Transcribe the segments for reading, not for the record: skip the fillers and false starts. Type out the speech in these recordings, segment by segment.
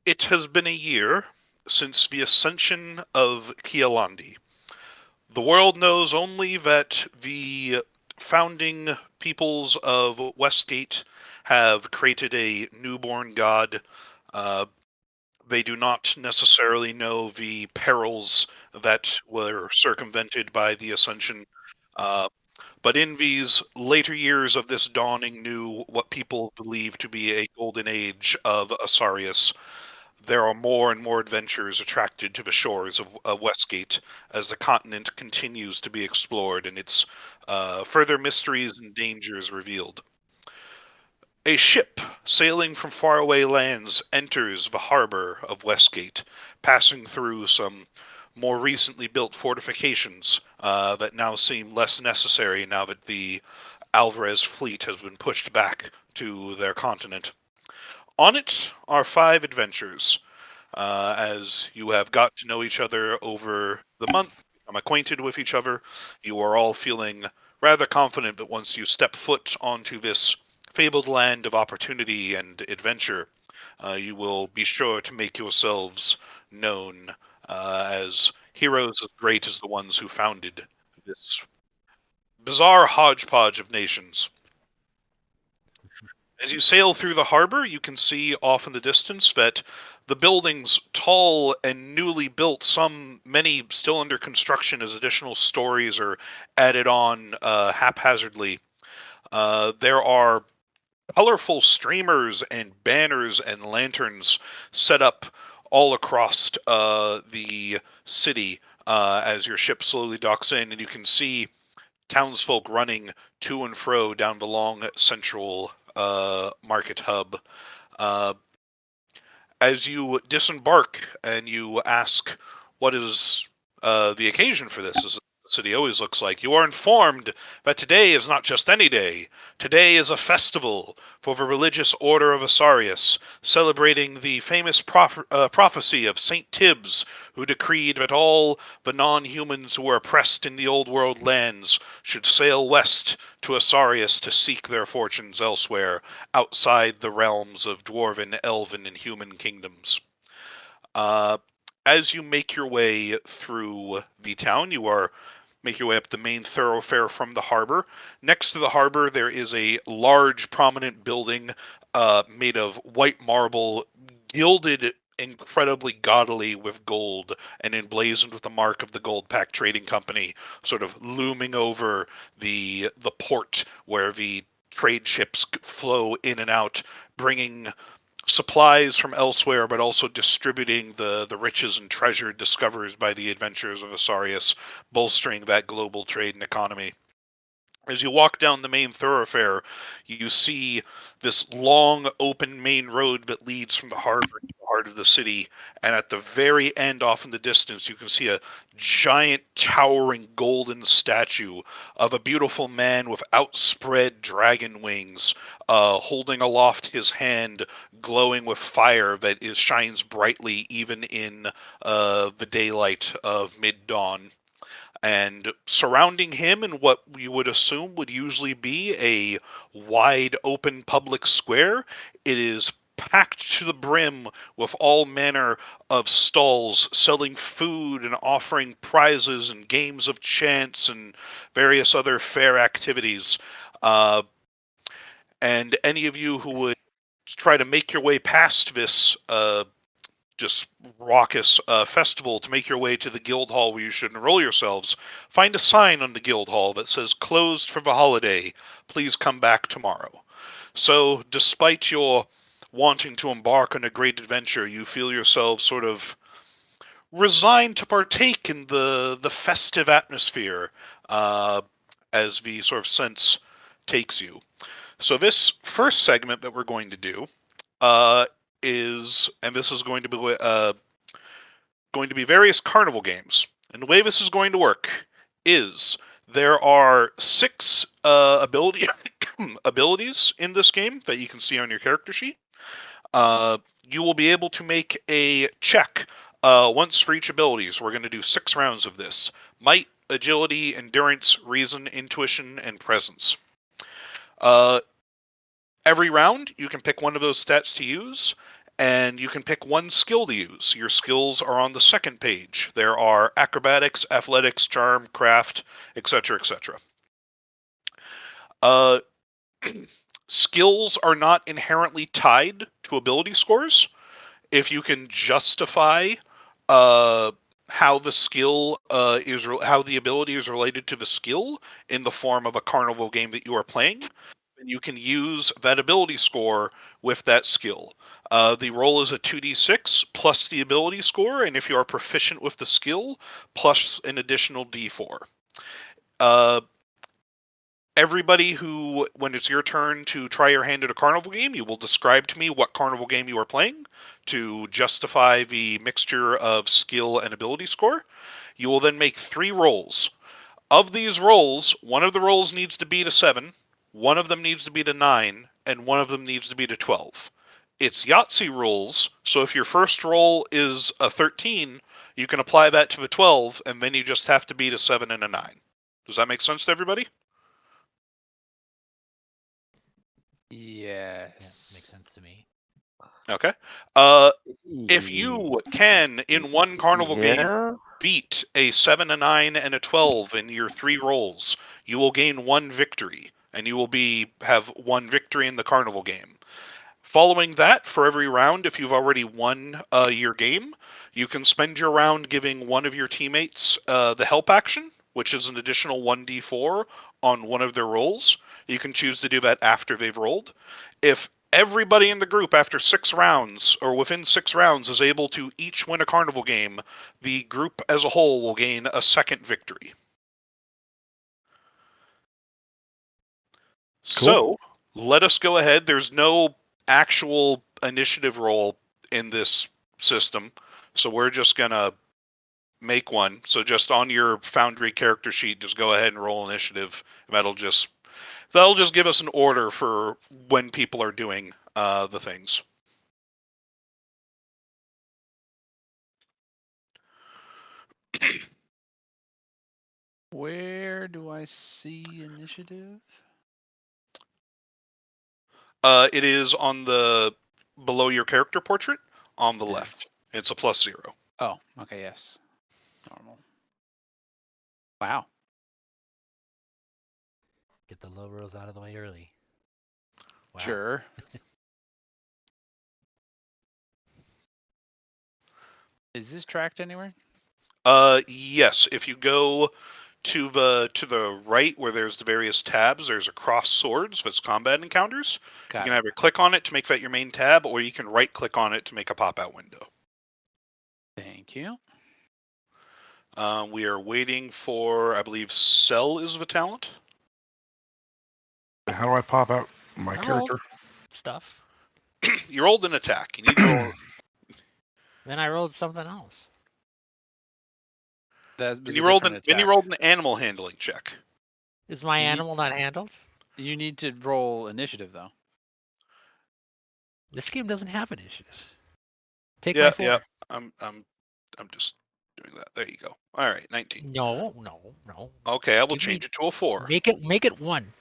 It has been a year since the ascension of Kialandi. The world knows only that the founding peoples of Westgate have created a newborn god. Uh, they do not necessarily know the perils that were circumvented by the ascension. Uh, but in these later years of this dawning new, what people believe to be a golden age of Asarius, there are more and more adventurers attracted to the shores of Westgate as the continent continues to be explored and its further mysteries and dangers revealed. A ship sailing from faraway lands enters the harbor of Westgate, passing through some more recently built fortifications that now seem less necessary now that the Alvarez fleet has been pushed back to their continent. On it are 5 adventurers, as you have got to know each other over the month, become acquainted with each other. You are all feeling rather confident that once you step foot onto this fabled land of opportunity and adventure, you will be sure to make yourselves known as heroes as great as the ones who founded this bizarre hodgepodge of nations. As you sail through the harbor, you can see off in the distance that the buildings, tall and newly built, many still under construction as additional stories are added on haphazardly. There are colorful streamers and banners and lanterns set up all across the city as your ship slowly docks in, and you can see townsfolk running to and fro down the long central market hub. Uh, as you disembark and you ask what is the occasion for this, as the city always looks like, you are informed that today is not just any day. Today is a festival for the religious order of Asarius, celebrating the famous prophecy of St Tibbs, who decreed that all the non-humans who were oppressed in the old world lands should sail west to Asarius to seek their fortunes elsewhere, outside the realms of dwarven, elven, and human kingdoms. Uh, as you make your way through the town, make your way up the main thoroughfare from the harbor. Next to the harbor, there is a large, prominent building made of white marble, gilded incredibly gaudily with gold and emblazoned with the mark of the Gold Pack Trading Company, sort of looming over the port where the trade ships flow in and out, bringing supplies from elsewhere, but also distributing the riches and treasure discovered by the adventurers of Asarius, bolstering that global trade and economy. As you walk down the main thoroughfare, you see this long, open main road that leads from the harbor to the heart of the city. And at the very end, off in the distance, you can see a giant, towering golden statue of a beautiful man with outspread dragon wings, holding aloft his hand, glowing with fire that shines brightly even in the daylight of mid-dawn. And surrounding him in what you would assume would usually be a wide open public square, it is packed to the brim with all manner of stalls selling food and offering prizes and games of chance and various other fair activities. Uh, and any of you who would try to make your way past this just raucous festival to make your way to the guild hall where you should enroll yourselves, find a sign on the guild hall that says closed for the holiday. Please come back tomorrow. So, despite your wanting to embark on a great adventure, you feel yourself sort of resigned to partake in the festive atmosphere uh, as the sort of sense takes you. So, this first segment that we're going to do uh, and this is going to be various carnival games. And the way this is going to work is there are 6 abilities in this game that you can see on your character sheet. You will be able to make a check once for each ability. So we're going to do 6 rounds of this: might, agility, endurance, reason, intuition, and presence. Uh, every round, you can pick one of those stats to use, and you can pick one skill to use. Your skills are on the second page. There are acrobatics, athletics, charm, craft, etc., etc. Skills are not inherently tied to ability scores. If you can justify how the skill how the ability is related to the skill in the form of a carnival game that you are playing, then you can use that ability score with that skill. The roll is a 2d6 plus the ability score, and if you are proficient with the skill, plus an additional d4. Everybody who, when it's your turn to try your hand at a carnival game, you will describe to me what carnival game you are playing to justify the mixture of skill and ability score. You will then make 3 rolls. Of these rolls, one of the rolls needs to beat a 7, one of them needs to beat a 9, and one of them needs to beat a 12. It's Yahtzee rules, so if your first roll is a 13, you can apply that to the 12, and then you just have to beat a 7 and a 9. Does that make sense to everybody? Yes. Yeah, makes sense to me. Okay. If you can, in one carnival game, beat a 7, a 9, and a 12 in your 3 rolls, you will gain 1 victory, and you will have 1 victory in the carnival game. Following that, for every round, if you've already won your game, you can spend your round giving one of your teammates the help action, which is an additional 1d4 on one of their rolls. You can choose to do that after they've rolled. If everybody in the group after 6 rounds, or within 6 rounds, is able to each win a carnival game, the group as a whole will gain a second victory. Cool. So, let us go ahead. There's no actual initiative roll in this system, so we're just going to make one. So just on your Foundry character sheet, just go ahead and roll initiative. And that'll just give us an order for when people are doing the things. Where do I see initiative? It is on the below your character portrait on the Yeah. left. It's a +0. Oh, okay, yes. Normal. Wow. Get the low rolls out of the way early. Wow. Sure. Is this tracked anywhere? Yes. If you go to the right where there's the various tabs, there's a cross swords that's combat encounters. You can either click on it to make that your main tab, or you can right click on it to make a pop-out window. Thank you. We are waiting for, I believe, Cell is the talent. How do I pop out my I character? rolled stuff. You rolled an attack. You need to roll. Then I rolled something else. That was Then a you rolled different then you attack. rolled an animal handling check. Is my You need- animal not handled? You need to roll initiative though. This game doesn't have initiative. Take Yeah, my 4. yeah. I'm just doing that. There you go. All right, 19. No. Okay, I will Give me- change it to a 4. Make it 1.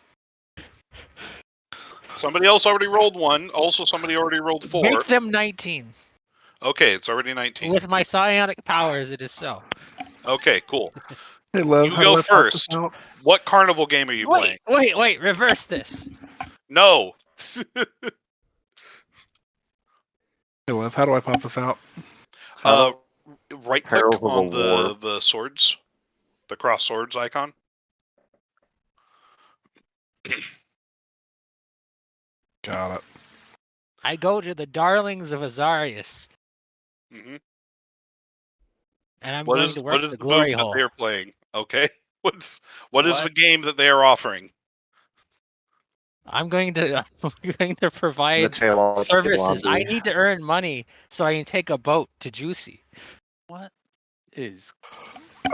Somebody else already rolled 1. Also, somebody already rolled 4. Make them 19. Okay, it's already 19. With my psionic powers, it is so. Okay, cool. Hey, Lev, You how go do I pop this first. out? What carnival game are you playing? Wait. Reverse this. No. Hey, Lev, how do I pop this out? Right click Perils of on the the swords, the cross swords icon. Got it. I go to the Darlings of Azarius, Mm-hmm. and I'm What going is to work the the glory move hole. that they're playing? Okay. What is the What? game that they are offering? I'm going to the provide tail off the services. I laundry. need to earn money so I can take a boat to Juicy. What is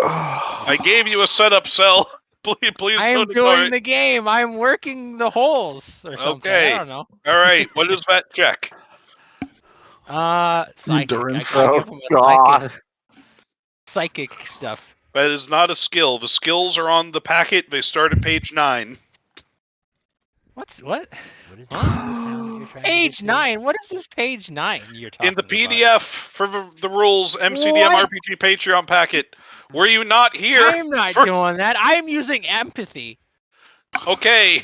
I gave you a setup, Cell. Please I am don't ignore doing it. the game. I'm working the holes or something. Okay. I don't know. All right. What is that check? Psychic. I Endurance. can Oh give him a God! psychic stuff. That is not a skill. The skills are on the packet. They start at page 9. What? Huh? What What is is the the sound that you're trying to get Page to? 9. What is this page 9 you're talking In the about? PDF for the rules MCDM What? RPG Patreon packet. Were you not here? I'm not for- doing that. I'm using empathy. Okay.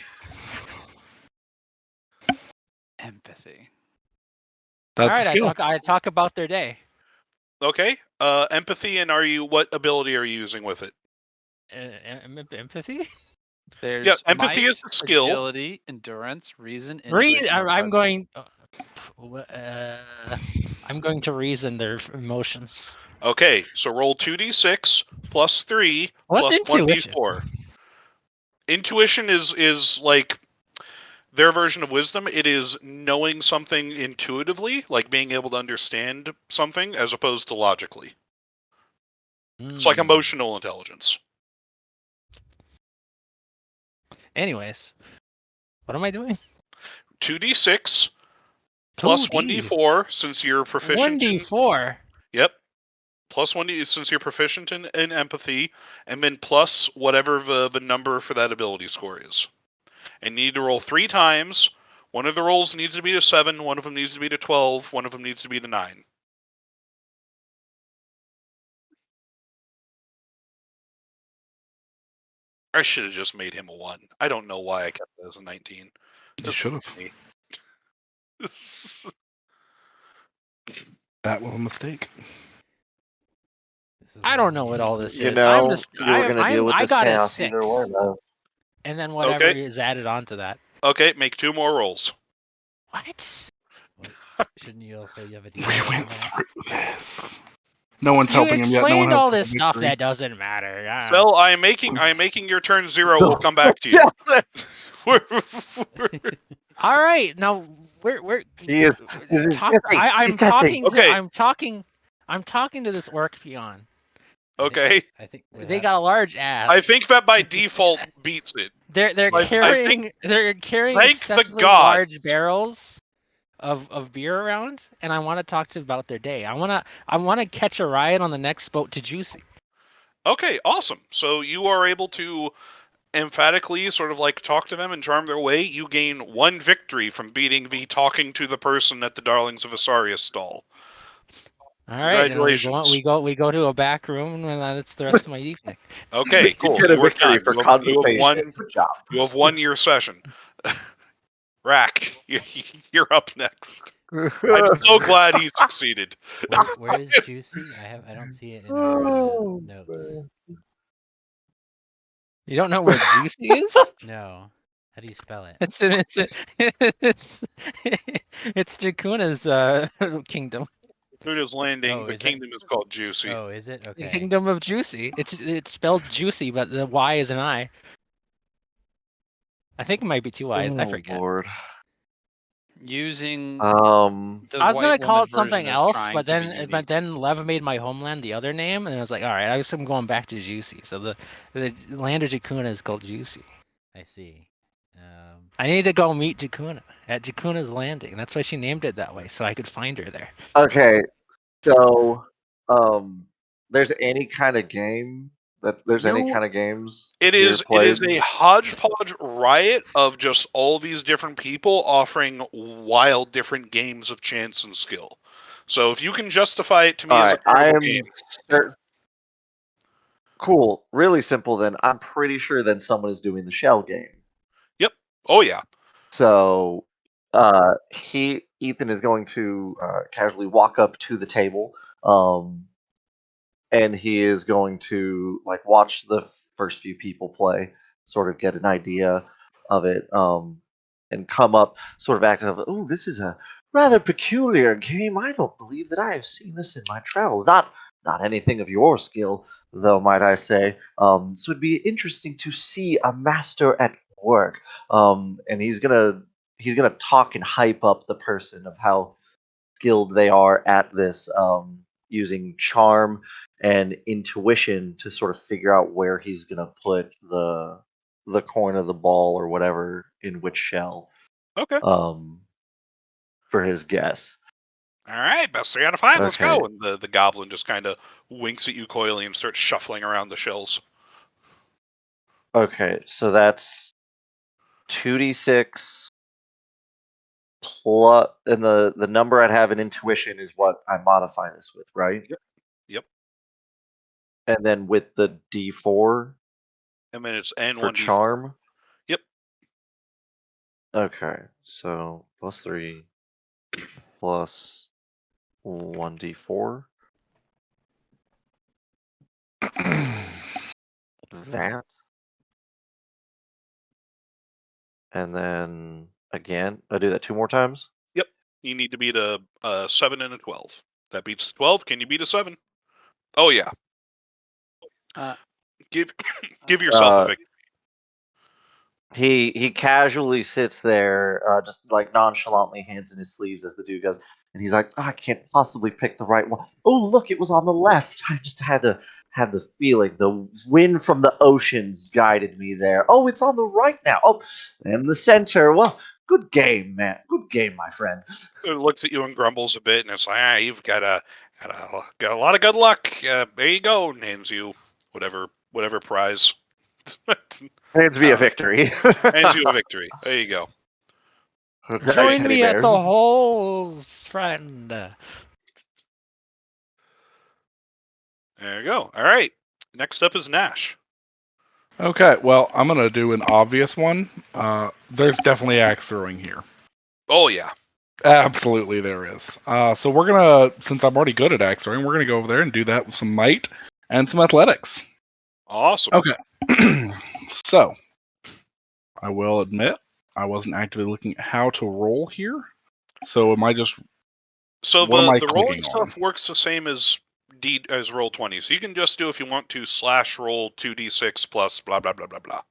Empathy. That's All right, a skill. I talk about their day. Okay. Empathy, and what ability are you using with it? Empathy? There's Yeah, empathy might, is the skill. agility, endurance, reason, intuition. or I'm presence. going. I'm going to reason their emotions. Okay, so roll 2d6 plus 3 What's plus intuition? 1d4. Intuition is like their version of wisdom. It is knowing something intuitively, like being able to understand something, as opposed to logically. It's like Hmm. emotional intelligence. Anyways, what am I doing? 2d6 plus 2D. 1d4 since you're proficient in... 1d4. Yep. Plus 1d since you're proficient in empathy, and then plus whatever the number for that ability score is. And you need to roll 3 times. One of the rolls needs to be to 7, one of them needs to be to 12, one of them needs to be to 9. I should have just made him a 1. I don't know why I kept it as a 19. You should have. That was a mistake. This was I all don't know me what all this You is. I'm know, just. you were going to deal with I this got a chaos 6, either way, though. and then whatever Okay. is added onto that. Okay, make 2 more rolls. What? Shouldn't you also have a We D4 on went that? through this. No one's You helping him yet. No one explained has all this the stuff victory. that doesn't matter. Well, I am making your turn 0. We'll come back to you. All right, now we're He is. This is talk, testing. I'm He's testing. talking to Okay. I'm talking to this orc peon. Okay. I think They got a large ass. I think that by default beats it. they're I carrying think- carrying thank the excessively gods. large barrels of beer around, and I want to talk to about their day. I want to catch a ride on the next boat to Juicy. Okay, awesome. So you are able to emphatically sort of like talk to them and charm their way. You gain 1 victory from beating the talking to the person at the Darlings of Asarius stall. All right, and we Congratulations. go to a back room, and that's the rest of my evening. Okay, cool. You get a You are victory done. for You have conversation. one. Good job. You have 1 year session. Rack, you're up next. I'm so glad he succeeded. Where is Juicy? I don't see it in our Oh, notes. You don't know where Juicy is? No. How do you spell it? It's Jakuna's kingdom. Kuda's Landing, Oh, the is that- kingdom is called Juicy. Oh, is it? The Okay. kingdom of Juicy. It's spelled Juicy, but the Y is an I. I think it might be 2 Y's. I forget. Lord. Using The I was gonna white call woman it something version of else, trying but to be then unique. Lev made my homeland the other name, and I was like, all right, I guess I'm going back to Juicy. So the land of Jakuna is called Juicy. I see. I need to go meet Jakuna at Jakuna's Landing. That's why she named it that way, so I could find her there. Okay, so there's any kind of game any kind of games. It here is played? a hodgepodge riot of just all these different people offering wild different games of chance and skill. So if you can justify it to me All as a right, I carnival am game, cool. Really simple. Then I'm pretty sure then someone is doing the shell game. oh yeah, So Ethan is going to casually walk up to the table, and he is going to like watch the first few people play, sort of get an idea of it, and come up, sort of acting of, oh, this is a rather peculiar game. I don't believe that I have seen this in my travels. Not anything of your skill, though, might I say. So it'd be interesting to see a master at work. And he's gonna talk and hype up the person of how skilled they are at this, using charm and intuition to sort of figure out where he's gonna put the coin of the ball or whatever in which shell, okay, for his guess. all right, best 3 out of 5. Let's Okay. go. And the goblin just kind of winks at you coyly and starts shuffling around the shells. Okay, so that's 2d6 plus, and the number I'd have in intuition is what I modify this with, right? Yep. And then with the D4 And then it's for N1D4. charm. Yep. Okay, so +3 plus 1d4. That. And then again, I do that 2 more times. Yep. You need to beat a 7 and a 12. That beats 12. Can you beat a 7? Oh yeah. Give yourself a victory. He casually sits there, just like nonchalantly hands in his sleeves as the dude goes, and he's like, "I can't possibly pick the right one. Oh, look, it was on the left. I just had the feeling. The wind from the oceans guided me there. Oh, it's on the right now. Oh, and the center. Well, good game, man. Good game, my friend." It looks at you and grumbles a bit, and it's like, you've got a lot of good luck. There you go, and hands you whatever prize. Hands me a victory. Hands you a victory. There you go. Join Teddy me at bear. the holes, friend. There you go. All right. Next up is Nash. Okay, well, I'm gonna do an obvious one. There's definitely axe throwing here. Oh yeah. Absolutely, there is. So we're gonna, since I'm already good at axe throwing, we're gonna go over there and do that with some might and some athletics. Awesome. Okay. So, I will admit I wasn't actively looking at how to roll here. So am I just? So what am I the rolling clicking stuff on? works the same as Roll20. So you can just do, if you want to, slash roll 2d6 plus blah blah blah blah blah.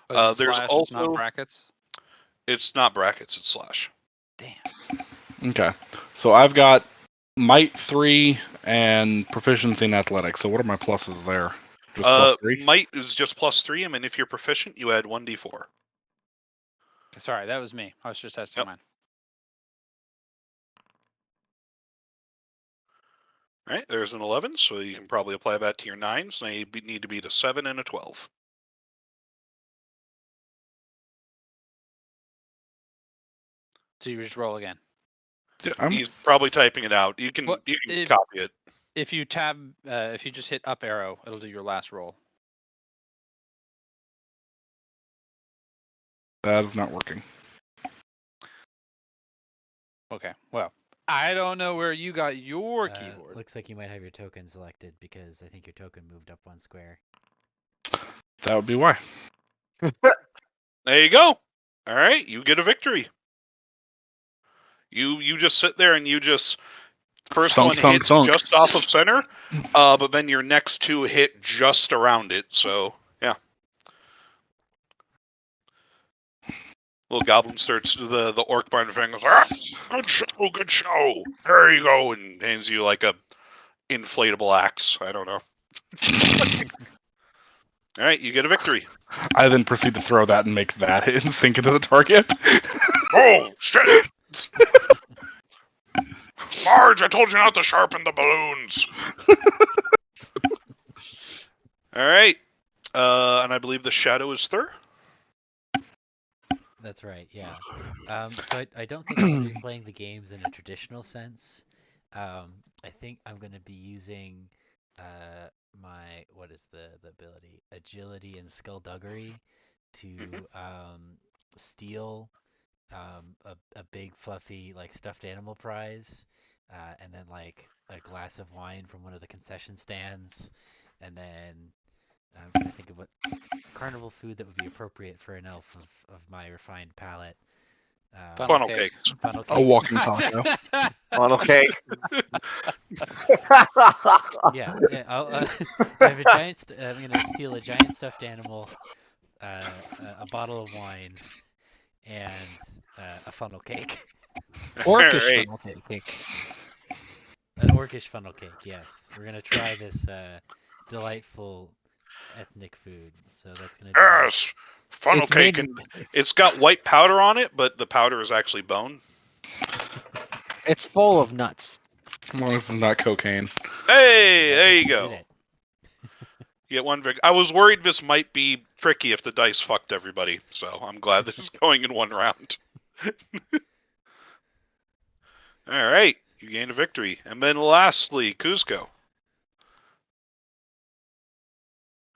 Oh, is it There's slash, also it's not brackets? It's not brackets. It's slash. Damn. Okay. So I've got might 3 and proficiency in athletics. So what are my pluses there? Just +3? Might is just +3. I mean, if you're proficient, you add 1d4. Sorry, that was me. I was just testing Yep. mine. All right, there's an 11, so you can probably apply that to your 9. So you need to beat a 7 and a 12. So you just roll again. Yeah, He's probably typing it out. You can copy it. If you tab, if you just hit up arrow, it'll do your last roll. that is not working. Okay. Well, I don't know where you got your keyboard. Looks like you might have your token selected because I think your token moved up 1 square. That would be why. There you go. All right, you get a victory. You just sit there and you just first Thunk, one thunk, hits thunk. just off of center, but then your next 2 hit just around it. So yeah. Little goblin starts the orc behind the thing goes, good show. There you go, and hands you like a inflatable axe. I don't know. All right, you get a victory. I then proceed to throw that and make that hit and sink into the target. Oh shit! Marge, I told you not to sharpen the balloons. All right, and I believe the shadow is Thur. That's right, yeah. So I don't think I'm going to be playing the games in a traditional sense. I think I'm going to be using my, what is the ability? Agility and skullduggery to steal a big fluffy like stuffed animal prize, and then like a glass of wine from one of the concession stands, and then I'm trying to think of what carnival food that would be appropriate for an elf of my refined palate. Funnel cakes. Funnel A cakes. walking taco. Funnel cake. Yeah, I'll, I have a giant. I'm gonna steal a giant stuffed animal, a bottle of wine, and a funnel cake. Orcish Alright. funnel cake. An orcish funnel cake. Yes, we're gonna try this delightful ethnic food. So that's gonna be. Yes, funnel It's cake, made- and it's got white powder on it, but the powder is actually bone. It's full of nuts. As long as it's not cocaine. Hey, there you Did go. it. You get one victory. I was worried this might be tricky if the dice fucked everybody, so I'm glad that it's going in one round. All right, you gained a victory. And then lastly, Kuzco.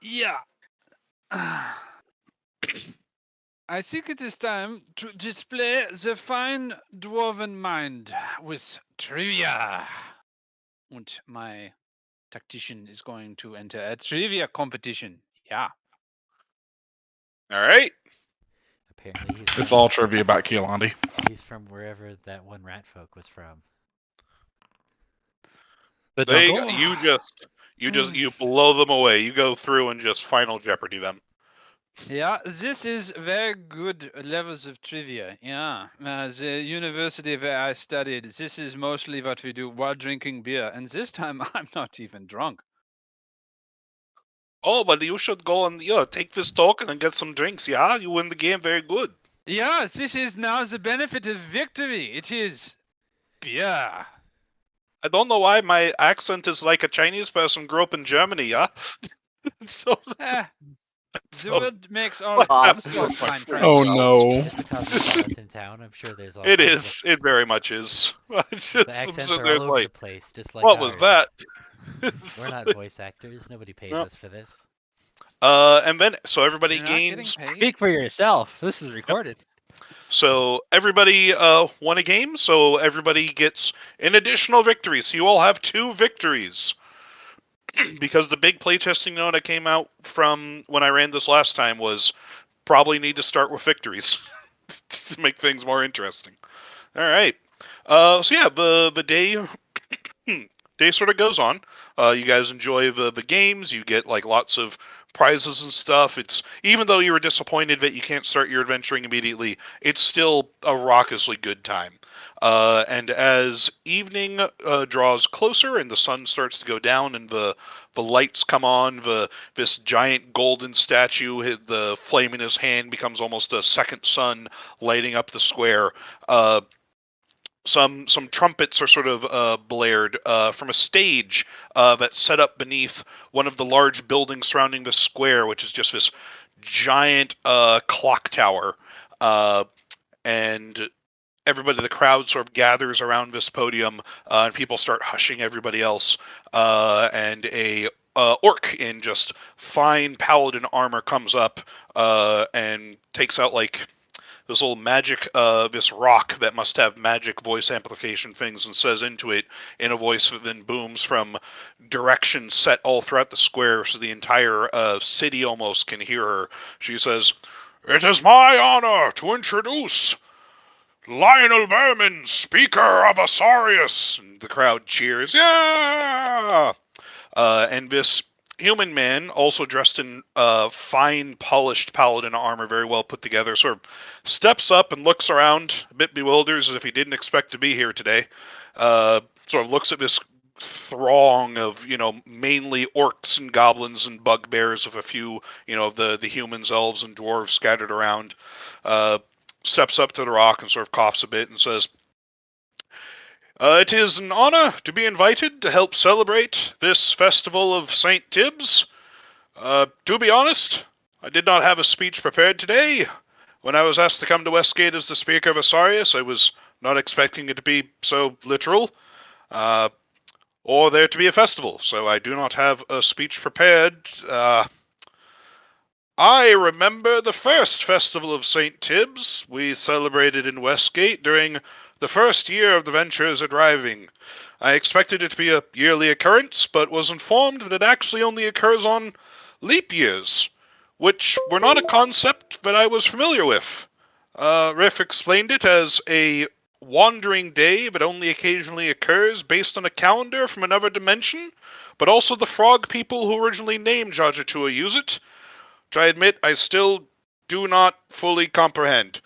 Yeah. I think it is time to display the fine dwarven mind with trivia. And my tactician is going to enter a trivia competition. Yeah. All right. Apparently he's It's from, all trivia about Keelandi. he's from wherever that one rat folk was from. The They jungle. you blow them away. You go through and just final Jeopardy them. Yeah, this is very good levels of trivia. Yeah, the university where I studied, this is mostly what we do while drinking beer, and this time I'm not even drunk. Oh, but you should go and take this token and get some drinks. Yeah, you win the game very good. Yeah, this is now the benefit of victory. It is beer. I don't know why my accent is like a Chinese person grew up in Germany. Yeah. so, Eh, the so word makes all what happened sorts, with my my friend. Oh French? no. It's a cosmopolitan town. I'm sure there's all it kinds is. It very much is. It's of, just the I'm accents sitting are there all over like, the place, just like what ours. was that? We're not voice actors. Nobody pays No. us for this. And then so everybody You're not getting gains. paid? Speak for yourself. This is recorded. So everybody won a game. So everybody gets an additional victory. So you all have 2 victories. Because the big playtesting note I came out from when I ran this last time was probably need to start with victories to make things more interesting. All right. So yeah, the day day sort of goes on. You guys enjoy the games. You get like lots of prizes and stuff. It's even though you were disappointed that you can't start your adventuring immediately, it's still a raucously good time. And as evening draws closer and the sun starts to go down and the lights come on, this giant golden statue, the flame in his hand becomes almost a second sun lighting up the square. Some trumpets are sort of blared from a stage that's set up beneath one of the large buildings surrounding the square, which is just this giant clock tower. And everybody, the crowd sort of gathers around this podium, and people start hushing everybody else. And a orc in just fine paladin armor comes up and takes out like this little magic, this rock that must have magic voice amplification things, and says into it in a voice that then booms from directions set all throughout the square, so the entire city almost can hear her. She says, "It is my honor to introduce Lionel Vermin, Speaker of Asarius." And the crowd cheers, "Yeah!" And this human man, also dressed in fine, polished paladin armor, very well put together, sort of steps up and looks around, a bit bewildered, as if he didn't expect to be here today. Sort of looks at this throng of, mainly orcs and goblins and bugbears, of a few, of the humans, elves, and dwarves scattered around. Steps up to the rock and sort of coughs a bit and says, "It is an honor to be invited to help celebrate this festival of St. Tibbs. To be honest, I did not have a speech prepared today. When I was asked to come to Westgate as the Speaker of Asarius, I was not expecting it to be so literal, or there to be a festival, so I do not have a speech prepared. I remember the first festival of St. Tibbs we celebrated in Westgate during the first year of the venture's arriving. I expected it to be a yearly occurrence, but was informed that it actually only occurs on leap years, which were not a concept that I was familiar with. Riff explained it as a wandering day that only occasionally occurs based on a calendar from another dimension, but also the frog people who originally named Jajatua use it, which I admit I still do not fully comprehend.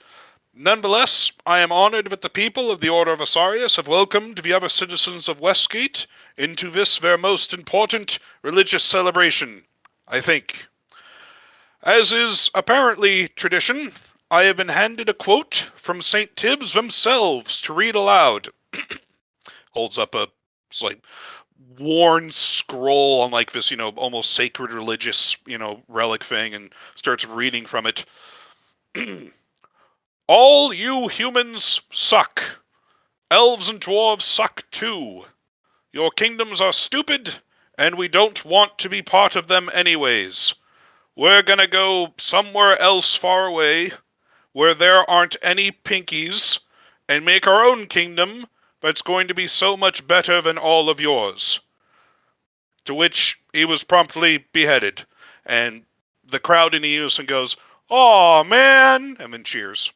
Nonetheless, I am honored that the people of the Order of Asarius have welcomed the other citizens of Westgate into this their most important religious celebration, I think. As is apparently tradition, I have been handed a quote from St. Tibbs themselves to read aloud." Holds up a worn scroll on this, almost sacred religious, relic thing, and starts reading from it. "All you humans suck. elves and dwarves suck too. Your kingdoms are stupid, and we don't want to be part of them anyways. We're gonna go somewhere else far away, where there aren't any pinkies, and make our own kingdom that's going to be so much better than all of yours. To which he was promptly beheaded, and the crowd in unison goes, "Aw, man!" and then cheers.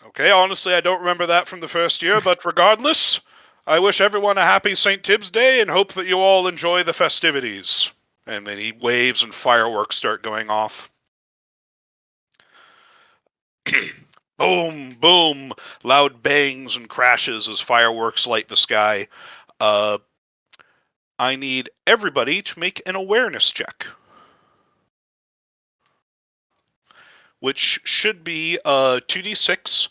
Okay, honestly, I don't remember that from the first year, but regardless, I wish everyone a happy St. Tibbs Day and hope that you all enjoy the festivities. And then he waves and fireworks start going off. Boom, boom, loud bangs and crashes as fireworks light the sky. I need everybody to make an awareness check, which should be 2d6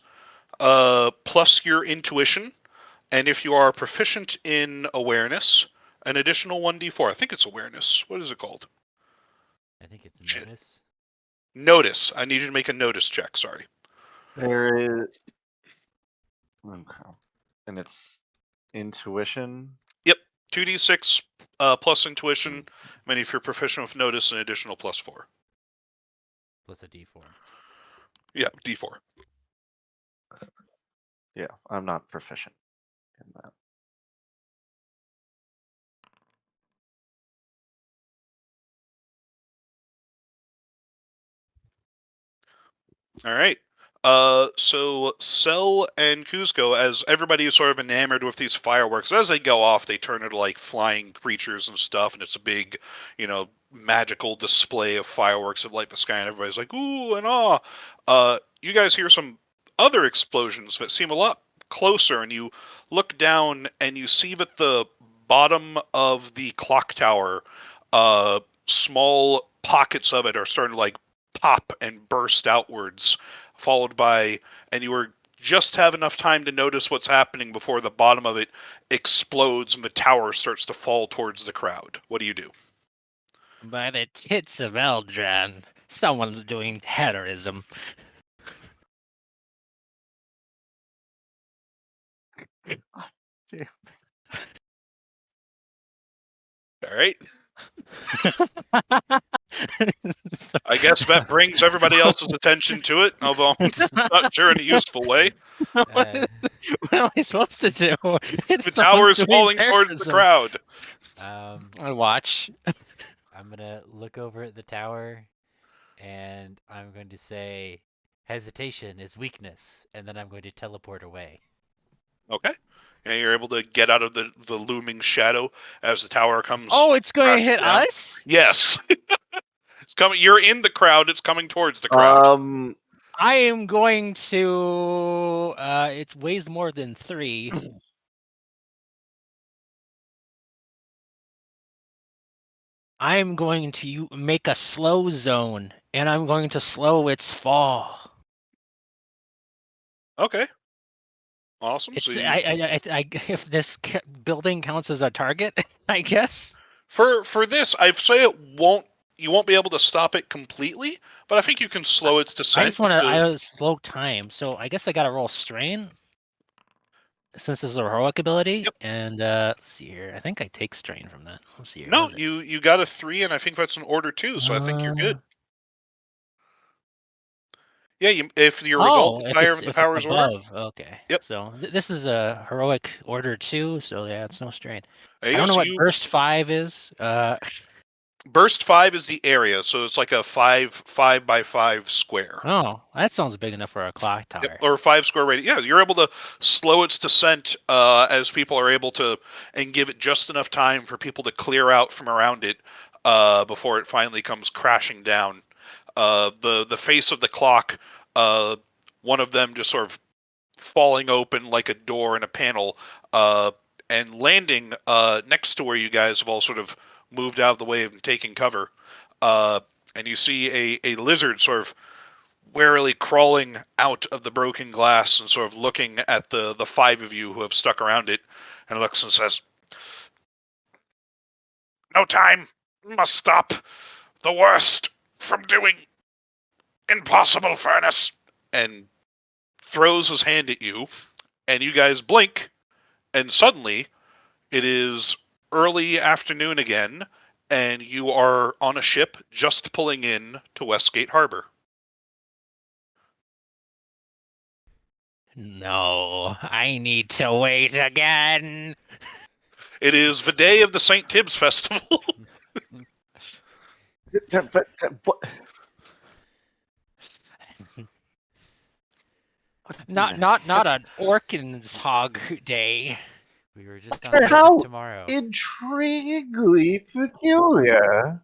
plus your intuition, and if you are proficient in awareness, an additional 1d4. I think it's awareness. What is it called? I think it's Shit. notice. Notice. I need you to make a notice check, sorry. There is. Okay. And it's intuition. Yep, 2d6 plus intuition, and then if you're proficient with notice, an additional plus 4. Plus a d4. Yeah, d4. Yeah, I'm not proficient in that. All right. So Cell and Kuzco, as everybody is sort of enamored with these fireworks, as they go off, they turn into like flying creatures and stuff, and it's a big, magical display of fireworks that light the sky, and everybody's like, ooh and ah. You guys hear some other explosions that seem a lot closer, and you look down and you see that the bottom of the clock tower, small pockets of it are starting to like pop and burst outwards, followed by, and you just have enough time to notice what's happening before the bottom of it explodes and the tower starts to fall towards the crowd. What do you do? By the tits of Eldran, someone's doing terrorism. All right. So- I guess that brings everybody else's attention to it, although I'm not sure in a useful way. what am I supposed to do? The tower is falling towards the crowd. I watch. I'm gonna look over at the tower, and I'm going to say, "Hesitation is weakness," and then I'm going to teleport away. Okay. And you're able to get out of the looming shadow as the tower comes. Oh, it's going to crashing hit down. us? Yes. It's coming. You're in the crowd. It's coming towards the crowd. I am going to. It weighs more than 3. I'm going to make a slow zone, and I'm going to slow its fall. Okay. Awesome. It's So if this building counts as a target, I guess. for this, I'd say you won't be able to stop it completely, but I think you can slow its descent. I just want to slow time, so I guess I got to roll strain since this is a heroic ability. Yep. And let's see here. I think I take strain from that. Let's see here. No, you got a 3, and I think that's an order 2, so I think you're good. Yeah, if your result is higher than the power's order. Okay. Yep. So this is a heroic order 2, so yeah, it's no strain. I don't know what burst 5 is. Burst 5 is the area, so it's like a 5 by 5 square. Oh, that sounds big enough for a clock tower. Yep, or 5 square radius. Yeah, you're able to slow its descent as people are able to, and give it just enough time for people to clear out from around it before it finally comes crashing down. The face of the clock, one of them just sort of falling open like a door in a panel, and landing next to where you guys have all sort of moved out of the way and taking cover. And you see a lizard sort of warily crawling out of the broken glass and sort of looking at the 5 of you who have stuck around it, and looks and says, "No time. Must stop the worst from doing impossible furnace," and throws his hand at you and you guys blink, and suddenly it is early afternoon again, and you are on a ship just pulling in to Westgate Harbor. No, I need to wait again. It is the day of the St Tibbs festival. Not an Orkins hog day. We were just on the edge How of tomorrow. intriguingly peculiar.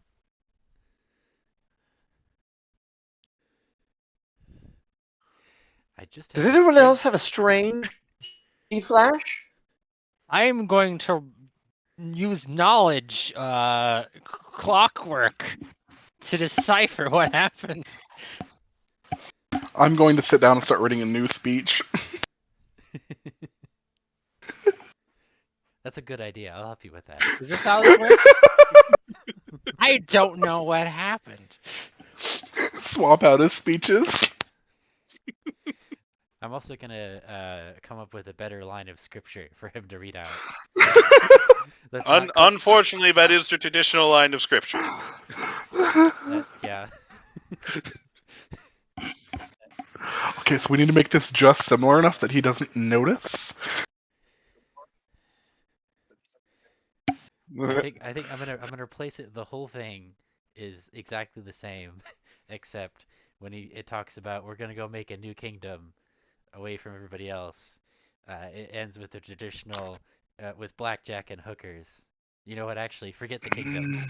I just Does had a anyone strange- else have a strange flash? I am going to use knowledge, clockwork, to decipher what happened. I'm going to sit down and start writing a new speech. That's a good idea. I'll help you with that. Is this how this works? I don't know what happened. Swap out his speeches. I'm also gonna come up with a better line of scripture for him to read out. Let's not cut- Unfortunately, that is the traditional line of scripture. yeah. Okay, so we need to make this just similar enough that he doesn't notice. I think I'm gonna replace it. The whole thing is exactly the same, except when it talks about we're gonna go make a new kingdom away from everybody else. It ends with the traditional with blackjack and hookers. You know what? Actually, forget the kingdom.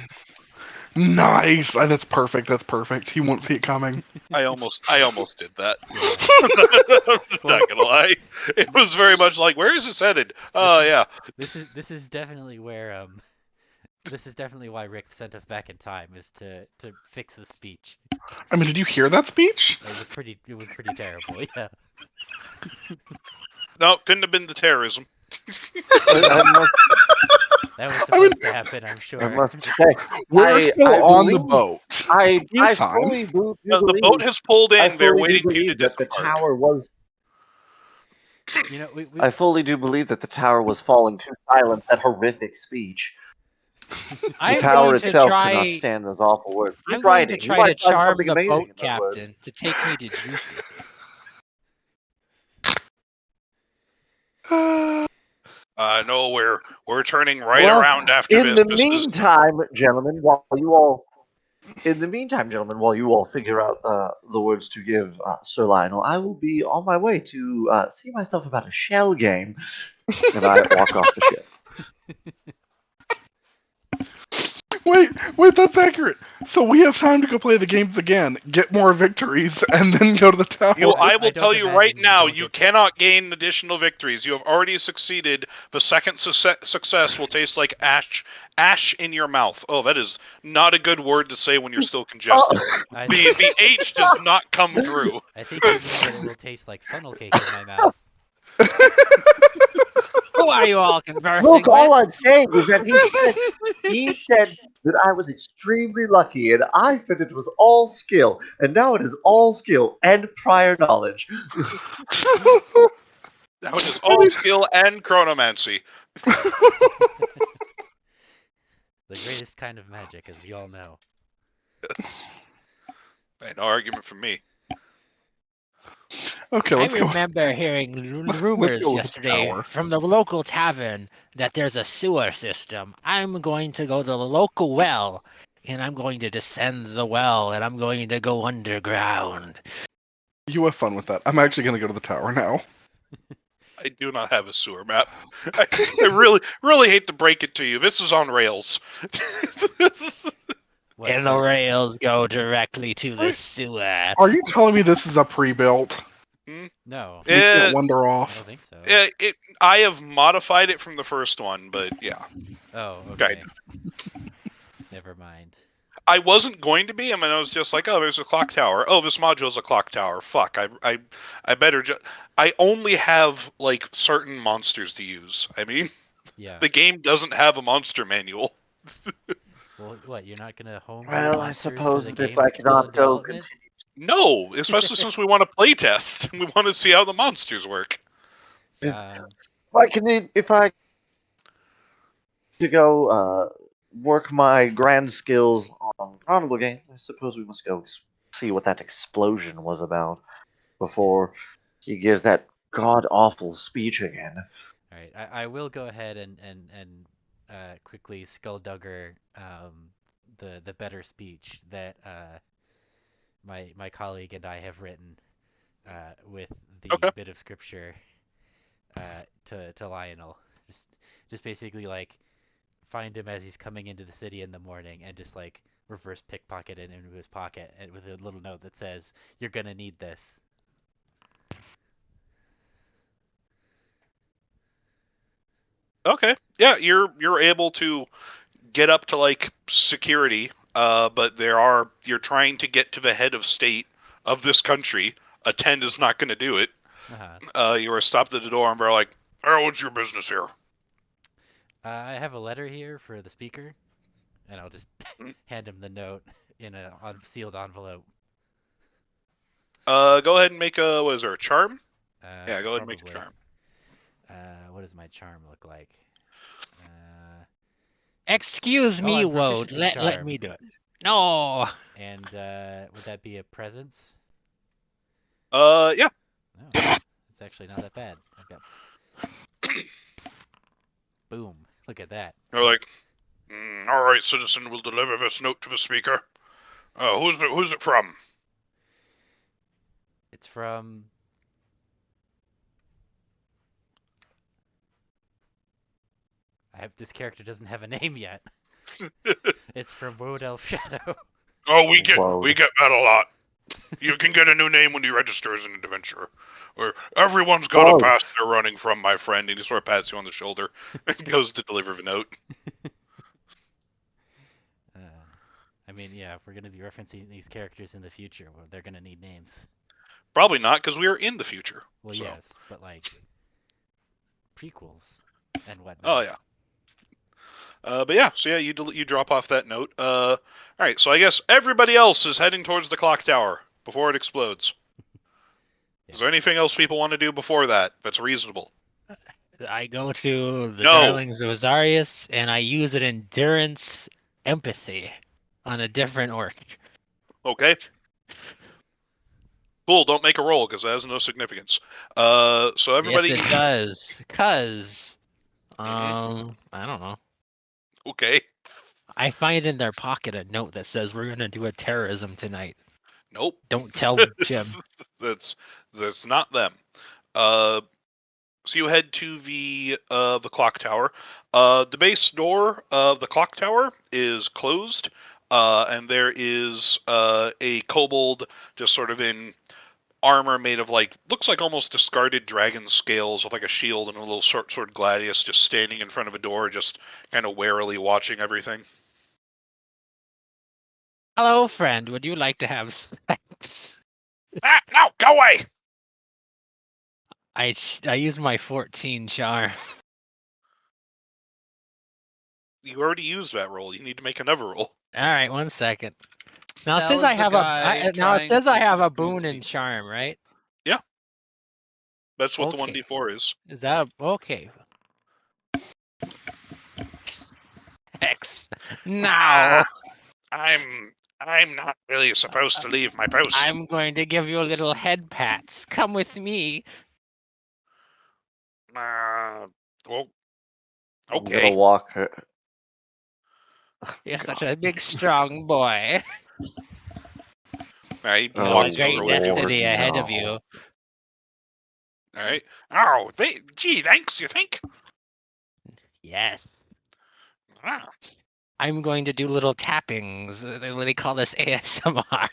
Nice! That's perfect. That's perfect. He won't see it coming. I almost did that. Yeah. I'm not gonna lie. It was very much like, where is this headed? Oh yeah. This is definitely where this is definitely why Rick sent us back in time, is to fix the speech. I mean, did you hear that speech? It was pretty terrible. Yeah. No, couldn't have been the terrorism. That was supposed to happen, I'm sure. I must say, We're still I on the believe- boat. I Meantime- fully do The believe, boat has pulled I in. They're fully do waiting for you to believe that the disembark. tower was. You know, we I fully do believe that the tower was falling to silence. That horrific speech. The I'm tower going to itself cannot try. stand those awful words. I'm Keep going to writing. You try to might find charm something the amazing boat in those words. captain to take me to Juicy. No, we're turning right Well, around after In this. the meantime, gentlemen, while you all figure out the words to give Sir Lionel, I will be on my way to see myself about a shell game, and I walk off the ship. Wait, that's accurate. So we have time to go play the games again, get more victories, and then go to the tower. I I will don't tell you imagine right you now, don't you get to- cannot gain additional victories. You have already succeeded. The second success will taste like ash in your mouth. Oh, that is not a good word to say when you're still congested. I, The H does not come through. I think you mean that it will taste like funnel cake in my mouth. Who are you all conversing Look, all with? I'm saying is that he said that I was extremely lucky, and I said it was all skill, and now it is all skill and prior knowledge. Now it is all skill and chronomancy. The greatest kind of magic, as we all know. Yes. No argument from me. Okay, I let's go. remember hearing Let's rumors go with the yesterday tower. from the local tavern that there's a sewer system. I'm going to go to the local well, and I'm going to descend the well, and I'm going to go underground. You have fun with that. I'm actually going to go to the tower now. I do not have a sewer map. I really hate to break it to you. This is on rails. What, And the rails go directly to the sewer. Are you telling me this is a pre-built? No, We Eh, can't wander I off. don't think so. I have modified it from the first one, but yeah. Oh, Okay. okay. Never mind. I wasn't going to be. I mean, I was just like, oh, there's a clock tower. Oh, this module's a clock tower. Fuck. I better just. I only have like certain monsters to use. I mean, Yeah. the game doesn't have a monster manual. Well, what? You're not gonna home Well, I monsters for suppose the that game if I that's still cannot in go development? continue. No, especially since we want to play test. We want to see how the monsters work. If I to go work my grand skills on Chronicle game, I suppose we must go see what that explosion was about before he gives that god awful speech again. All right, I will go ahead and quickly skulldugger the better speech that my colleague and I have written with the Okay. bit of scripture to Lionel. Just basically like find him as he's coming into the city in the morning and just like reverse pickpocket it into his pocket and with a little note that says, "You're gonna need this." Okay. Yeah, you're able to get up to like security, but you're trying to get to the head of state of this country. A 10 is not going to do it. Uh-huh. You are stopped at the door and they're like, "Oh, what's your business here?" I have a letter here for the speaker, and I'll just Mm. hand him the note in a sealed envelope. Go ahead and make what is there, a charm? Yeah, go ahead and make a Probably. charm. What does my charm look like? Uh, Excuse oh, me, I'm Wode. proficient in Let charm. me do it. No. And would that be a presence? Yeah. No, Yep. it's actually not that bad. I've got boom. Look at that. They're like, "All right, citizen, we'll deliver this note to the speaker. Who's it from?" It's from. This character doesn't have a name yet. It's from Woad Elf Shadow. Oh, Whoa. we get that a lot. You can get a new name when you register as an adventurer. Or everyone's got a Whoa. past they're running from, my friend. And he sort of pats you on the shoulder and goes to deliver the note. I mean, yeah, if we're gonna be referencing these characters in the future, well, they're gonna need names. Probably not, because we are in the future. Well, so. yes, but like prequels and whatnot. Oh yeah. But yeah, so yeah, you drop off that note. All right, so I guess everybody else is heading towards the clock tower before it explodes. Is there anything else people want to do before that that's reasonable? I go to the No. Darlings of Azarius and I use an endurance empathy on a different orc. Okay. Cool. Don't make a roll because that has no significance. So everybody. Yes, it does. Cause, Mhm. I don't know. Okay. I find in their pocket a note that says we're gonna do a terrorism tonight. Nope. Don't tell Jim. that's not them. So you head to the clock tower. The base door of the clock tower is closed, and there is a kobold just sort of in armor made of like looks like almost discarded dragon scales with like a shield and a little sword gladius just standing in front of a door, just kind of warily watching everything. Hello, friend. Would you like to have sex? Ah, no, go away! I use my 14 charm. You already used that roll. You need to make another roll. All right, 1 second. Now it Sal says is I the have guy now it trying says I to have a seduce boon and people. charm, right? Yeah. That's what Okay. the 1d4 is. Is that okay? X. Now I'm not really supposed to leave my post. I'm going to give you a little head pats. Come with me. Well, I'm gonna okay. walk her. You're such a big, strong boy. He You have a walks great over with you. destiny ahead of no. you. All right. Oh, gee, thanks. You think? Yes. Ah. I'm going to do little tappings. They call this ASMR.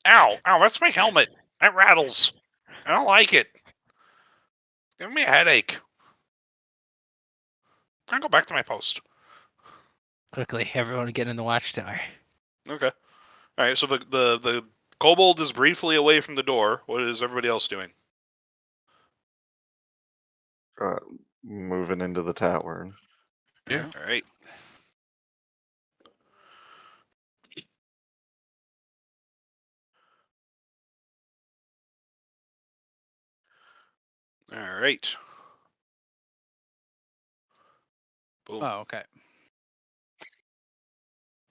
Ow! That's my helmet. That rattles. I don't like it. Give me a headache. I'm gonna go back to my post. Quickly, everyone get in the watchtower. Okay. All right. So the kobold is briefly away from the door. What is everybody else doing? Moving into the tower. Yeah. All right. All right. Boom. Oh, okay.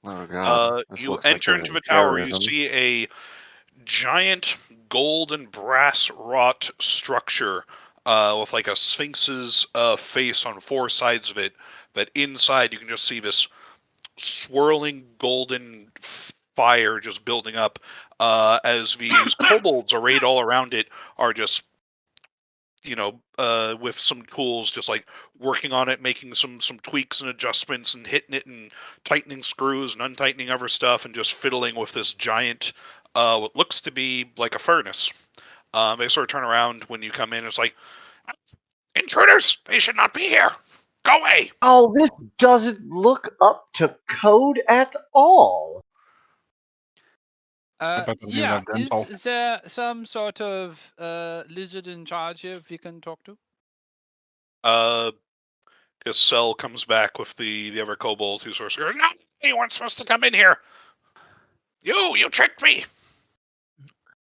Oh god. This You looks like enter into the tower. You terrorism. see a giant gold and brass wrought structure with like a sphinx's face on four sides of it. But inside, you can just see this swirling golden fire just building up as these kobolds arrayed all around it are just with some tools, just like working on it, making some tweaks and adjustments and hitting it and tightening screws and untightening other stuff and just fiddling with this giant, what looks to be like a furnace. They sort of turn around when you come in. It's like, intruders! They should not be here! Go away! Oh, this doesn't look up to code at all. I bet them give Yeah, that dental. is there some sort of lizard in charge here we can talk to? Because Cell comes back with the other kobold who's sort of goes, no, you weren't supposed to come in here. You tricked me.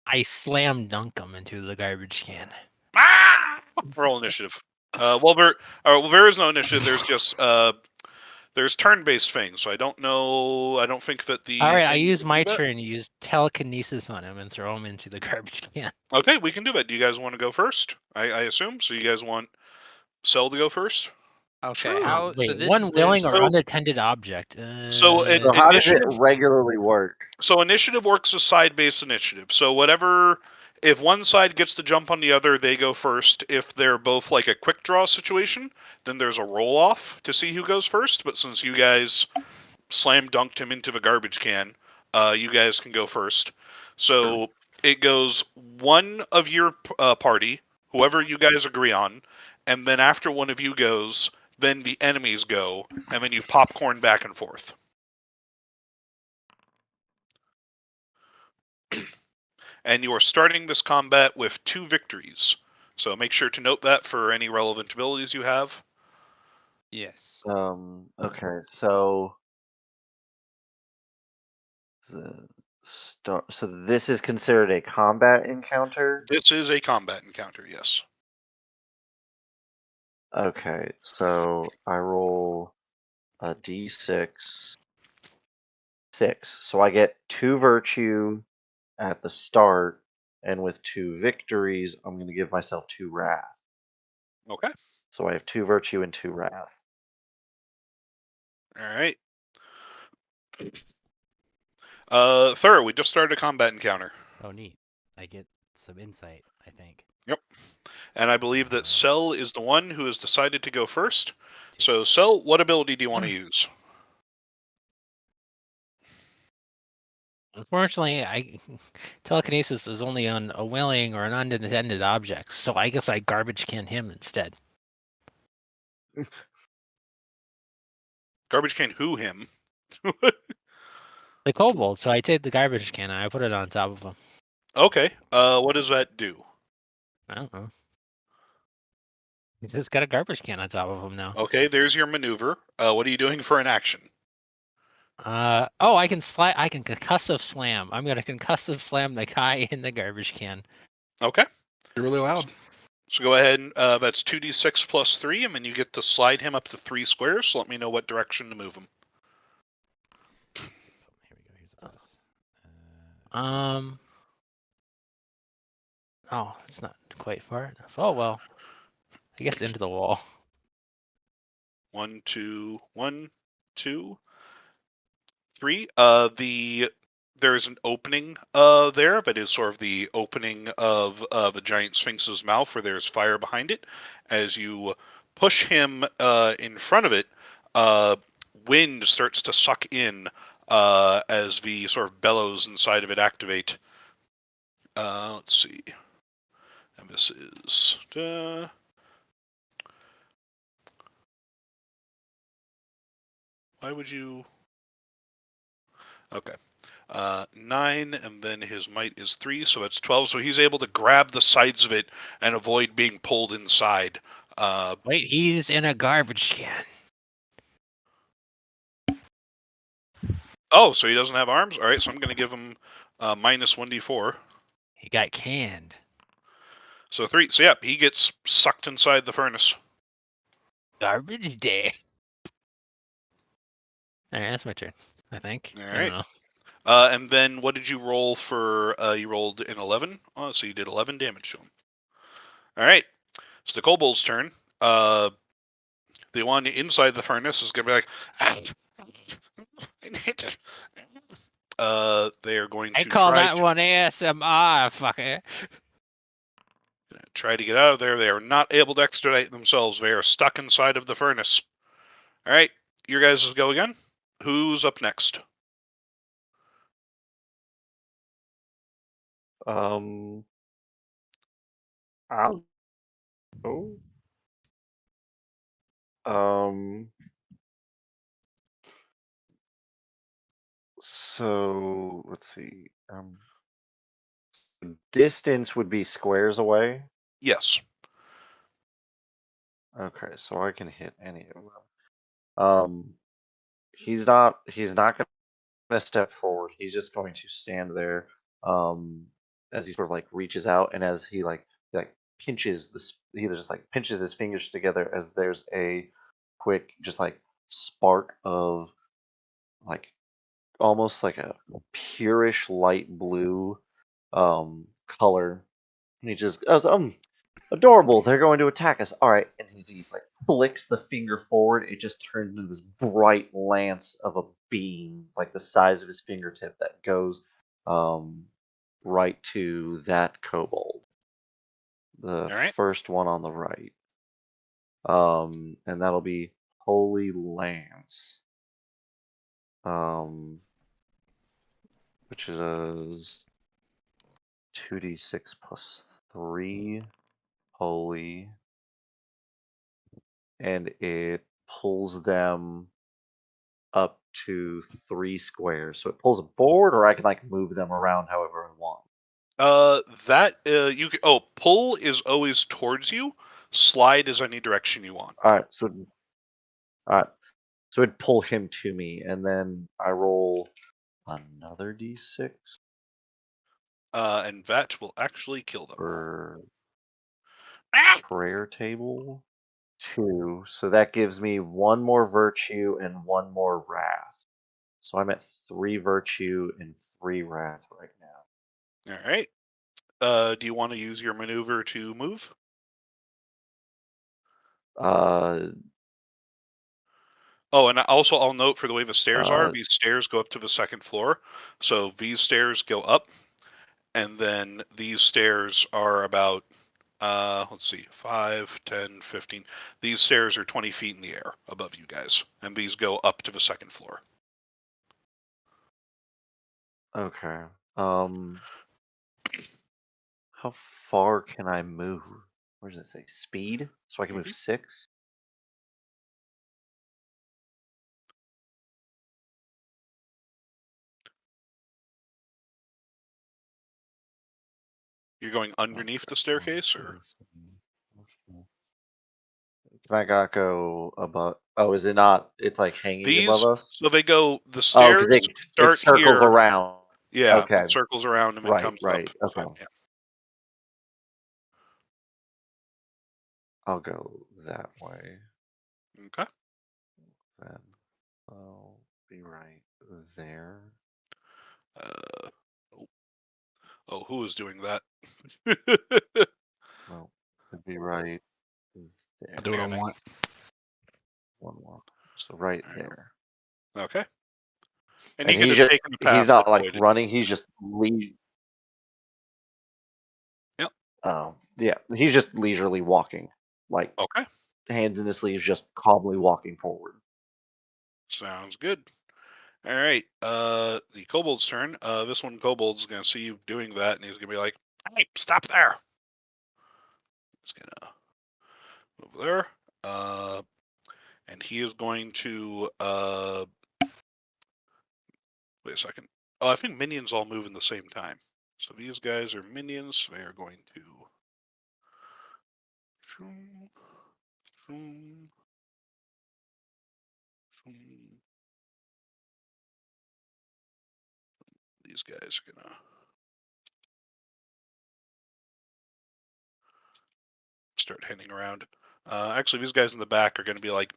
I slam dunk him into the garbage can. Ah! Roll initiative. There is no initiative. There's just there's turn-based things. So I don't know. I don't think that the. All right, I thing use can my do that. turn to use telekinesis on him and throw him into the garbage can. Okay, we can do that. Do you guys want to go first? I assume. So you guys want Cell to go first? Okay, Sure. how? Wait, So this one willing or So- unattended object. So it- So how does it Initiative- regularly work? So initiative works as side-based initiative. So whatever, if one side gets to jump on the other, they go first. If they're both like a quick draw situation, then there's a roll-off to see who goes first. But since you guys slam dunked him into the garbage can, you guys can go first. So it goes one of your party, whoever you guys agree on, and then after one of you goes, then the enemies go, and then you popcorn back and forth. And you are starting this combat with 2 victories. So make sure to note that for any relevant abilities you have. Yes. Okay, so so this is considered a combat encounter? This is a combat encounter, yes. Okay, so I roll a d6. 6. So I get 2 virtue at the start, and with 2 victories, I'm going to give myself 2 wrath. Okay. So I have 2 virtue and 2 wrath. All right. Thur, we just started a combat encounter. Oh, neat. I get some insight, I think. Yep. And I believe that Cell is the one who has decided to go first. So, Cell, what ability do you want to use? Unfortunately, telekinesis is only on a willing or an unintended object, so I guess I garbage can him instead. Garbage can who him? The kobold, so I take the garbage can and I put it on top of him. Okay. What does that do? I don't know. He's just got a garbage can on top of him now. Okay, there's your maneuver. What are you doing for an action? Oh, I can concussive slam. I'm gonna concussive slam the guy in the garbage can. Okay. You're really loud. So go ahead and that's 2d6 plus 3, and then you get to slide him up to 3 squares. So let me know what direction to move him. Let's see. Oh, here we go. Here's a plus. Oh, it's not quite far enough. Oh well. I guess into the wall. 1, 2, 1, 2, 3. There's an opening there that is sort of the opening of the giant sphinx's mouth, where there's fire behind it. As you push him in front of it, wind starts to suck in as the sort of bellows inside of it activate. Let's see. And this is... why would you... Okay. 9, and then his might is 3, so that's 12. So he's able to grab the sides of it and avoid being pulled inside. Wait, he's in a garbage can. Oh, so he doesn't have arms? All right, so I'm going to give him minus 1d4. He got canned. So 3. So yeah, he gets sucked inside the furnace. Garbage day. All right, that's my turn. I think. All I don't right. know. And then what did you roll for? You rolled an 11. Oh, so you did 11 damage to him. All right. It's the kobold's turn. The one inside the furnace is going to be like, they are going I to call try that to one ASMR, fucker. try to get out of there. They are not able to extradite themselves. They are stuck inside of the furnace. All right, your guys' go again. Who's up next? I'll go. So let's see. Distance would be squares away. Yes. Okay, so I can hit any of them. He's not gonna step forward. He's just going to stand there. As he sort of like reaches out, and as he pinches this, he just like pinches his fingers together. As there's a quick, just like spark of like almost like a purish light blue color. And he just goes, adorable. They're going to attack us. All right, and he like flicks the finger forward. It just turns into this bright lance of a beam, like the size of his fingertip, that goes right to that kobold, the All right. first one on the right. And that'll be Holy Lance. Which is 2d6 plus 3 holy, and it pulls them up to 3 squares. So it pulls a board, or I can like move them around however I want. You can, pull is always towards you. Slide is any direction you want. All right. So it'd pull him to me, and then I roll another d6 And that will actually kill them. for prayer table. 2. So that gives me 1 more virtue and 1 more wrath. So I'm at 3 virtue and 3 wrath right now. All right. Do you want to use your maneuver to move? Oh, and also I'll note for the way the stairs are, these stairs go up to the second floor. So these stairs go up, and then these stairs are about, let's see, 5, 10, 15. These stairs are 20 feet in the air above you guys, and these go up to the second floor. Okay. How far can I move? Where does it say? Speed? So I can move 6? You're going underneath the staircase, or? Can I not go above? Oh, is it not? It's like hanging above These, us? so they go, the Oh, because stairs it start circles here. around. Yeah, Okay. it circles around and then comes up. Right. Okay. So, yeah. I'll go that way. Okay. Then I'll be right there. Who is doing that? Well, it'd be right there. I'll do what I want. 1 more. So right All right. there. Okay. And And he could he's have just, taken the path he's not that like avoided. running, he's just Yep. Yeah, he's just leisurely walking. Like Okay. hands in his sleeves, just calmly walking forward. Sounds good. All right. The kobold's turn. This one kobold's gonna see you doing that, and he's gonna be like, "Hey, stop there!" He's gonna move there. And he is going to wait a second. Oh, I think minions all move in the same time. So these guys are minions. They are going to. These guys are gonna start heading around. Actually, these guys in the back are going to be like,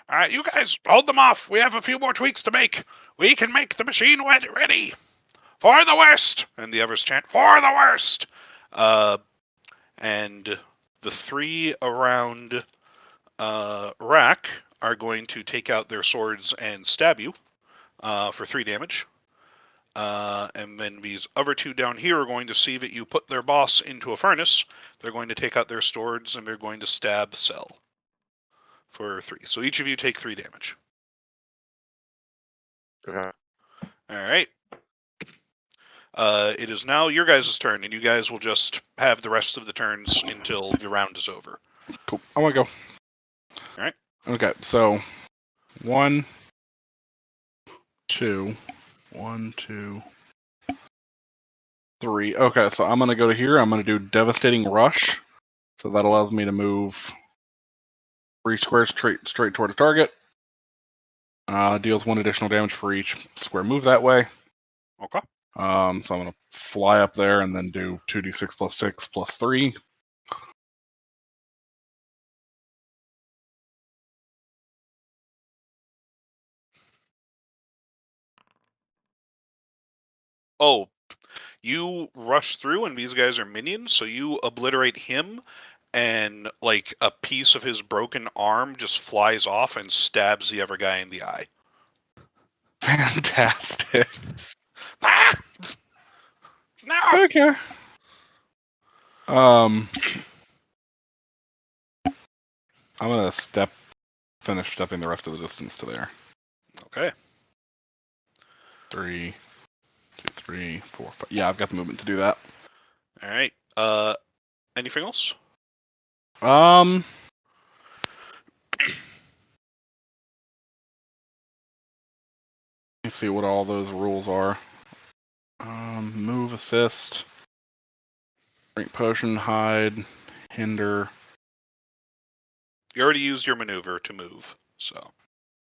All right, you guys, hold them off. We have a few more tweaks to make. We can make the machine ready. For the worst! And the others chant, for the worst! And the three around Rack are going to take out their swords and stab you for 3 damage. And then these other two down here are going to see that you put their boss into a furnace. They're going to take out their swords and they're going to stab Cell for 3. So each of you take 3 damage. Okay. All right. It is now your guys' turn, and you guys will just have the rest of the turns until the round is over. Cool. I want to go. All right. Okay, so 1, 2, 1, 2, 3. Okay, so I'm gonna go to here. I'm gonna do Devastating Rush. So that allows me to move 3 squares straight toward a target. Deals 1 additional damage for each square move that way. Okay. So I'm gonna fly up there and then do 2d6 plus 6 plus 3. Oh, you rush through, and these guys are minions, so you obliterate him, and like a piece of his broken arm just flies off and stabs the other guy in the eye. Fantastic. Ah! No! Okay. I'm gonna finish stepping the rest of the distance to there. Okay. 3, 2, 3, 4, 5. Yeah, I've got the movement to do that. All right. Anything else? Let's see what all those rules are. Move, assist, drink potion, hide, hinder. You already used your maneuver to move, so.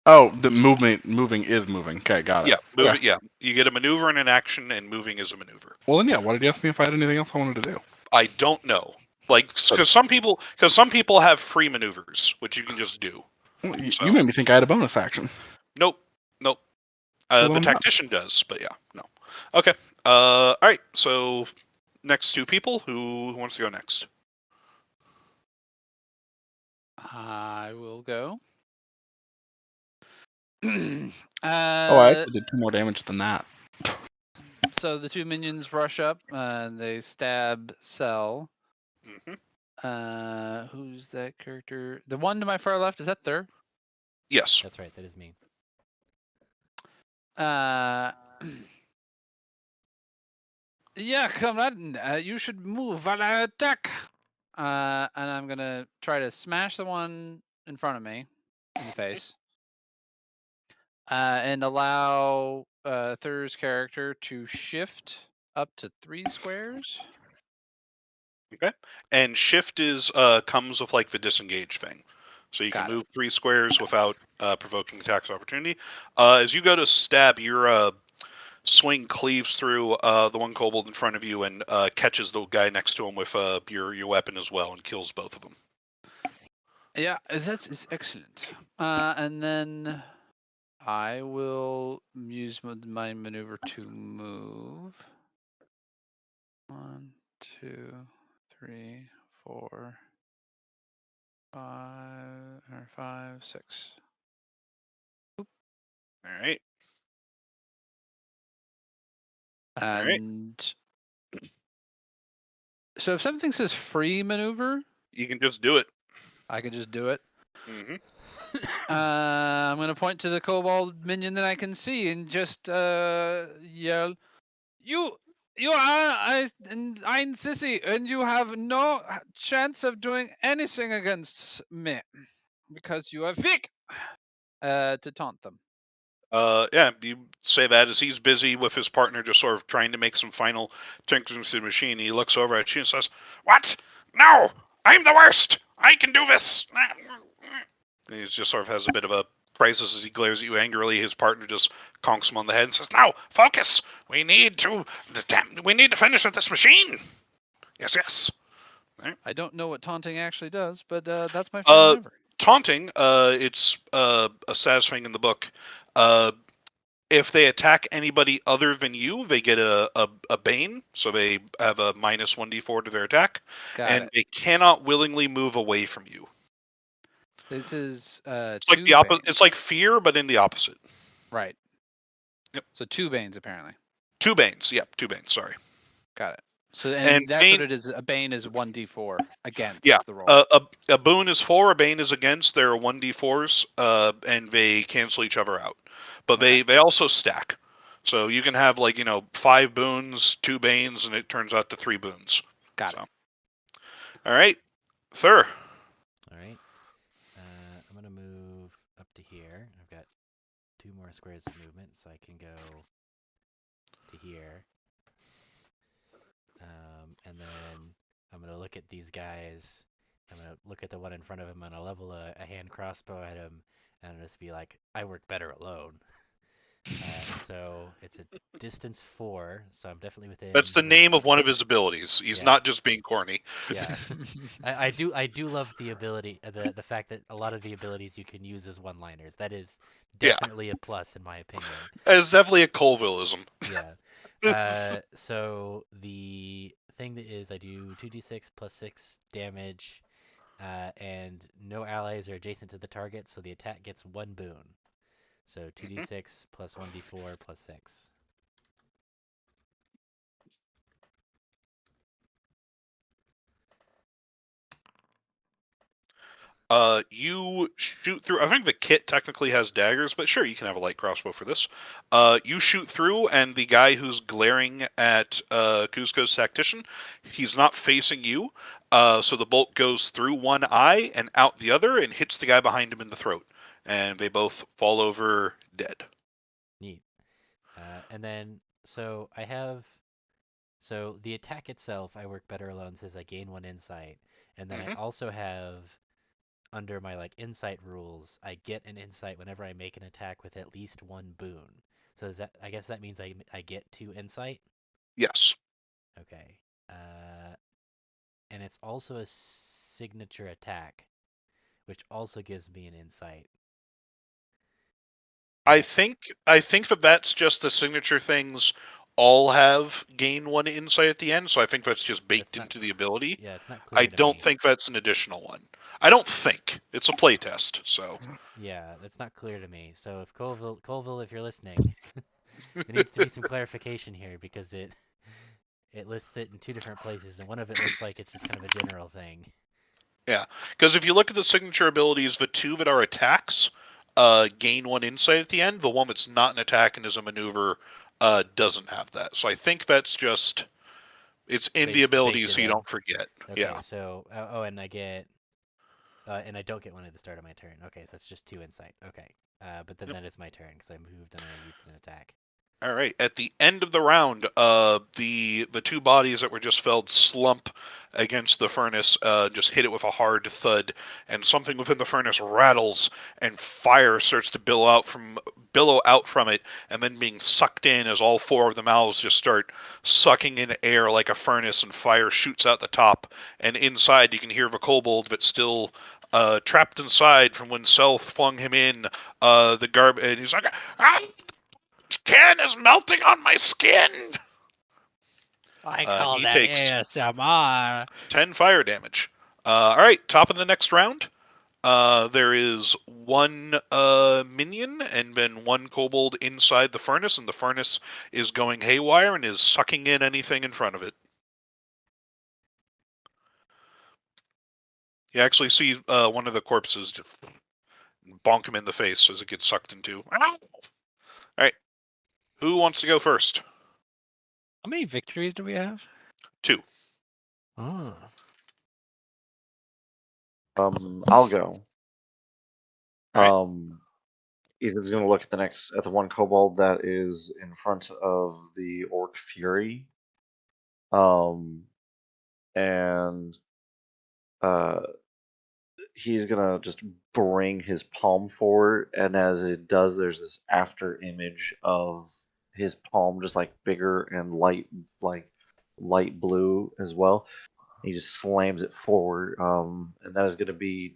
Oh, the moving is moving. Okay, got it. Yeah, move Okay. it. Yeah, you get a maneuver and an action, and moving is a maneuver. Well, then yeah. Why did you ask me if I had anything else I wanted to do? I don't know, like, because some people have free maneuvers, which you can just do. Well, So. You made me think I had a bonus action. Nope. Well, The I'm not. tactician does, but yeah, no. Okay. All right. So next 2 people. Who wants to go next? I will go. Oh, I actually did 2 more damage than that. So the 2 minions rush up and they stab Cell. Mm-hmm. Who's that character? The one to my far left, is that Thur? Yes. That's right. That is me. Yeah, comrade, you should move while I attack. And I'm gonna try to smash the one in front of me in the face. And allow Thur's character to shift up to 3 squares. Okay. And shift is comes with like the disengage thing, so you Got can it. move 3 squares without provoking attacks opportunity. As you go to stab, your swing cleaves through the one kobold in front of you and catches the guy next to him with your weapon as well and kills both of them. Yeah, that's excellent. And then I will use my maneuver to move. 1, 2, 3, 4, 5, 6. All right. And so if something says free maneuver, You can just do it. I can just do it. Mm-hmm. I'm gonna point to the kobold minion that I can see and just yell, You are ein sissy, and you have no chance of doing anything against me because you are weak. To taunt them. Yeah, you say that as he's busy with his partner just sort of trying to make some final tinkers to the machine. He looks over at you and says, "What? No! I'm the worst! I can do this!" And he just sort of has a bit of a crisis as he glares at you angrily. His partner just conks him on the head and says, "No! Focus! We need to finish with this machine!" Yes, yes. I don't know what taunting actually does, but that's my free maneuver. taunting, it's a status thing in the book. If they attack anybody other than you, they get a bane, so they have a minus 1d4 to their attack, Got and it. they cannot willingly move away from you. This is It's like two the opposite. banes. It's like fear, but in the opposite. Right. Yep. So 2 banes apparently. 2 banes. Yep, 2 banes. Sorry. Got it. So And that's bane, what it is. A bane is 1d4 against yeah. the roll. A boon is 4, a bane is against. They're 1d4s, and they cancel each other out. But Okay. they also stack. So you can have 5 boons, 2 banes, and it turns out to 3 boons. Got it. All right, Thur. All right. I'm gonna move up to here. I've got 2 more squares of movement, so I can go to here. And then I'm gonna look at these guys. I'm gonna look at the one in front of him. I'm gonna level a hand crossbow at him, and just be like, "I work better alone." So it's a distance 4, so I'm definitely within. That's the name of one of his abilities. He's not just being corny. Yeah, I do love the ability, the fact that a lot of the abilities you can use as one-liners. That is definitely a plus in my opinion. It's definitely a Colvillism. Yeah. So the thing that is, I do 2d6 plus 6 damage, and no allies are adjacent to the target, so the attack gets 1 boon. So 2d6 plus 1d4 plus 6. You shoot through. I think the kit technically has daggers, but sure, you can have a light crossbow for this. You shoot through, and the guy who's glaring at Kuzco's tactician, he's not facing you, so the bolt goes through one eye and out the other and hits the guy behind him in the throat, and they both fall over dead. Neat. And then, so the attack itself, I work better alone, says I gain 1 insight, and then I also have, under my insight rules, I get an insight whenever I make an attack with at least 1 boon. So I guess that means I get 2 insight? Yes. Okay. And it's also a signature attack, which also gives me an insight. I think that that's just the signature things all have gain 1 insight at the end, so I think that's just baked into the ability. Yeah, it's not clear I to don't me. think that's an additional one. I don't think. It's a playtest, so. Yeah, that's not clear to me. So if Colville, if you're listening, there needs to be some clarification here, because it lists it in 2 different places, and one of it looks like it's just kind of a general thing. Yeah, because if you look at the signature abilities, the 2 that are attacks gain 1 insight at the end. The one that's not an attack and is a maneuver doesn't have that. So I think that's just, it's in They the just abilities baked it so you in. don't forget. Okay, Yeah. so and I get and I don't get 1 at the start of my turn. Okay, so that's just 2 insight. Okay, but then that is my turn because I moved and I used an attack. All right. At the end of the round, the 2 bodies that were just felled slump against the furnace, just hit it with a hard thud, and something within the furnace rattles, and fire starts to billow out from it, and then being sucked in as all 4 of the mouths just start sucking in air like a furnace, and fire shoots out the top, and inside you can hear the kobold that's still trapped inside from when Self flung him in the garbage, and he's like, "Ah! Can is melting on my skin." I call He that takes ASMR. 10 fire damage. All right, top of the next round. There is 1 minion and then 1 kobold inside the furnace, and the furnace is going haywire and is sucking in anything in front of it. You actually see one of the corpses just bonk him in the face as it gets sucked into. All right, who wants to go first? How many victories do we have? 2. Oh. I'll go. All right. Ethan's gonna look at the 1 kobold that is in front of the orc fury. And he's gonna just bring his palm forward, and as it does, there's this after image of his palm just bigger and light blue as well. He just slams it forward, and that is gonna be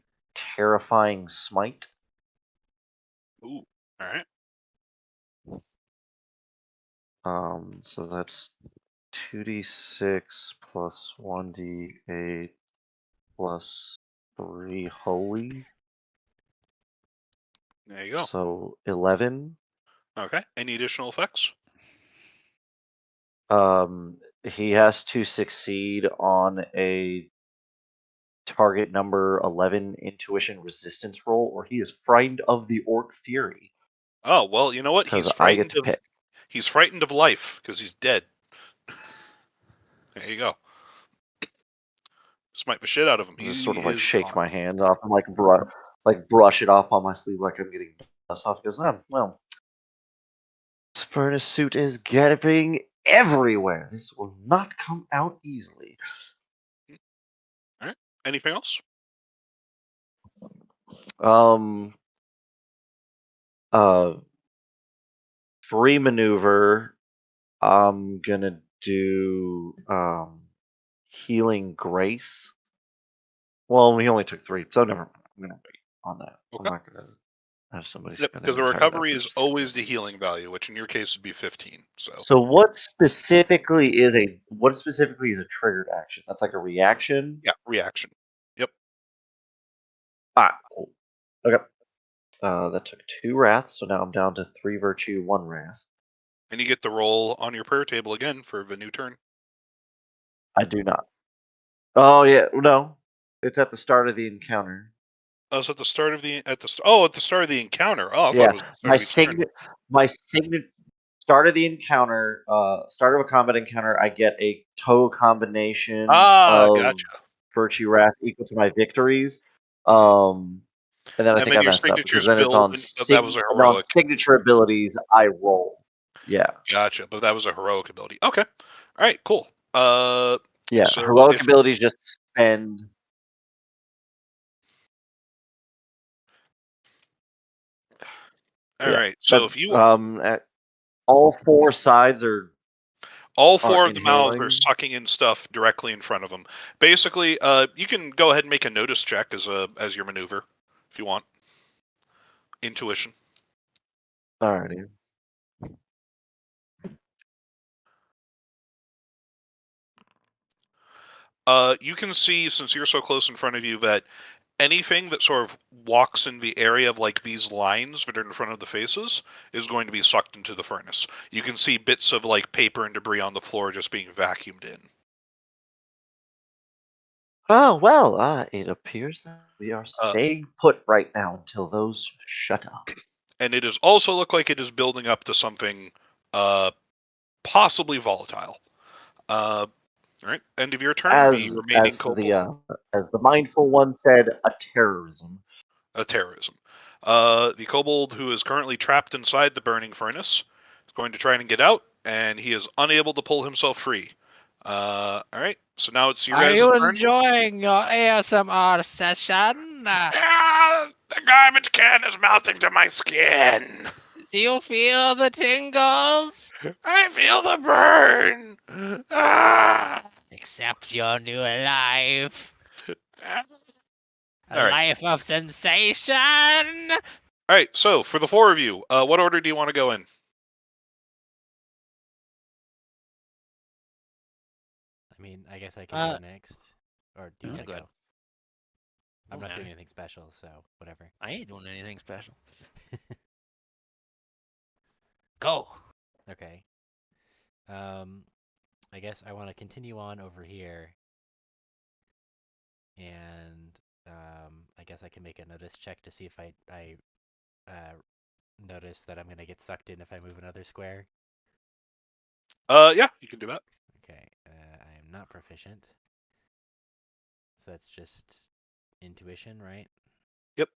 terrifying smite. Ooh. All right. So that's 2d6 plus 1d8 plus 3 holy. There you go. So 11. Okay. Any additional effects? He has to succeed on a target number 11 intuition resistance roll, or he is frightened of the orc fury. Oh well, you know what? Because I get to pick. He's frightened of life because he's dead. There you go. Smite the shit out of him. I just He sort of like is shake gone. my hand off and like brush it off on my sleeve like I'm getting dust off. He goes, well, this furnace suit is getting everywhere. This will not come out easily. All right. Anything else? Um, free maneuver. I'm gonna do healing grace. Well, he only took 3, so never mind. I'm gonna wait on that. Okay. I'm not gonna have somebody Yep, spend an because the entire recovery is effort. always the healing value, which in your case would be 15. So So what specifically is a triggered action? That's like a reaction. yeah, reaction. Yep. Cool. Okay. That took 2 wrath, so now I'm down to 3 virtue, 1 wrath. And you get the roll on your prayer table again for the new turn. I do not. Oh yeah, no. It's at the start of the encounter. Oh, it's at the start of the at the start of the encounter. Oh, I thought Yeah, it was the start of each turn. my signature start of the encounter, start of a combat encounter, I get a total combination Ah, of gotcha. virtue wrath equal to my victories. Mhm. And then I And think then I your messed up because signatures then it's build. on That was a heroic. signature abilities I roll. Yeah. Gotcha, but that was a heroic ability. Okay. All right. Cool. Yeah. So Heroic if abilities just spend. all Yeah. right. So if you all 4 sides are all 4 of in the mouths are healing. sucking in stuff directly in front of them. Basically, you can go ahead and make a notice check as your maneuver if you want. Intuition. Alrighty. You can see, since you're so close in front of you, that anything that sort of walks in the area of like these lines that are in front of the faces is going to be sucked into the furnace. You can see bits of like paper and debris on the floor just being vacuumed in. Oh, well, it appears that we are staying put right now until those shut up. And it does also look like it is building up to something possibly volatile. All right, end of your turn. The remaining kobold. As the mindful one said, a terrorism. A terrorism. The kobold who is currently trapped inside the burning furnace is going to try and get out, and he is unable to pull himself free. All right, so now it's your Are guys' you turn. enjoying your ASMR session? The garbage can is melting to my skin. Do you feel the tingles? I feel the burn. Accept your new life. A All right. life of sensation. All right, so for the 4 of you, what order do you want to go in? I mean, I guess I can go next. Or do you I'm want to good. go? I'm Don't not matter. doing anything special, so whatever. I ain't doing anything special. Go. Okay. I guess I want to continue on over here. And I guess I can make a notice check to see if I notice that I'm going to get sucked in if I move another square. Yeah, you can do that. Okay, I am not proficient. So that's just intuition, right? Yep.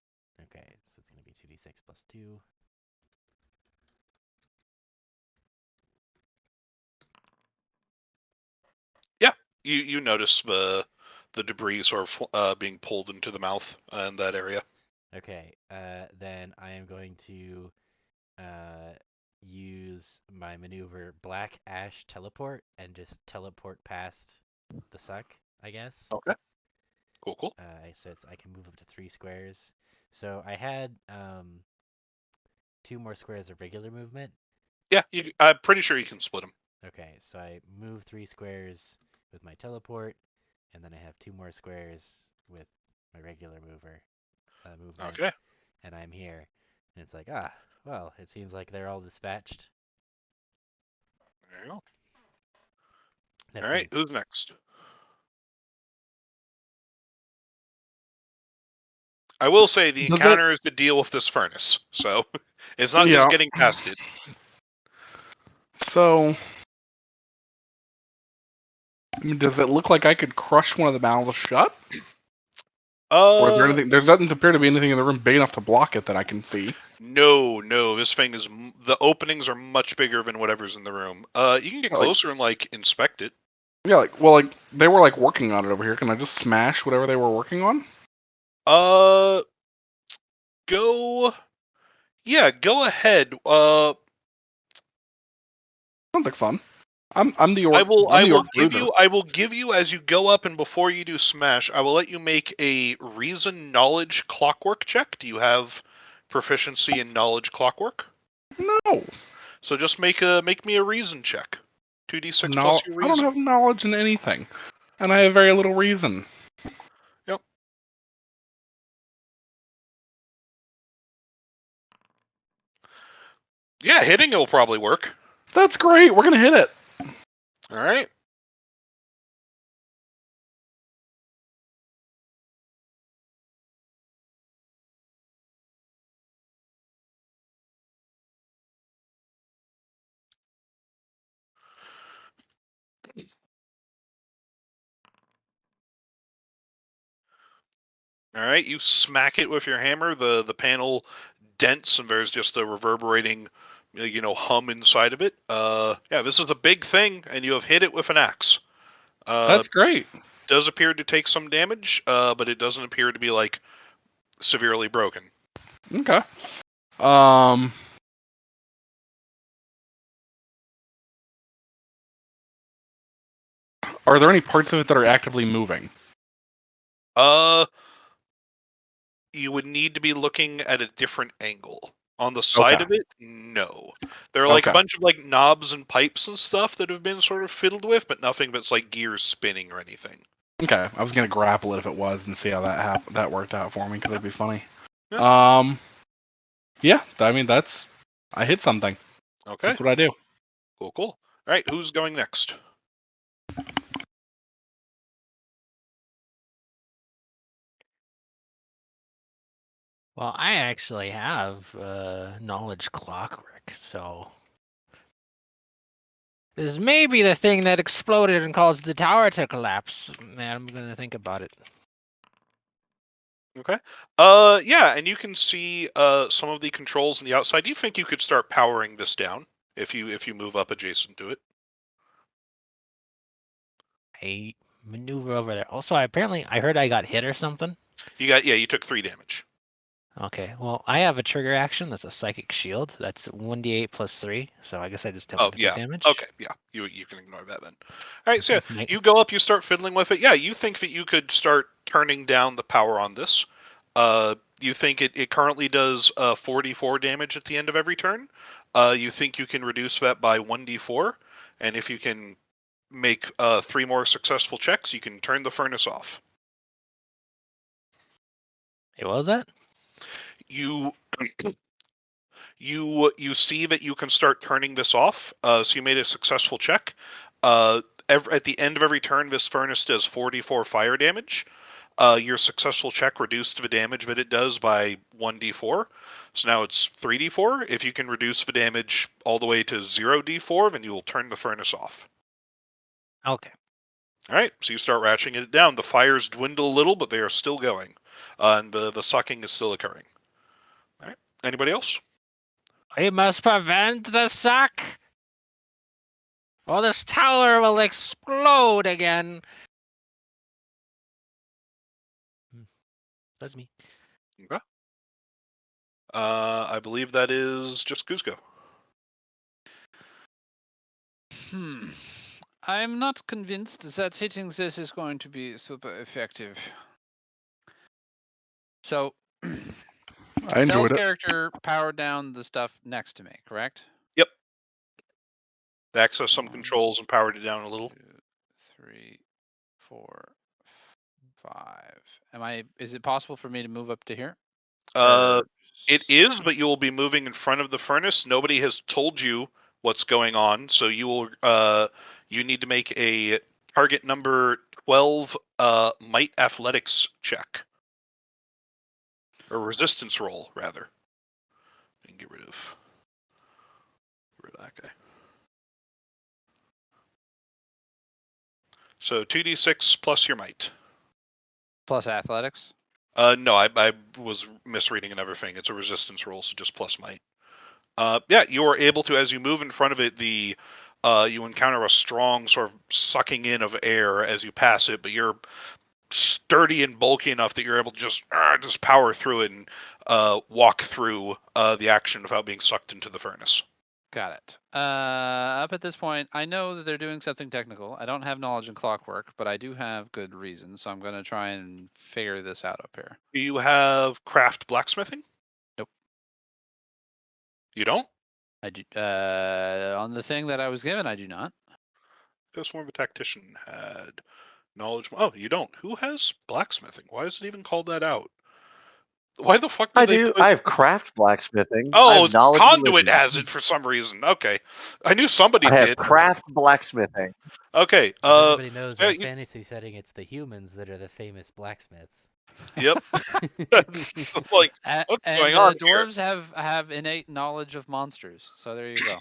Okay, so it's going to be 2d6 plus 2. Yeah, you notice the debris sort of being pulled into the mouth in that area. Okay, then I am going to use my maneuver Black Ash Teleport and just teleport past the suck, I guess. Okay. Cool. So I can move up to 3 squares. So I had 2 more squares of regular movement. Yeah, I'm pretty sure you can split them. Okay, so I move 3 squares with my teleport, and then I have 2 more squares with my regular movement, Okay. and I'm here. And it's like, well, it seems like they're all dispatched. There you go. That's All right, me. who's next? I will say the Does encounter is to deal with this furnace, so it's not Yeah. just getting past it. So, I mean, does it look like I could crush one of the mouths shut? Or is there anything? There doesn't appear to be anything in the room big enough to block it that I can see. No. This thing is the openings are much bigger than whatever's in the room. You can get Like- closer and inspect it. Yeah, like they were working on it over here. Can I just smash whatever they were working on? Go. Yeah, go ahead. Sounds like fun. I'm the orc. I will bruiser. I will give you as you go up, and before you do smash, I will let you make a reason knowledge clockwork check. Do you have proficiency in knowledge clockwork? No. So just make me a reason check. 2d6 No, plus your I don't reason. have knowledge in anything, and I have very little reason. Yep. Yeah, hitting it will probably work. That's great. We're gonna hit it. All right. All right, you smack it with your hammer. The panel dents, and there's just a reverberating, hum inside of it. Yeah, this is a big thing, and you have hit it with an axe. That's great. Does appear to take some damage, but it doesn't appear to be severely broken. Okay. Are there any parts of it that are actively moving? You would need to be looking at a different angle. On the side of it, no. There are a Okay. bunch of knobs and pipes and stuff that have been sort of fiddled with, but nothing that's gears spinning or anything. Okay, I was gonna grapple it if it was and see how that worked out for me because it'd be funny. Yeah. Yeah, I mean I hit something. Okay. That's what I do. Cool. All right, who's going next? Well, I actually have knowledge clockwork, so this may be the thing that exploded and caused the tower to collapse. Man, I'm gonna think about it. Okay. Yeah, and you can see some of the controls on the outside. Do you think you could start powering this down if you move up adjacent to it? I maneuver over there. Also, I heard I got hit or something. You took 3 damage. Okay, well, I have a trigger action that's a psychic shield. That's 1d8 plus 3, so I guess I just Oh, don't yeah. take damage. Okay, yeah. You can ignore that then. All right, so yeah, Might- you go up, you start fiddling with it. Yeah, you think that you could start turning down the power on this. You think it currently does 44 damage at the end of every turn. You think you can reduce that by 1d4, and if you can make 3 more successful checks, you can turn the furnace off. Hey, what was that? You see that you can start turning this off. So you made a successful check. At the end of every turn, this furnace does 44 fire damage. Your successful check reduced the damage that it does by 1d4. So now it's 3d4. If you can reduce the damage all the way to 0d4, then you will turn the furnace off. Okay. All right, so you start ratcheting it down. The fires dwindle a little, but they are still going. And the sucking is still occurring. All right, anybody else? We must prevent the suck, or this tower will explode again. That's me. Okay. I believe that is just Cusco. I'm not convinced that hitting this is going to be super effective. So, I enjoyed Cell's it. character powered down the stuff next to me, correct? Access some 1, controls and powered it down a little. 2, 3, 4, 5. Is it possible for me to move up to here? It is, but you will be moving in front of the furnace. Nobody has told you what's going on, so you will. You need to make a target number 12 might athletics check, or resistance roll rather. And get rid of that guy. So 2d6 plus your might. Plus athletics. No, I was misreading another thing. It's a resistance roll, so just plus might. Yeah, you are able to, as you move in front of it, you encounter a strong sort of sucking in of air as you pass it, but you're sturdy and bulky enough that you're able to just power through it and walk through the action without being sucked into the furnace. Got it. Up at this point, I know that they're doing something technical. I don't have knowledge in clockwork, but I do have good reason, so I'm going to try and figure this out up here. Do you have craft blacksmithing? Nope. You don't? I do. On the thing that I was given, I do not. Because more of a tactician had knowledge. Oh, you don't. Who has blacksmithing? Why is it even called that out? Why the fuck did I they do. put... I have craft blacksmithing. I Oh, have knowledge in Conduit wisdom. has it for some reason. Okay. I knew somebody I have did. craft blacksmithing. Okay. As everybody knows, yeah, in fantasy setting, it's the humans that are the famous blacksmiths. Yep. That's like, what's going on here? Dwarves have innate knowledge of monsters, so there you go.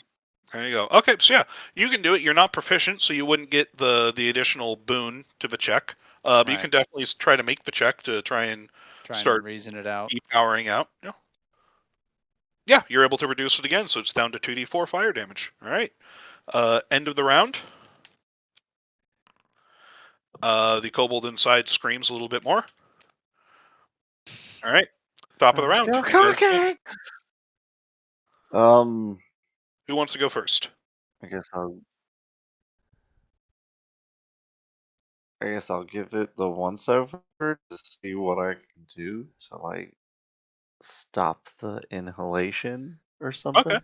There you go. Okay, so yeah, you can do it. You're not proficient, so you wouldn't get the additional boon to the check. But you Right. can definitely try to make the check to try and Trying start to reason it out. powering out. Yeah. Yeah, you're able to reduce it again, so it's down to 2d4 fire damage. All right. End of the round. The kobold inside screams a little bit more. All right. Top of the round. Still cooking. Who wants to go first? I guess I'll give it the once over to see what I can do to like stop the inhalation or something.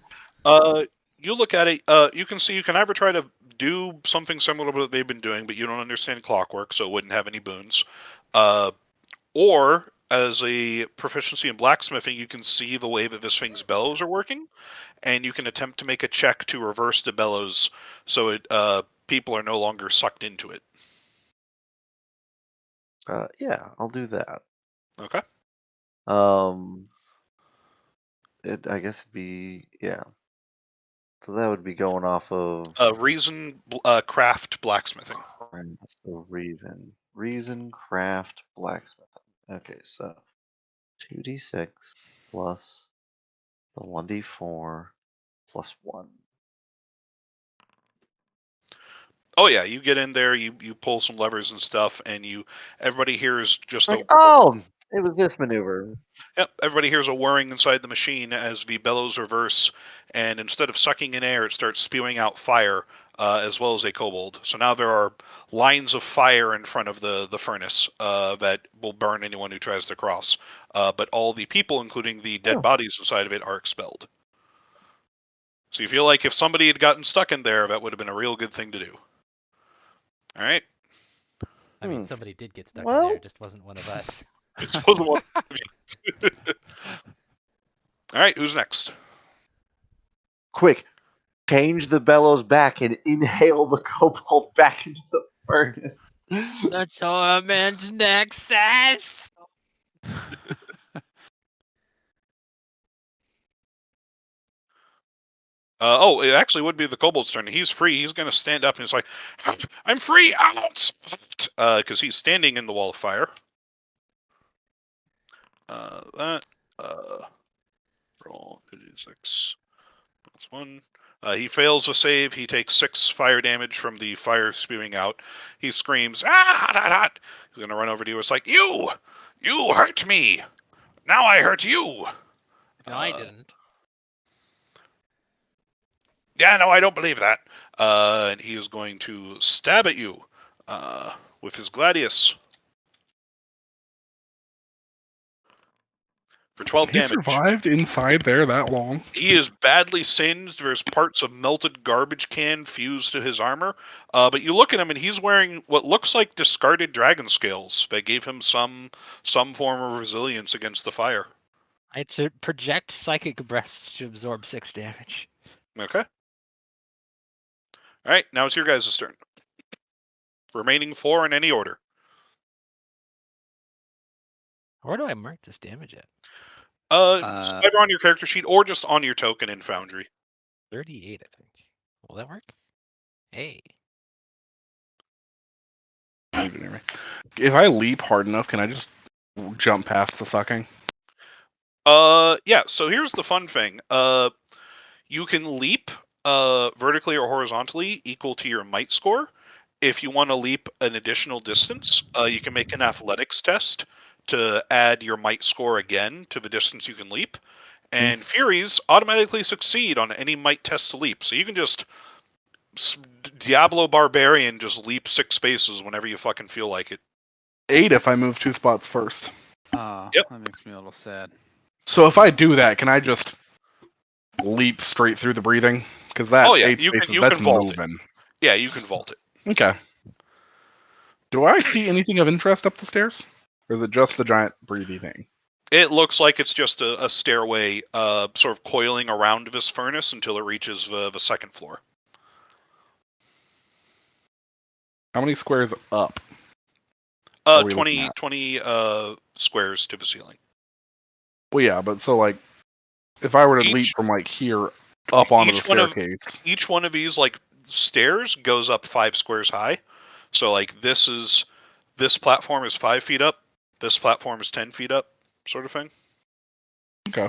Okay. You look at it. You can see you can either try to do something similar to what they've been doing, but you don't understand clockwork, so it wouldn't have any boons. Or as a proficiency in blacksmithing, you can see the way that this thing's bellows are working, and you can attempt to make a check to reverse the bellows, so people are no longer sucked into it. Yeah, I'll do that. Okay. I guess it'd be So that would be going off of Reason, craft, blacksmithing. so reason, craft, blacksmithing. Okay, so 2d6 plus the 1d4 plus 1. Oh yeah, you get in there, you pull some levers and stuff, and everybody hears just Like, oh, it was this maneuver. Yep, everybody hears a whirring inside the machine as the bellows reverse, and instead of sucking in air, it starts spewing out fire, as well as a kobold. So now there are lines of fire in front of the furnace that will burn anyone who tries to cross. But all the people, including the dead bodies inside of it, are expelled. So you feel like if somebody had gotten stuck in there, that would have been a real good thing to do. All right. I mean, somebody did get stuck in Well- there, it just wasn't one of us. It wasn't one of you. All right, who's next? Quick, change the bellows back and inhale the cobalt back into the furnace. The torment nexus. It actually would be the kobold's turn. He's free. He's going to stand up and he's like, I'm free, out! Because he's standing in the wall of fire. Roll 2d6. That's 1. He fails a save. He takes 6 fire damage from the fire spewing out. He screams, hot, hot, hot. He's going to run over to you. It's like, you hurt me. Now I hurt you. No, I didn't. Yeah, no, I don't believe that. And he is going to stab at you with his gladius. for 12 He damage. survived inside there that long. He is badly singed. There's parts of melted garbage can fused to his armor. But you look at him, and he's wearing what looks like discarded dragon scales that gave him some form of resilience against the fire. I to project psychic breaths to absorb 6 damage. Okay. All right, now it's your guys' turn. Remaining 4 in any order. Where do I mark this damage at? Either on your character sheet or just on your token in Foundry. 38, I think. Will that work? Hey. If I leap hard enough, can I just jump past the sucking? Yeah, so here's the fun thing. You can leap vertically or horizontally equal to your might score. If you want to leap an additional distance, you can make an athletics test to add your might score again to the distance you can leap. And Furies automatically succeed on any might test to leap. So you can just Diablo Barbarian just leap 6 spaces whenever you fucking feel like it. 8 if I move 2 spots first. Yep. That makes me a little sad. So if I do that, can I just leap straight through the breathing? Because that 8 spaces, you that's can vault moving. it. Yeah, you can vault it. Okay. Do I see anything of interest up the stairs? Or is it just the giant breathy thing? It looks like it's just a stairway sort of coiling around this furnace until it reaches the second floor. How many squares up? are we looking 20 at? squares to the ceiling. Well, yeah, but so, like, if I were to leap from, like, here up onto the staircase... Each one of these, like, stairs goes up 5 squares high. So, like, this platform is 5 feet up, this platform is 10 feet up, sort of thing. Okay.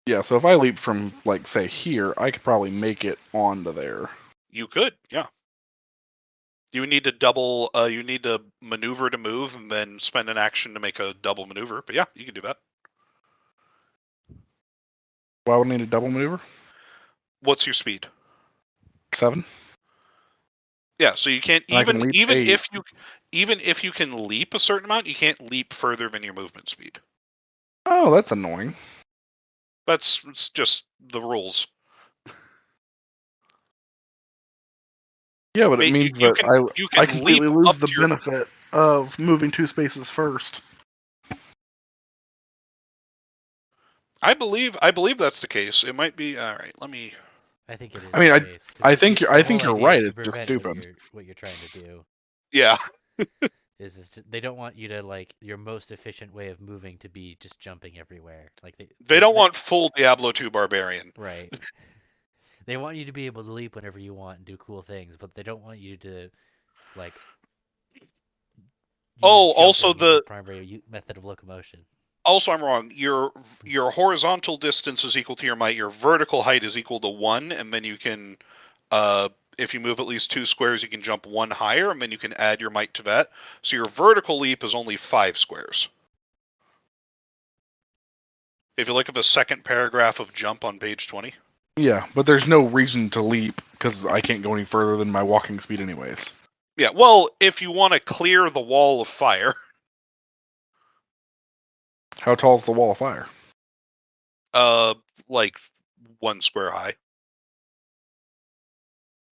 Yeah, so if I leap from, like, say here, I could probably make it onto there. You could, yeah. You need to double, you need to maneuver to move and then spend an action to make a double maneuver. But yeah, you can do that. Why would I need a double maneuver? What's your speed? 7. Yeah, so you can't I can even leap 8. even if you can leap a certain amount, you can't leap further than your movement speed. Oh, that's annoying. It's just the rules. Yeah, but it means that I completely leap lose up the to your- benefit of moving 2 spaces first. I believe that's the case. It might be all right. Let me. I think it is. I mean, the case, 'cause I think the you're whole right. idea is It's to just prevent stupid. what you're trying to do. Yeah. Is just, they don't want you to, like, your most efficient way of moving to be just jumping everywhere. Like They don't want full Diablo 2 Barbarian. Right. They want you to be able to leap whenever you want and do cool things, but they don't want you to, like, Also the primary method of locomotion. Also, I'm wrong. Your horizontal distance is equal to your might. Your vertical height is equal to 1, and then you can, if you move at least 2 squares, you can jump 1 higher, and then you can add your might to that. So your vertical leap is only 5 squares. If you look at the second paragraph of jump on page 20. Yeah, but there's no reason to leap because I can't go any further than my walking speed anyways. Yeah, well, if you want to clear the wall of fire. How tall is the wall of fire? Like 1 square high.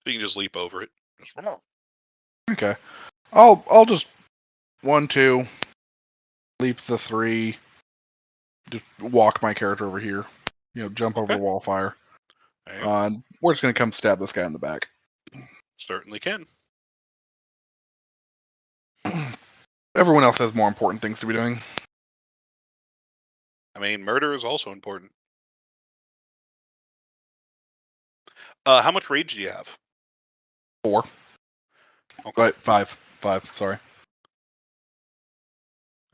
So you can just leap over it. Okay. I'll just 1, 2, leap the 3, just walk my character over here. Jump over the wall of fire. We're just gonna come stab this guy in the back. Certainly can. Everyone else has more important things to be doing. I mean, murder is also important. How much rage do you have? 4. Okay. Right, 5. 5, sorry.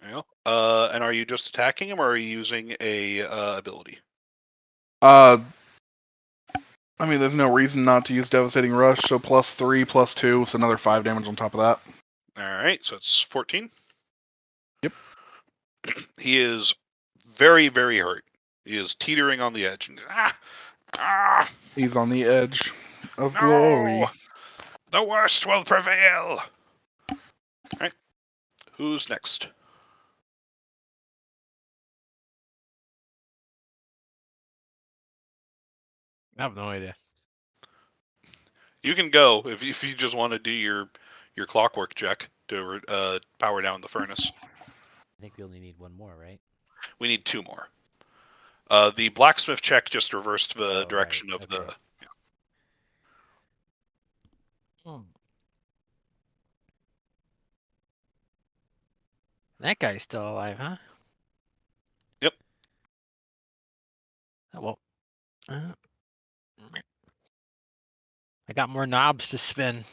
Yeah. And are you just attacking him, or are you using a ability? I mean, there's no reason not to use Devastating Rush, so +3, +2, so another 5 damage on top of that. Alright, so it's 14. Yep. He is very, very hurt. He is teetering on the edge. He's on the edge of glory. The worst will prevail! Alright. Who's next? I have no idea. You can go if you just want to do your clockwork check to power down the furnace. I think we only need one more, right? We need 2 more. The blacksmith check just reversed the Oh, direction right, of okay. the. Hmm. That guy's still alive, huh? Yep. Oh, well. I got more knobs to spin.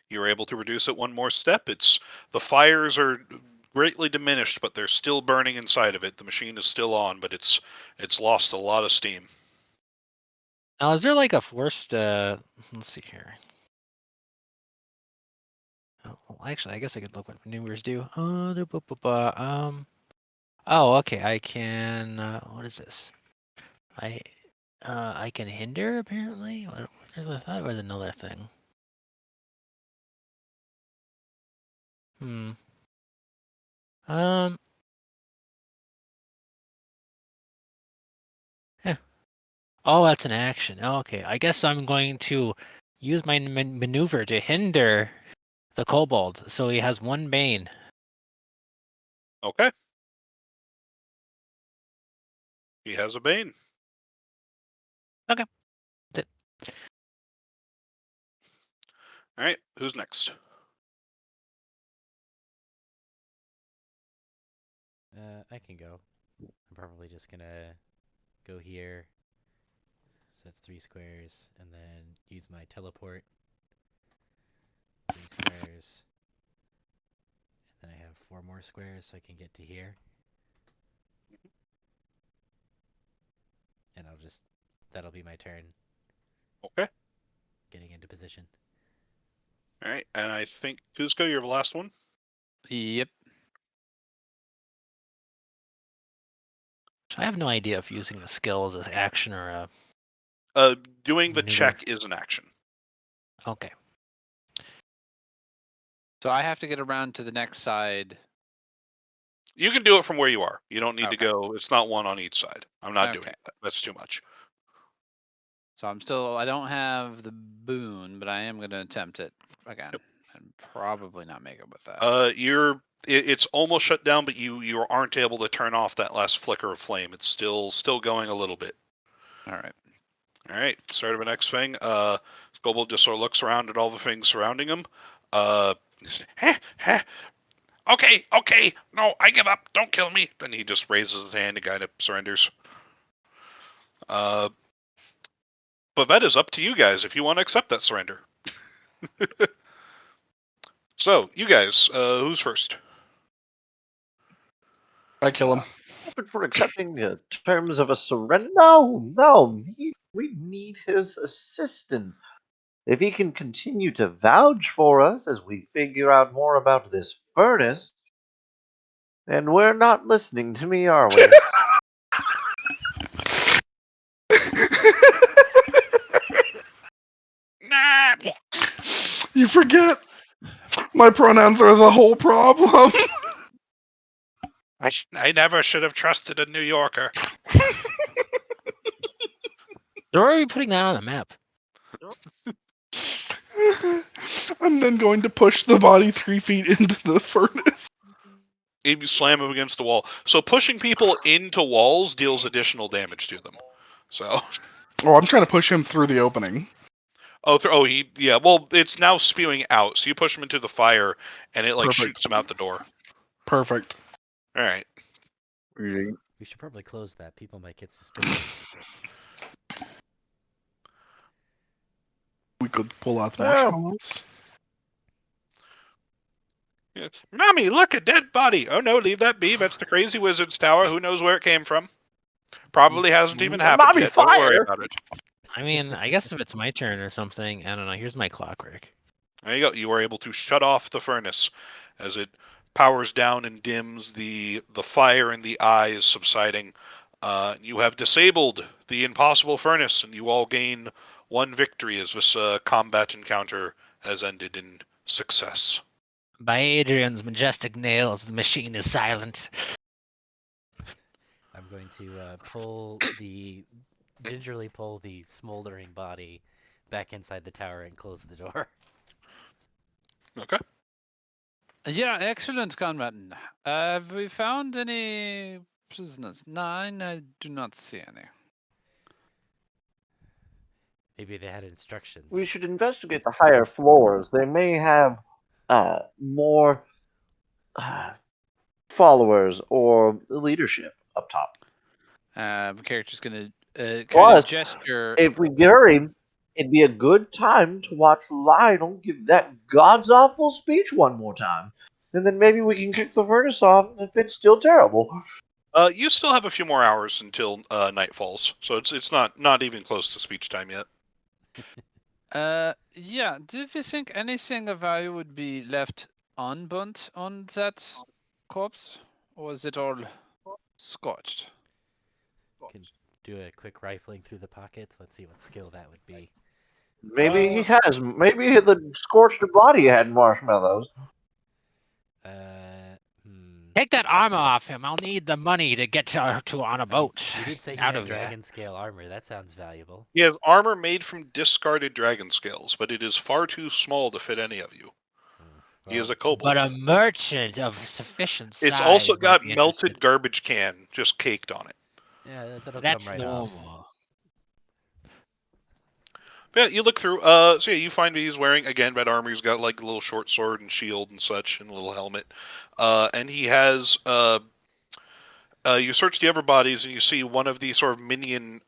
You're able to reduce it 1 more step. The fires are greatly diminished, but they're still burning inside of it. The machine is still on, but it's lost a lot of steam. Now, is there like a forced? Let's see here. Oh, well, actually, I guess I could look what maneuvers do. Oh, okay. I can. What is this? I can hinder apparently. I thought it was another thing. Hmm. Um. Yeah. Oh, that's an action. Oh, okay. I guess I'm going to use my maneuver to hinder the kobold, so he has 1 bane. Okay. He has a bane. Okay. That's it. All right. Who's next? I can go. I'm probably just gonna go here. So that's 3 squares, and then use my teleport. 3 squares. And then I have 4 more squares so I can get to here. And that'll be my turn. Okay. Getting into position. All right. And I think Kuzco, you're the last one. Yep. I have no idea if using the skill is an action or a. Doing the Maneuver. check is an action. Okay. So I have to get around to the next side. You can do it from where you are. You don't need to Okay. go. It's not 1 on each side. I'm not doing Okay. that. That's too much. So I don't have the boon, but I am going to attempt it again. Yep. And probably not make it with that. It's almost shut down, but you aren't able to turn off that last flicker of flame. It's still going a little bit. All right. All right, start of the next thing. Scoble just sort of looks around at all the things surrounding him. Okay, no, I give up. Don't kill me. Then he just raises his hand and kind of surrenders. But that is up to you guys if you want to accept that surrender. So, you guys, who's first? I kill him. Open for accepting the terms of a surrender? No. We need his assistance. If he can continue to vouch for us as we figure out more about this furnace. And we're not listening to me, are we? Nah. You forget my pronouns are the whole problem. I never should have trusted a New Yorker. Where are we putting that on the map? I'm then going to push the body 3 feet into the furnace. You slam him against the wall. So pushing people into walls deals additional damage to them. So. Oh, I'm trying to push him through the opening. Well, it's now spewing out. So you push him into the fire, and it Perfect. shoots him out the door. Perfect. All right. We should probably close that. People might get suspicious. We could pull out the marshmallows. Yeah. Mommy, look, a dead body. Oh no, leave that be. That's the crazy wizard's tower. Who knows where it came from? Probably hasn't even happened Mommy, yet. Don't worry fire! about it. I mean, I guess if it's my turn or something, I don't know. Here's my clockwork. There you go. You are able to shut off the furnace as it powers down and dims. The fire in the eye is subsiding. You have disabled the impossible furnace, and you all gain 1 victory as this combat encounter has ended in success. By Adrian's majestic nails, the machine is silent. I'm going to gingerly pull the smoldering body back inside the tower and close the door. Okay. Yeah, excellent, comrade. Have we found any prisoners? Nine, I do not see any. Maybe they had instructions. We should investigate the higher floors. They may have more followers or leadership up top. The character's gonna kind Plus, of gesture. if we hurry, it'd be a good time to watch Lionel give that god's awful speech one more time. And then maybe we can kick the furnace off if it's still terrible. You still have a few more hours until night falls, so it's not even close to speech time yet. Yeah, do we think anything of value would be left unburnt on that corpse? Or is it all scorched? Can do a quick rifling through the pockets. Let's see what skill that would be. Maybe he has. Maybe the scorched body had marshmallows. Take that armor off him. I'll need the money to get to on a boat. You did say he out had of there. dragon scale armor. That sounds valuable. He has armor made from discarded dragon scales, but it is far too small to fit any of you. He is a kobold. But a merchant of sufficient size. It's also might got be melted interested. garbage can just caked on it. Yeah, that'll That's come right off. normal. But yeah, you look through. So yeah, you find he's wearing again red armor. He's got like a little short sword and shield and such, and a little helmet. And he has. You search the other bodies, and you see one of the sort of minion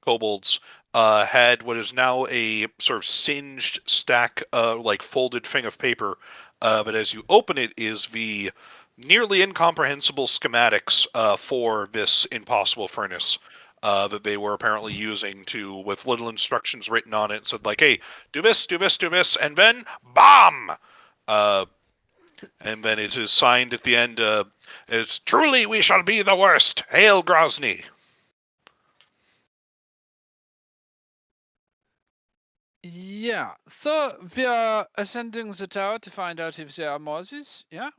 kobolds had what is now a sort of singed stack, like folded thing of paper. But as you open it, is the nearly incomprehensible schematics for this impossible furnace. That they were apparently using with little instructions written on it, said like, "Hey, do this, do this, do this, and then bomb." And then it is signed at the end. It's truly we shall be the worst. Hail Grozny. Yeah, so we are ascending the tower to find out if there are more of these, yeah?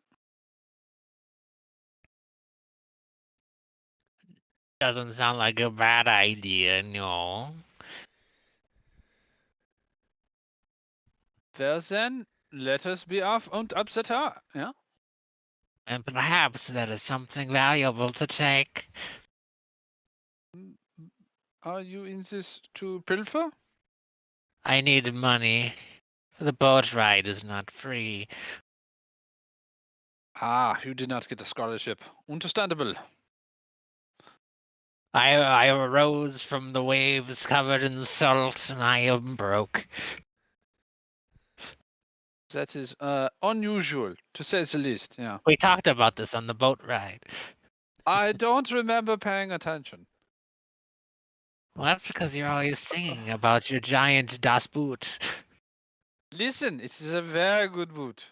Doesn't sound like a bad idea, no. Well then, let us be off and up the tower, yeah? And perhaps there is something valuable to take. Are you in this to pilfer? I need money. The boat ride is not free. Ah, you did not get a scholarship. Understandable. I arose from the waves covered in salt, and I am broke. That is unusual, to say the least, yeah. We talked about this on the boat ride. I don't remember paying attention. Well, that's because you're always singing about your giant Das Boot. Listen, it is a very good boot.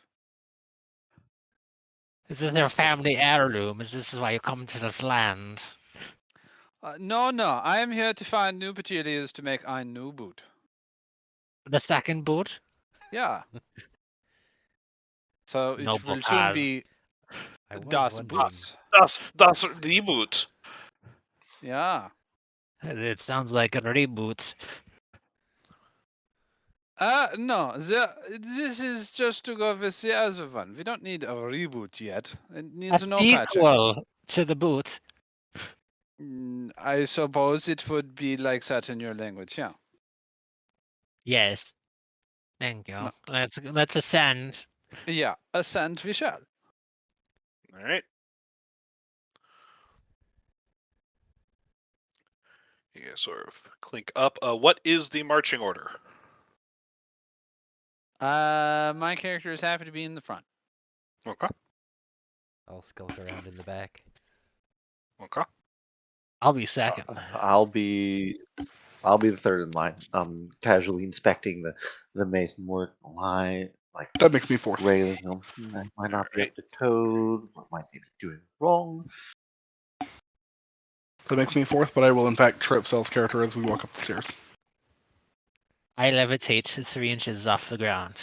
This is your family heirloom. Is this why you come to this land? No, I am here to find new materials to make a new boot. The second boot? Yeah. So it Noble will soon cause. be I was Das wondering. Boots. Das reboot. Yeah. It sounds like a reboot. No, this is just to go with the other one. We don't need a reboot yet. It A needs no patching. sequel to the boot. I suppose it would be like that in your language, yeah. Yes. Thank you. No. Let's ascend. Yeah, ascend we shall. All right. You guys sort of clink up. What is the marching order? My character is happy to be in the front. Okay. I'll skulk around in the back. Okay. I'll be second. I'll be the third in line. Casually inspecting the mason work line, like That makes me fourth. regular. I might not be up to code. What might they be doing wrong? That makes me fourth, but I will in fact trip Cell's character as we walk up the stairs. I levitate 3 inches off the ground,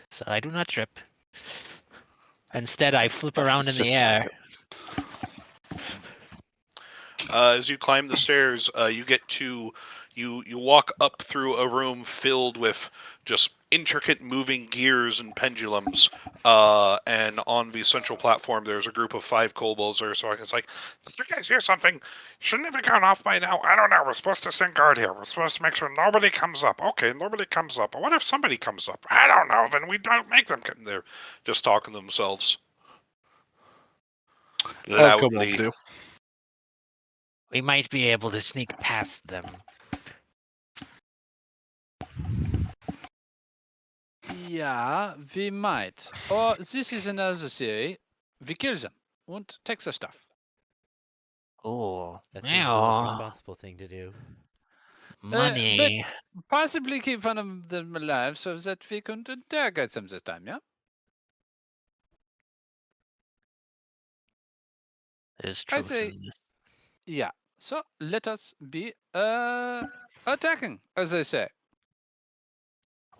so I do not trip. Instead, I flip around in It's the just- air. As you climb the stairs, you get to you walk up through a room filled with just intricate moving gears and pendulums. And on the central platform, there's a group of 5 kobolds there. So it's like, did you guys hear something? Shouldn't have gone off by now. I don't know. We're supposed to stand guard here. We're supposed to make sure nobody comes up. Okay, nobody comes up. But what if somebody comes up? I don't know. Then we don't make them come. They're just talking to themselves. As kobolds Loudly. do. We might be able to sneak past them. Yeah, we might. Or this is another theory. We kill them and take the stuff. Oh, That seems the most yeah. responsible thing to do. Money. Possibly keep one of them alive so that we can interrogate them this time, yeah? There's I truth say- in this. Yeah. So let us be attacking, as they say.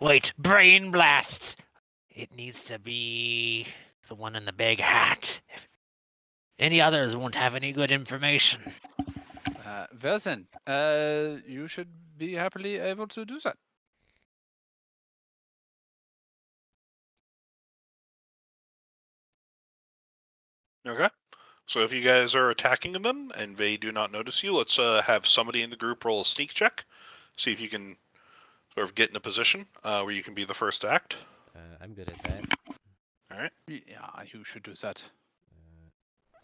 Wait, brain blast! It needs to be the one in the big hat. Any others won't have any good information. Well then, you should be happily able to do that. Okay. So if you guys are attacking them and they do not notice you, let's have somebody in the group roll a sneak check. See if you can sort of get in a position where you can be the first to act. I'm good at that. All right. Yeah, you should do that. Uh,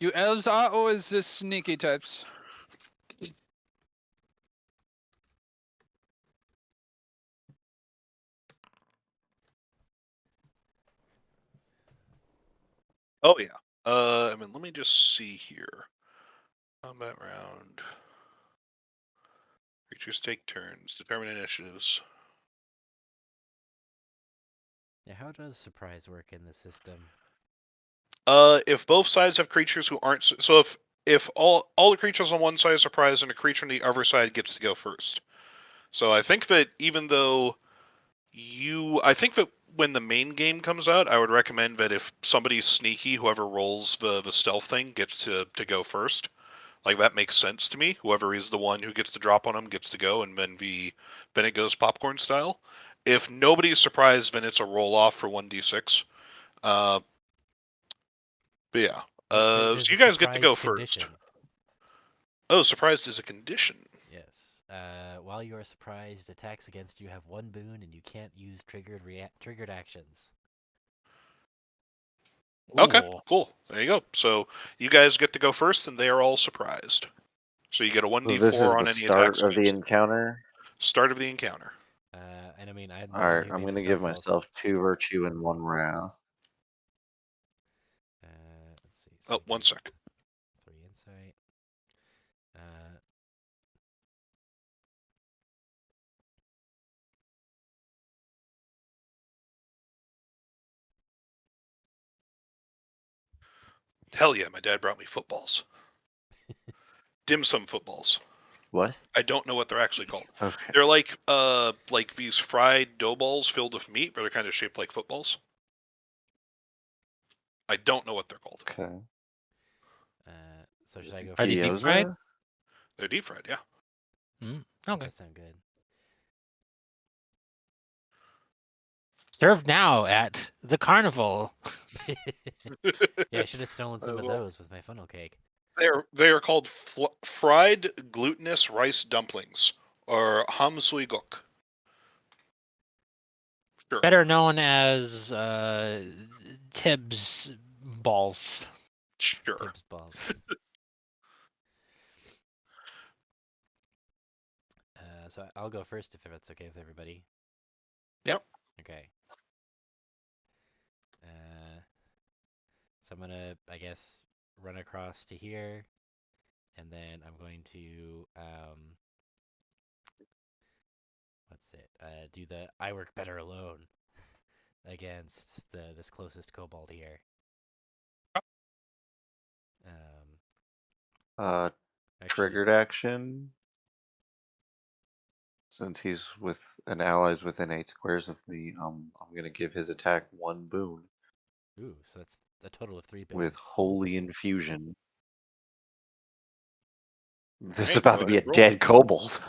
You elves are always the sneaky types. Oh yeah. I mean, let me just see here. Combat round. Creatures take turns. Determine initiatives. yeah, how does surprise work in the system? If both sides have creatures who aren't so if all the creatures on one side are surprised and a creature on the other side gets to go first. So I think that even though I think that when the main game comes out, I would recommend that if somebody's sneaky, whoever rolls the stealth thing gets to go first. Like that makes sense to me. Whoever is the one who gets to drop on them gets to go, and then it goes popcorn style. If nobody's surprised, then it's a roll off for 1d6. But yeah. There's So a you guys get to go surprised first. condition. Oh, surprised is a condition. Yes. While you are surprised, attacks against you have 1 boon, and you can't use triggered actions. Okay, Ooh. cool. There you go. So you guys get to go first, and they are all surprised. So you get a So this is 1d4 on the any start attacks of the against encounter. start of the encounter. And I mean, I'm the All one right, who I'm made gonna the give stuff rolls. myself 2 virtue and 1 wrath. Let's see. So Oh, one sec. 3 insight. Hell yeah, my dad brought me footballs. Dim sum footballs. What? I don't know what they're actually called. Okay. They're like these fried dough balls filled with meat, but they're kind of shaped like footballs. I don't know what they're called. Okay. So should I go Are first? they deep fried? Gyoza? They're deep fried, yeah. Okay. That sound good. Served now at the carnival. Yeah, I should have stolen some of well- those with my funnel cake. They are called fried glutinous rice dumplings, or hamsuiguk. Sure. Better known as Tibbs balls. Sure. Tibbs balls. So I'll go first if that's okay with everybody. Yep. Okay. So I'm gonna, I guess, run across to here, and then I'm going to what's it? Do the I work better alone against this closest kobold here. Actually, Triggered action. Since he's with an ally's within 8 squares of me, I'm gonna give his attack 1 boon ooh, so that's a total of 3 boons. with Holy Infusion. This is Alright, about go to be a ahead, roll. dead kobold.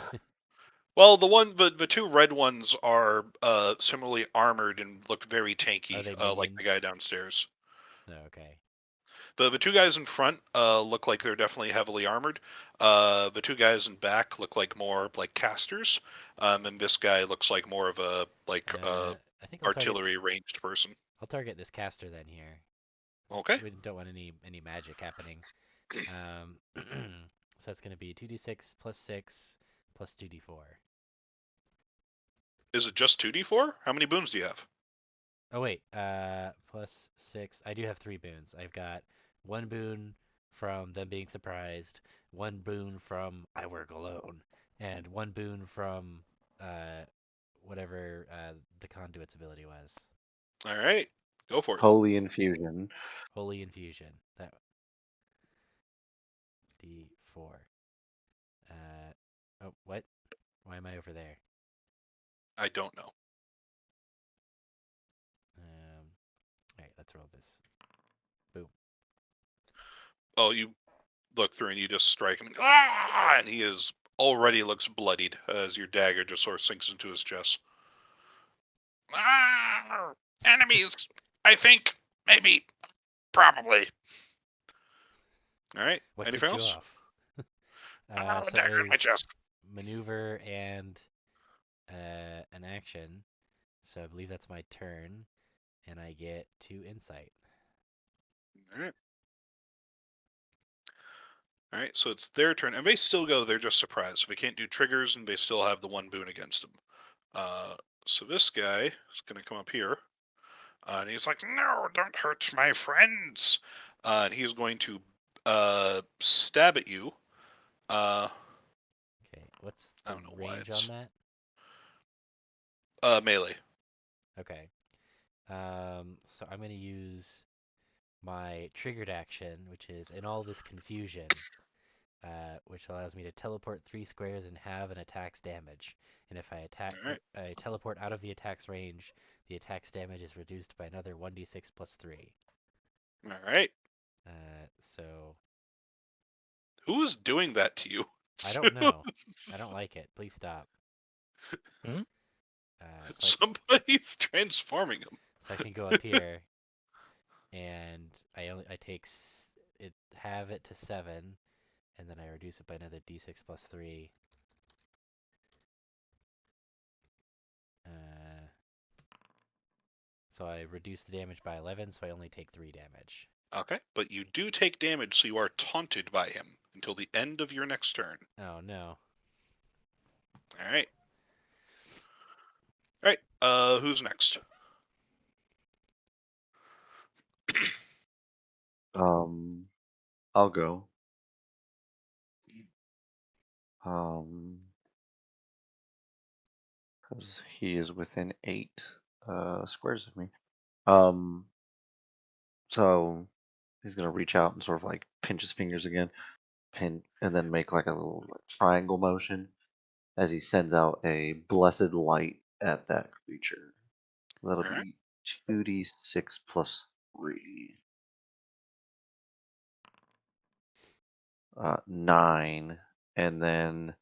Well, the two red ones are similarly armored and look very tanky, Are they like the minions? guy downstairs. No, okay. The two guys in front look like they're definitely heavily armored. The two guys in back look like more like casters, and this guy looks like more of a I think artillery ranged person. I'll target this caster then here. Okay. We don't want any magic happening. So that's going to be 2d6 plus 6 plus 2d4. Is it just 2d4? How many boons do you have? Oh wait, plus 6. I do have 3 boons. I've got 1 boon from them being surprised, 1 boon from I work alone, and 1 boon from whatever the conduit's ability was. All right, go for it. Holy infusion. Holy infusion. That D4. Oh, what? Why am I over there? I don't know. All right, let's roll this. Boom. Oh, you look through and you just strike him, and he is already looks bloodied as your dagger just sort of sinks into his chest. Enemies, I think, maybe, probably. All right. What Anything tipped you else? off? The So dagger it in my was chest. maneuver and an action. So I believe that's my turn, and I get 2 insight. All right. All right. So it's their turn, and they still go. They're just surprised. So they can't do triggers, and they still have the 1 boon against them. So this guy is going to come up here, and he's like, "No, don't hurt my friends." And he's going to stab at you. Okay, what's I the don't know why range it's on that? melee. Okay. So I'm going to use my triggered action, which is in all this confusion, which allows me to teleport 3 squares and have an attack's damage. And if I All right. I teleport out of the attack's range, the attack's damage is reduced by another 1d6 plus 3. All right. So Who is doing that to you? I don't know. I don't like it. Please stop. Hmm? Somebody's transforming him. So I can go up here, and I take have it to 7, and then I reduce it by another d6 plus 3. So I reduce the damage by 11, so I only take 3 damage. Okay, but you do take damage, so you are taunted by him until the end of your next turn. Oh no. All right. All right. Who's next? I'll go. Because he is within 8 squares of me. So he's gonna reach out and sort of like pinch his fingers again, pin, and then make like a little like, triangle motion as he sends out a blessed light at that creature. That'll All right. be 2d6 plus 3. 9, and then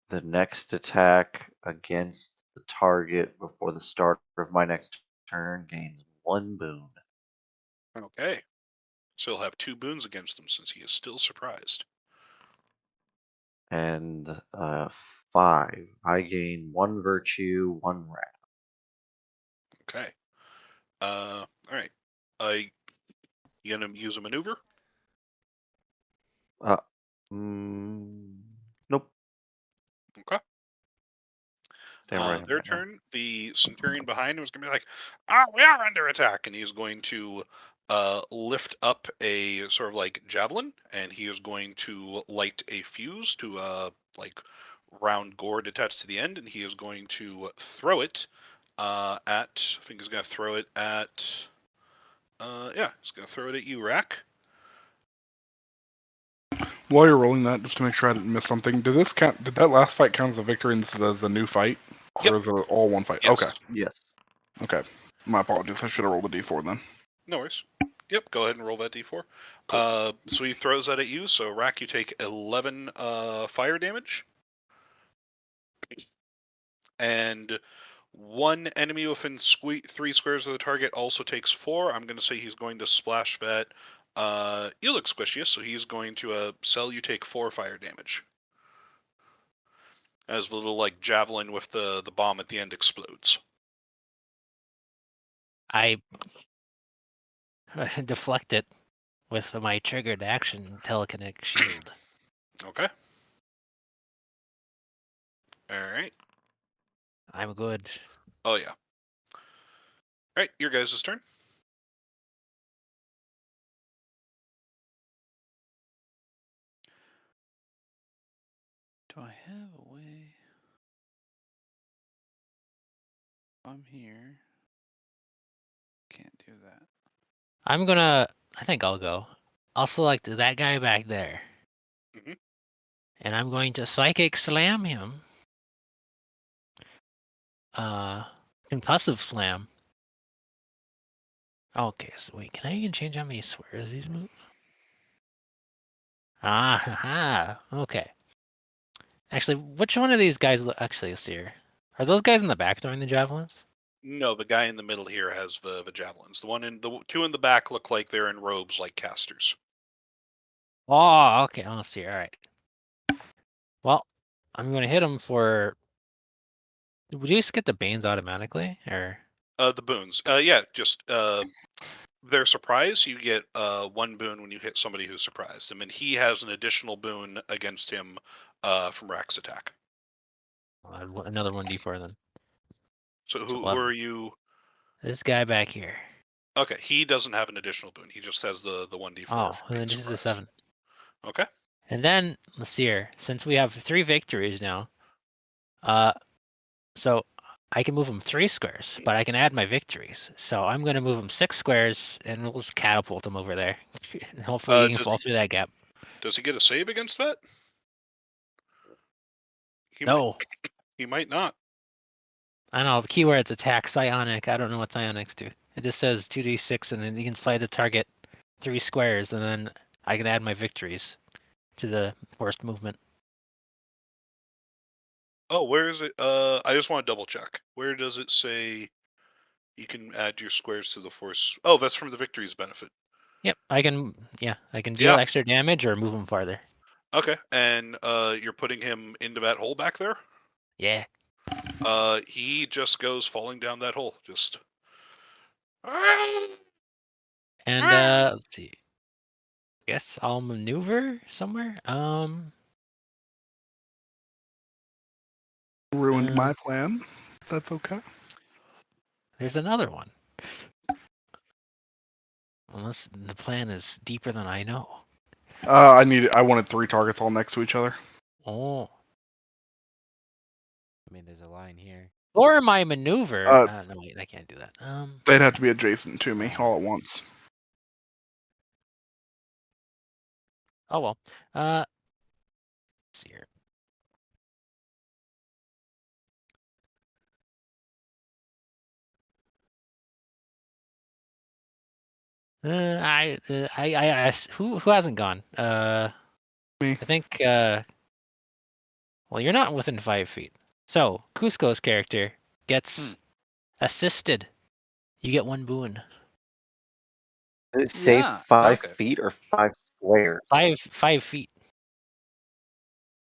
the next attack against the target before the start of my next turn gains 1 boon. Okay. So he'll have 2 boons against him since he is still surprised. And 5. I gain 1 virtue, 1 wrath. Okay. All right. You gonna use a maneuver? Nope. Okay. Stand where I am Their right now. turn. The centurion behind him is gonna be like, "Oh, we are under attack," and he's going to lift up a sort of like javelin, and he is going to light a fuse to like round gourd attached to the end, and he is going to throw it at. I think he's gonna throw it at. Yeah, he's gonna throw it at you, Rack. While you're rolling that, just to make sure I didn't miss something, did this count? Did that last fight count as a victory and this is as a new fight, Yep. or is it all one fight? Yes. Okay. Yes. Okay. My apologies. I should have rolled a d4 then. No worries. Yep, go ahead and roll that d4. So he throws that at you, so Rack, you take 11 fire damage. And one enemy within 3 squares of the target also takes 4. I'm going to say he's going to splash vet. You look squishy, so he's going to Cell, you take 4 fire damage. As the little like javelin with the bomb at the end explodes. I deflect it with my triggered action telekinetic shield. Okay. Alright. I'm good. Oh yeah. Alright, your guys' turn. Do I have a way? I'm here. Can't do that. I think I'll go. I'll select that guy back there. Mhm. And I'm going to psychic slam him. Concussive slam. Okay, so wait, can I even change how many swears these move? Ah, ha, okay. Actually, which one of these guys actually is here? Are those guys in the back throwing the javelins? No, the guy in the middle here has the javelins. The 2 in the back look like they're in robes like casters. Oh, okay, I see. All right. Well, I'm going to hit him for. Would you just get the banes automatically, or? The boons. Yeah, just their surprise. You get 1 boon when you hit somebody who's surprised, and then he has an additional boon against him from Rack's attack. Another 1d4 then. So It's who 11. are you? This guy back here. Okay, he doesn't have an additional boon. He just has the 1d4 Oh, from and being then just the surprised. 7. Okay. And then let's see here. Since we have 3 victories now, so I can move him 3 squares, but I can add my victories. So I'm going to move him 6 squares, and we'll just catapult him over there. And hopefully he can fall through that gap. Does he get a save against that? No, He might not. I don't know. The keyword's attack psionic. I don't know what psionic's do. It just says 2d6, and then you can slide the target 3 squares, and then I can add my victories to the forced movement. Oh, where is it? I just want to double check. Where does it say you can add your squares to the force? Oh, that's from the victories benefit. Yep, I can deal Yeah. extra damage or move him farther. Okay, and you're putting him into that hole back there? Yeah. He just goes falling down that hole. Just. And let's see. Guess I'll maneuver somewhere. Ruined my plan. That's okay. There's another one. Unless the plan is deeper than I know. I wanted 3 targets all next to each other. Oh. I mean, there's a line here. Or my maneuver. No, wait, I can't do that. They'd have to be adjacent to me all at once. Oh well. Let's see here. Who hasn't gone? Me. I think. Well, you're not within 5 feet. So Cusco's character gets assisted. You get 1 boon. Did it say Yeah, 5 okay. feet or 5 squares? 5 feet.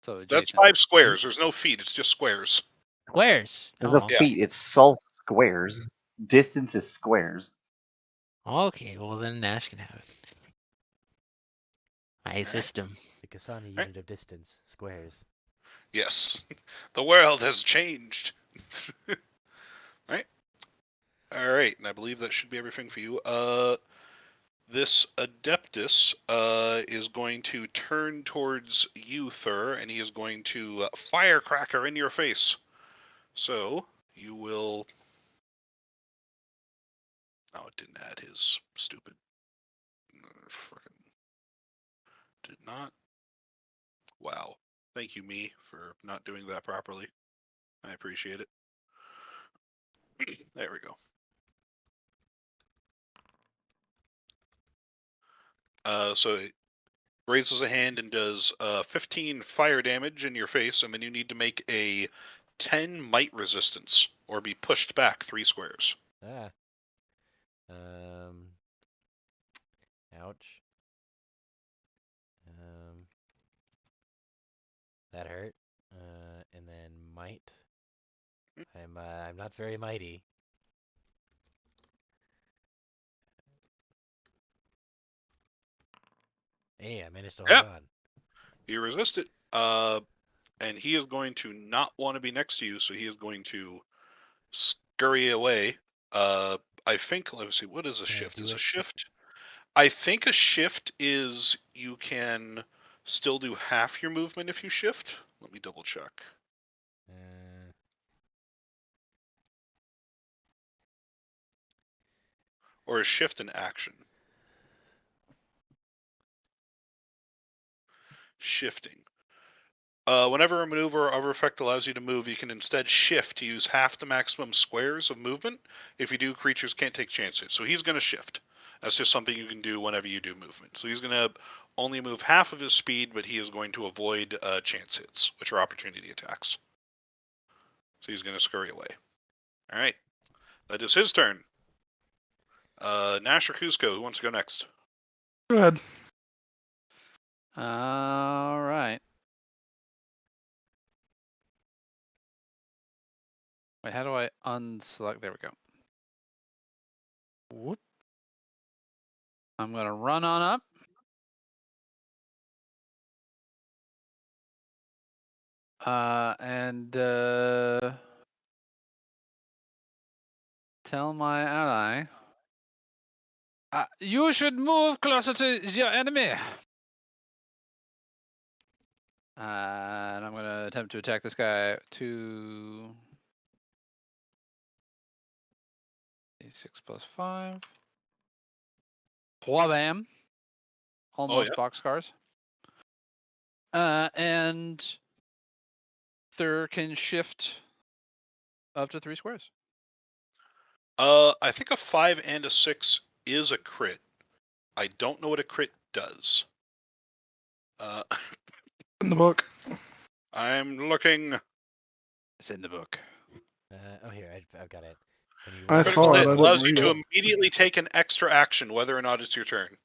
So That's adjacent. 5 squares. There's no feet. It's just squares. Squares. There's Oh, no okay. feet. It's solve squares. Distance is squares. Okay, well then Nash can have it. I assist him. The Kasana Right. unit of distance, squares. Yes. The world has changed. Right? Alright, and I believe that should be everything for you. This Adeptus is going to turn towards you, Thur, and he is going to firecracker in your face. So, you will... Oh, it didn't add his stupid... Frickin' did not. Wow. Thank you, me, for not doing that properly. I appreciate it. There we go. So it raises a hand and does 15 fire damage in your face, and then you need to make a 10 might resistance or be pushed back 3 squares. Ah. Ouch. That hurt. And then might. I'm not very mighty. Hey, I managed to hold Yep. on. You resist it. And he is going to not want to be next to you, so he is going to scurry away. I think, let's see, what is a Can I shift? do Is a it? shift? I think a shift is you can still do half your movement if you shift. Let me double check. Or is shift an action? Shifting. Whenever a maneuver or other effect allows you to move, you can instead shift to use half the maximum squares of movement. If you do, creatures can't take chances. So he's going to shift. That's just something you can do whenever you do movement. So he's going to only move half of his speed, but he is going to avoid chance hits, which are opportunity attacks. So he's going to scurry away. All right. That is his turn. Nash or Cusco, who wants to go next? Go ahead. All right. Wait, how do I unselect? There we go. Whoop. I'm gonna run on up. And tell my ally, you should move closer to your enemy. And I'm gonna attempt to attack this guy. 2d6 plus 5. Whabam. Almost boxcars. And Thur can shift up to 3 squares. I think a 5 and a 6 is a crit. I don't know what a crit does. In the book. I'm looking. It's in the book. Oh, here, I've got it. When you I roll Critical saw it, hit I didn't allows you read to it. immediately take an extra action, whether or not it's your turn.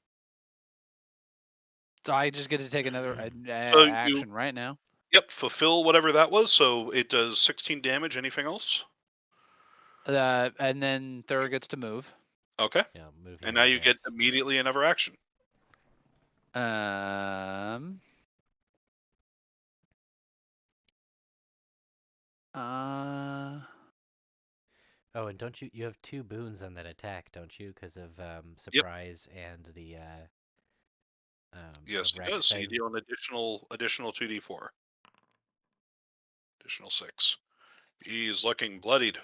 So I just get to take another So you, action right now. yep, fulfill whatever that was. So it does 16 damage. Anything else? And then Thur gets to move. Okay. Yeah, move And here, now I you get guess. immediately another action. Oh, and don't you have 2 boons on that attack, don't you? Because of surprise and the Yes, he Rex does. So you thing. deal an additional 2d4. Additional 6. He's looking bloodied.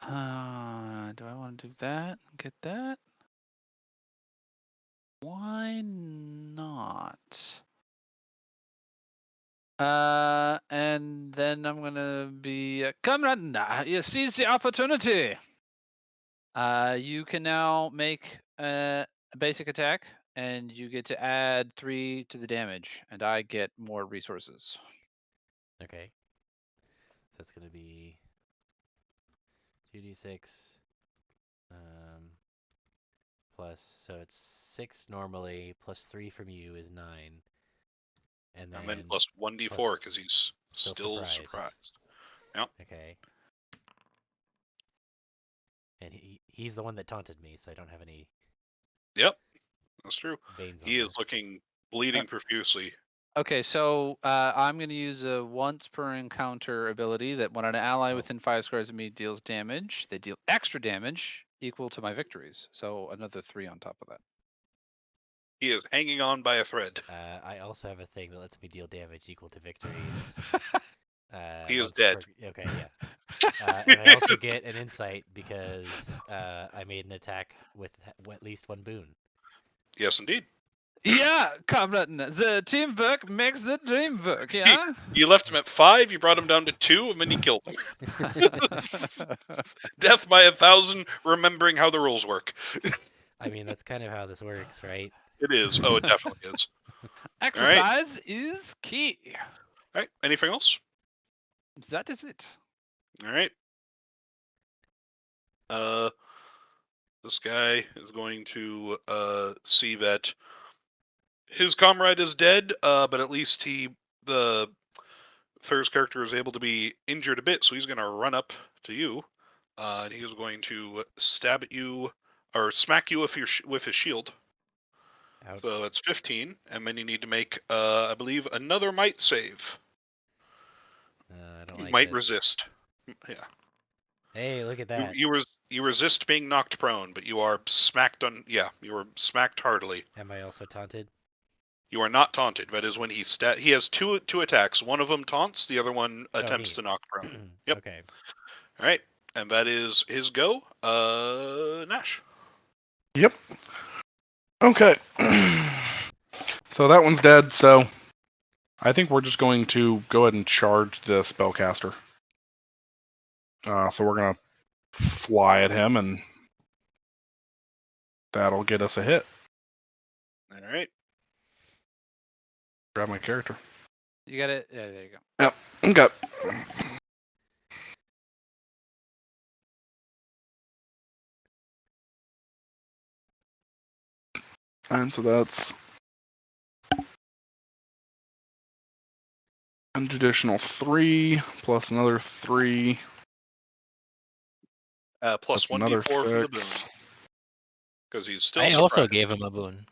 Do I want to do that? Get that? Why not? And then I'm gonna be comrade. You seize the opportunity. You can now make a basic attack, and you get to add 3 to the damage, and I get more resources. Okay. So that's gonna be 2d6 plus, so it's 6 normally, plus 3 from you is 9. And then then plus 1d4 plus because he's still still surprised. surprised. Yep. Okay. And he's the one that taunted me, so I don't have any Yep. That's true. banes on He is this. looking bleeding profusely. Okay, so I'm going to use a once per encounter ability that when an ally within 5 squares of me deals damage, they deal extra damage equal to my victories. So another 3 on top of that. He is hanging on by a thread. I also have a thing that lets me deal damage equal to victories. He is once dead. Okay, yeah. And I also get an insight because I made an attack with at least 1 boon. Yes, indeed. Yeah, Comrade. The teamwork makes the dream work, yeah? You left him at 5, you brought him down to 2, and then you killed him. Death by 1,000, remembering how the rules work. I mean, that's kind of how this works, right? It is. Oh, it definitely is. Exercise is key. All right. Anything else? That is it. All right. This guy is going to see that his comrade is dead, but at least the Thur's character is able to be injured a bit, so he's going to run up to you, and he is going to stab at you or smack you with his shield. Ouch. So that's 15, and then you need to make, I believe, another might save. I don't You like might this. resist. Yeah. Hey, look at that. You resist being knocked prone, but you are smacked on. Yeah, you are smacked heartily. Am I also taunted? You are not taunted. That is when he has two attacks. One of them taunts. The other one attempts he- to knock prone. Yep. Okay. All right, and that is his go. Nash. Yep. Okay. So that one's dead. So I think we're just going to go ahead and charge the spellcaster. So we're gonna fly at him, and that'll get us a hit. All right. Grab my character. You got it. Yeah, there you go. Yep. Okay. And so that's an additional 3 plus another 3. Plus That's another 1d4 for the boon, 6. because he's still I surprised. also gave him a boon.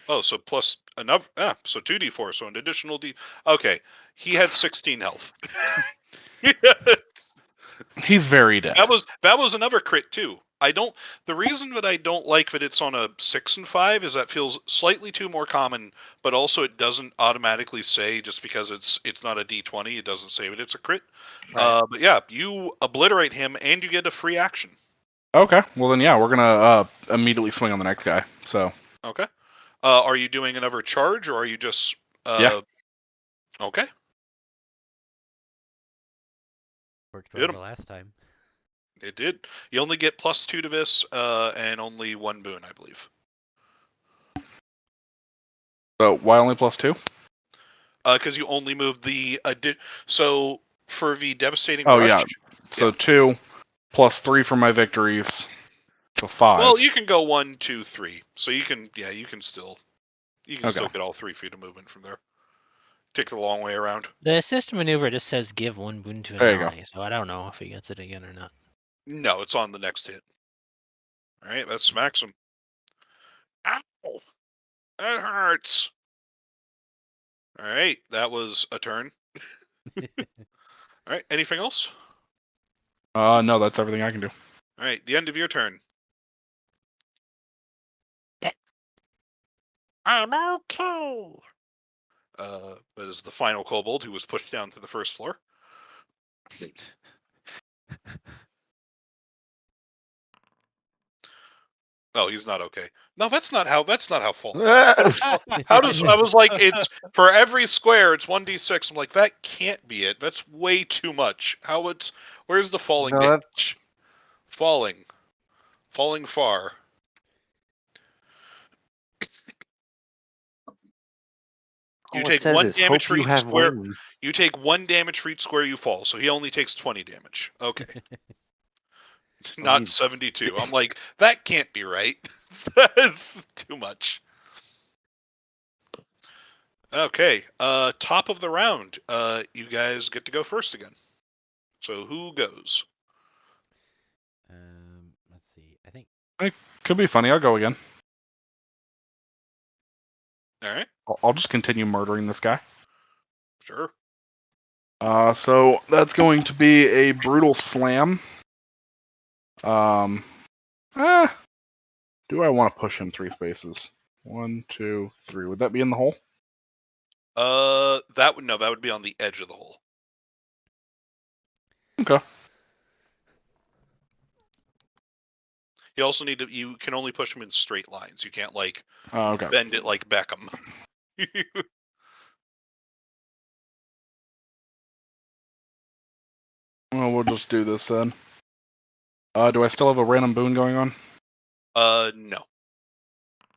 Oh, so plus another. So 2d4. So an additional d. Okay, he had 16 health. He's very dead. That was another crit too. The reason that I don't like that it's on a 6 and 5 is that feels slightly too more common, but also it doesn't automatically say, just because it's not a d20, it doesn't say that it's a crit. Right. But yeah, you obliterate him and you get a free action. Okay. Well then, yeah, we're gonna immediately swing on the next guy. So Okay. Are you doing another charge, or are you just Yeah. Okay. Worked Hit well him. the last time. It did. You only get +2 to this, and only 1 boon, I believe. So why only +2? Because you only moved the so for the devastating Oh rush. yeah. So 2 plus 3 for my victories. So 5. Well, you can go 1, 2, 3. So you can still Okay. still get all 3 feet of movement from there. Take the long way around. The assist maneuver just says give 1 boon to an There you go. ally, so I don't know if he gets it again or not. No, it's on the next hit. All right, that smacks him. Ow! That hurts. All right, that was a turn. All right, anything else? No, that's everything I can do. All right, the end of your turn. I'm okay. That is the final kobold who was pushed down to the first floor. Oh, he's not okay. No, that's not how falling. How does I was like, it's for every square it's 1d6. I'm like, that can't be it. That's way too much. Where's the falling No, that- damage? Falling far. You All it take says 1 is, damage hope for you each have square. wings. You take 1 damage for each square you fall, so he only takes 20 damage. Okay. Not he's- 72. I'm like, that can't be right. That's too much. Okay. Top of the round. You guys get to go first again. So who goes? Let's see. I think Could be funny. I'll go again. All right. I'll just continue murdering this guy. Sure. So that's going to be a brutal slam. Do I want to push him 3 spaces? 1, 2, 3. Would that be in the hole? That would be on the edge of the hole. Okay. You also need to. You can only push him in straight lines. You can't like Oh, okay. bend it like Beckham. Well, we'll just do this then. Do I still have a random boon going on? No.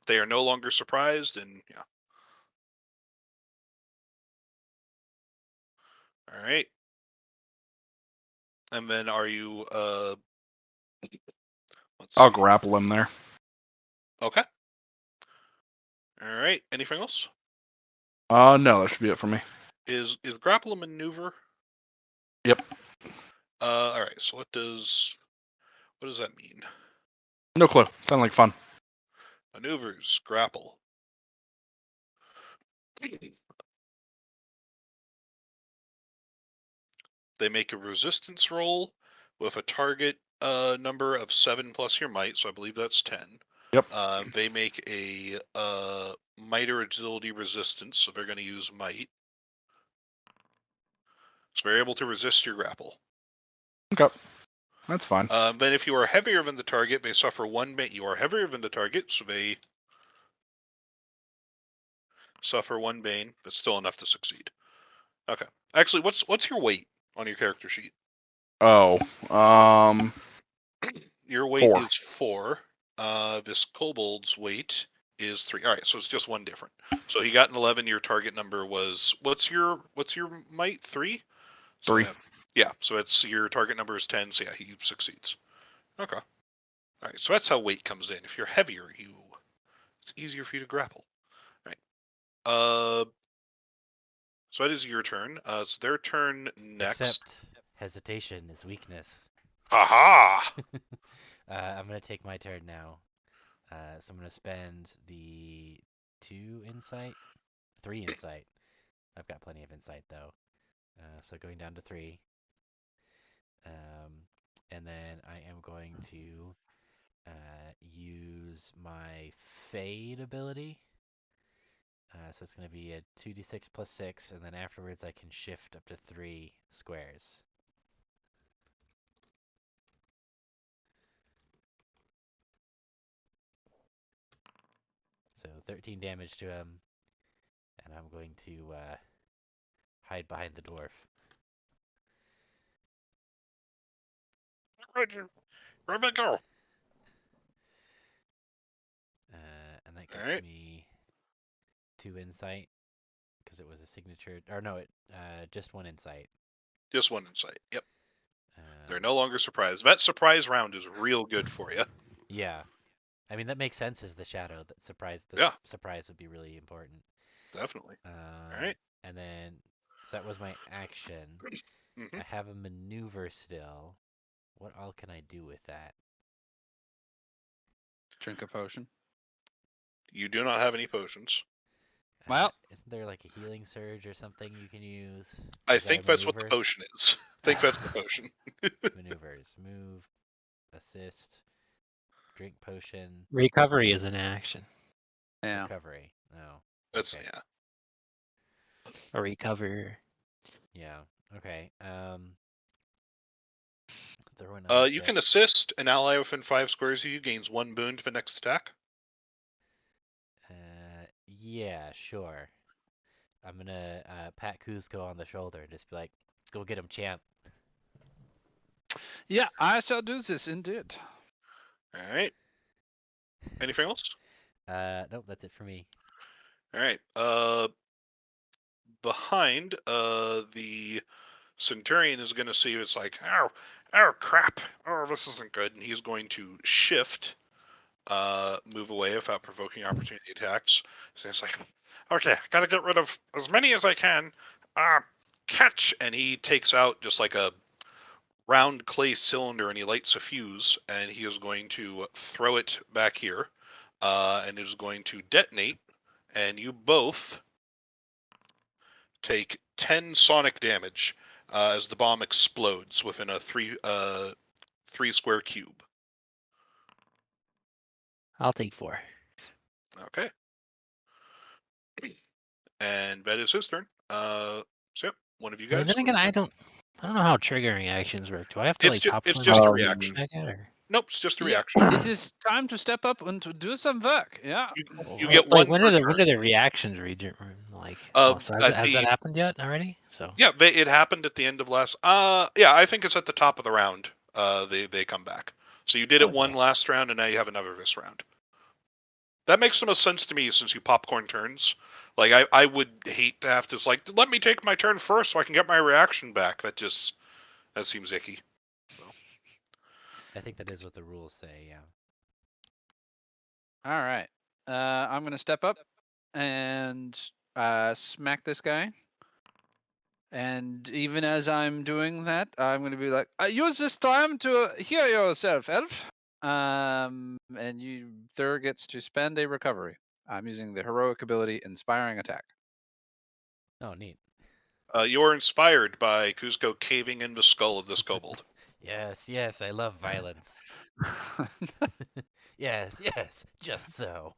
They are no longer surprised, and yeah. All right. And then are you? Let's I'll see. grapple him there. Okay. All right. Anything else? No, that should be it for me. Is grapple a maneuver? Yep. All right. So what does that mean? No clue. Sound like fun. Maneuvers, grapple. They make a resistance roll with a target number of 7 plus your might, so I believe that's 10. Yep. They make a might or agility resistance, so they're going to use might. So they're able to resist your grapple. Okay. That's fine. Then if you are heavier than the target, they suffer 1 bane. You are heavier than the target, so they suffer 1 bane, but still enough to succeed. Okay. Actually, what's your weight on your character sheet? Oh, Your weight 4. is 4. This kobold's weight is 3. All right, so it's just 1 different. So he got an 11. Your target number was what's your might? 3. So 3. yeah. So it's your target number is 10. So yeah, he succeeds. Okay. All right. So that's how weight comes in. If you're heavier, it's easier for you to grapple. All right. So that is your turn. It's their turn next. Except hesitation is weakness. Aha! I'm gonna take my turn now. So I'm gonna spend the 3 insight. I've got plenty of insight though. So going down to 3. And then I am going to use my Fade ability. So it's going to be a 2d6 plus 6, and then afterwards I can shift up to 3 squares. So 13 damage to him, and I'm going to hide behind the dwarf. Where'd that go? And that gets Alright. me 2 insight, because it was a signature, or no, just 1 insight. Just 1 insight. Yep. Um, They're no longer surprised. That surprise round is real good for you. Yeah. I mean, that makes sense as the shadow. That surprise would be really important. Definitely. Alright. And then, so that was my action. Mm-hmm. I have a maneuver still. What all can I do with that? Drink a potion. You do not have any potions. Well, isn't there like a healing surge or something you can use? I Is that think a that's what the maneuver? potion is. I think that's the potion. Maneuvers. Move, assist, drink potion, Recovery is an action. yeah. recovery. No. That's Okay. yeah. A recover. Yeah. Okay. Throw another You deck. can assist an ally within 5 squares of you gains 1 boon to the next attack. Yeah, sure. I'm gonna pat Kuzco on the shoulder and just be like, "Go get him, champ." Yeah, I shall do this indeed. Alright. Anything else? Nope, that's it for me. Alright. Behind the Centurion is going to see it's like, oh crap, oh this isn't good, and he's going to shift, move away without provoking opportunity attacks. So it's like, okay, gotta get rid of as many as I can. Catch, and he takes out just like a round clay cylinder and he lights a fuse, and he is going to throw it back here, and it is going to detonate, and you both take 10 sonic damage as the bomb explodes within a 3 square cube. I'll take 4. Okay. And that is his turn. So yep, one of you I mean, guys. then again, I don't know how triggering actions work. Do I have to It's like just pop it's one just a and reaction. check it, or? Nope, it's just a Yeah, reaction. it is time to step up and to do some work. Yeah. You get like one per when turn. are the reactions region like? So at has that the happened yet already? So Yeah, it happened at the end of last. Yeah, I think it's at the top of the round. They come back. So you did it one Okay. last round, and now you have another this round. That makes the most sense to me since you popcorn turns. Like I would hate to have to let me take my turn first so I can get my reaction back. That seems icky. So. I think that is what the rules say. Yeah. All right. I'm gonna step up and smack this guy. And even as I'm doing that, I'm gonna be like, use this time to heal yourself, elf. And Thur gets to spend a recovery. I'm using the heroic ability Inspiring Attack. Oh, neat. You're inspired by Kuzco caving in the skull of this kobold. Yes, yes, I love violence. Yes, yes, just so.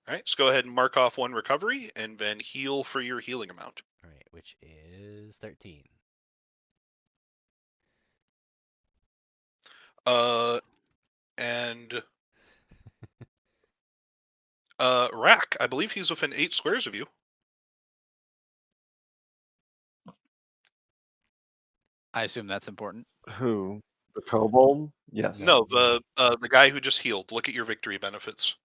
All right, so go ahead and mark off one recovery, and then heal for your healing amount. All right, which is 13. And Rack, I believe he's within 8 squares of you. I assume that's important. Who? The kobold? Yes. No, No, the guy who just healed. Look at your victory benefits.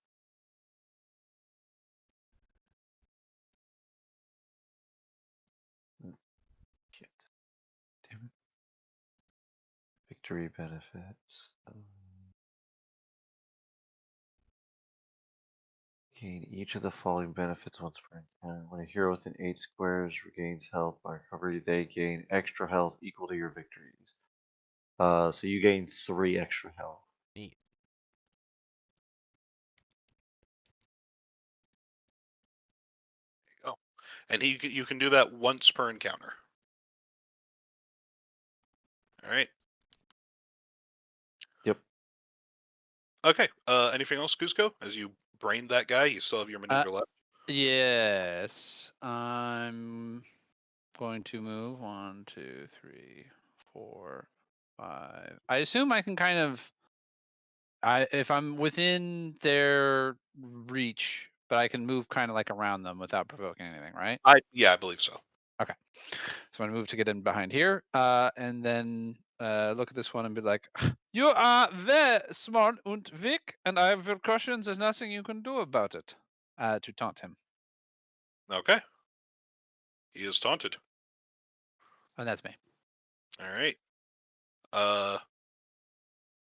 Shit. Damn it. Victory benefits. Gain each of the following benefits once per encounter. When a hero within 8 squares regains health by recovery, they gain extra health equal to your victories. So you gain 3 extra health. neat. Oh, and you can do that once per encounter. All right. Yep. Okay. Anything else, Cusco? As you brained that guy, you still have your maneuver left. Yes. I'm going to move 1, 2, 3, 4, 5. I assume I can kind of if I'm within their reach, but I can move kind of like around them without provoking anything, right? I believe so. Okay. So I'm gonna move to get in behind here, and then look at this one and be like, "You are very smart und weak, and I have caution. There's nothing you can do about it." To taunt him, Okay. He is taunted. and that's me. All right. Uh,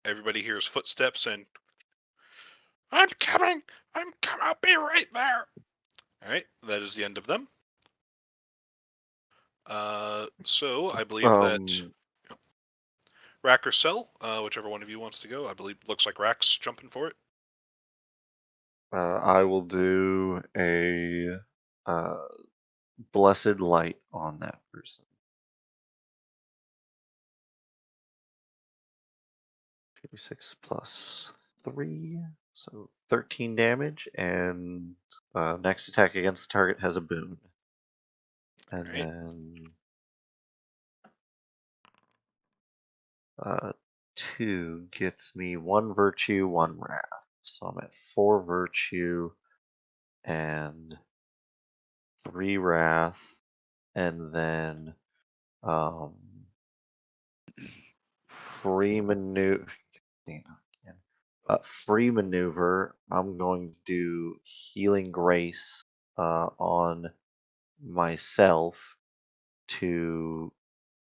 everybody hears footsteps and I'm coming. I'm coming. I'll be right there. All right. That is the end of them. So I believe that Rack or Cell, whichever one of you wants to go. I believe looks like Rack's jumping for it. I will do a blessed light on that person. 6 plus 3, so 13 damage, and next attack against the target has a boon. And Right. then 2 gets me 1 virtue, 1 wrath. So I'm at 4 virtue and 3 wrath, and then free maneuver. Free maneuver. I'm going to do healing grace on myself to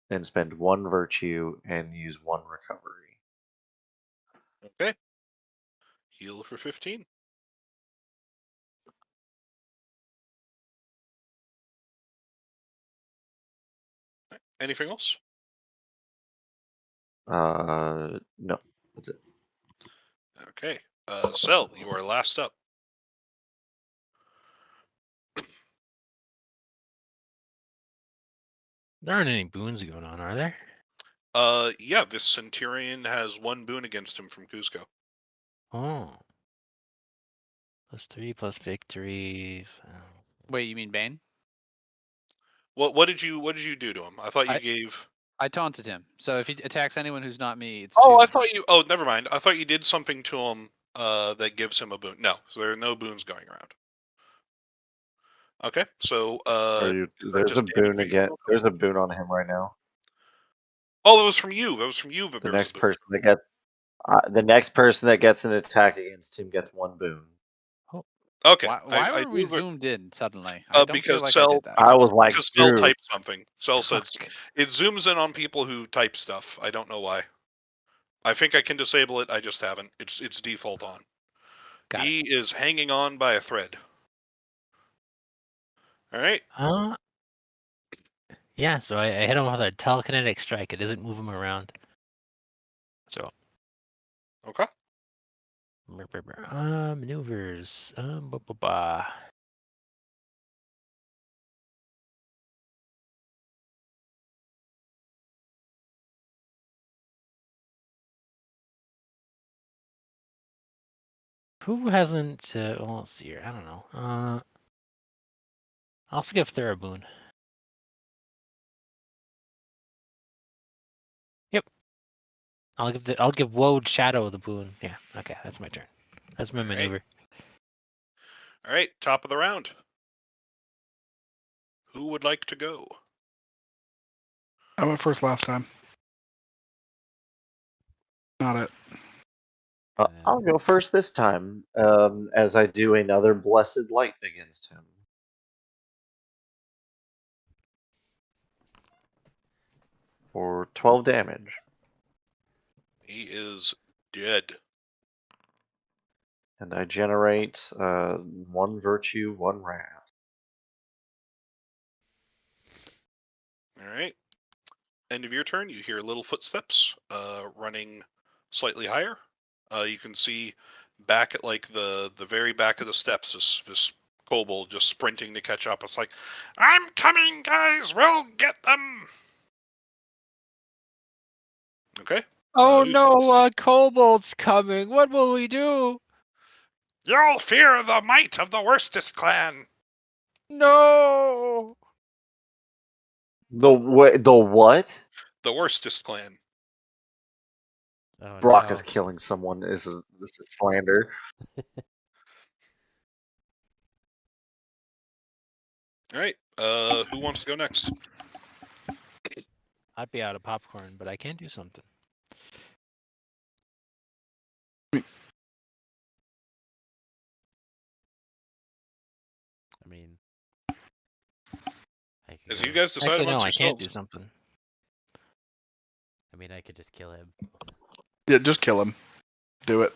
then spend 1 virtue and use 1 recovery. Okay. Heal for 15. Anything else? No, that's it. Okay. Cell, you are last up. there aren't any boons going on, are there? Yeah, this Centurion has 1 boon against him from Cusco. Oh. +3 plus victories. Wait, you mean Bane? What did you do to him? I thought you I- gave. I taunted him. So if he attacks anyone who's not me, it's Oh, two. I thought you. Oh, never mind. I thought you did something to him that gives him a boon. No, so there are no boons going around. Okay, so is that There's a just damage boon that you again. roll? There's a boon on him right now. Oh, that was from you. That was from you. That The there was a next boon. person that gets an attack against him gets one boon. Okay, Why I were we do. zoomed in suddenly? I don't feel Because like I Cell did that. I was like, because Cell dude, typed something. Cell said Fuck. it zooms in on people who type stuff. I don't know why. I think I can disable it. I just haven't. It's default on. Got He is hanging on by a thread. All right. Yeah, so I hit him with a telekinetic strike. It doesn't move him around. So, Okay. maneuvers. Ba. Who hasn't? Well, let's see here. I don't know. I'll also give Thera a boon. Yep. I'll give Woad Shadow the boon. Yeah. Okay, that's my turn. That's my All right. maneuver. All right. Top of the round. Who would like to go? I went first last time. Not it. I'll go first this time, as I do another blessed light against him. For 12 damage. He is dead. And I generate 1 virtue, 1 wrath. All right. End of your turn. You hear little footsteps running slightly higher. You can see back at like the very back of the steps this kobold just sprinting to catch up. It's like, I'm coming, guys. We'll get them. Okay. Oh Who's no, Kobold's coming. What will we do? You'll fear the might of the Worstest clan. No. The what? The Worstest clan. Oh Brock no. is killing someone. This is slander. All right. Who wants to go next? I'd be out of popcorn, but I can do something. I mean, I could As go. you guys decide Actually, no, amongst I can't do yourselves. something. I mean, I could just kill him. Yeah, just kill him. Do it.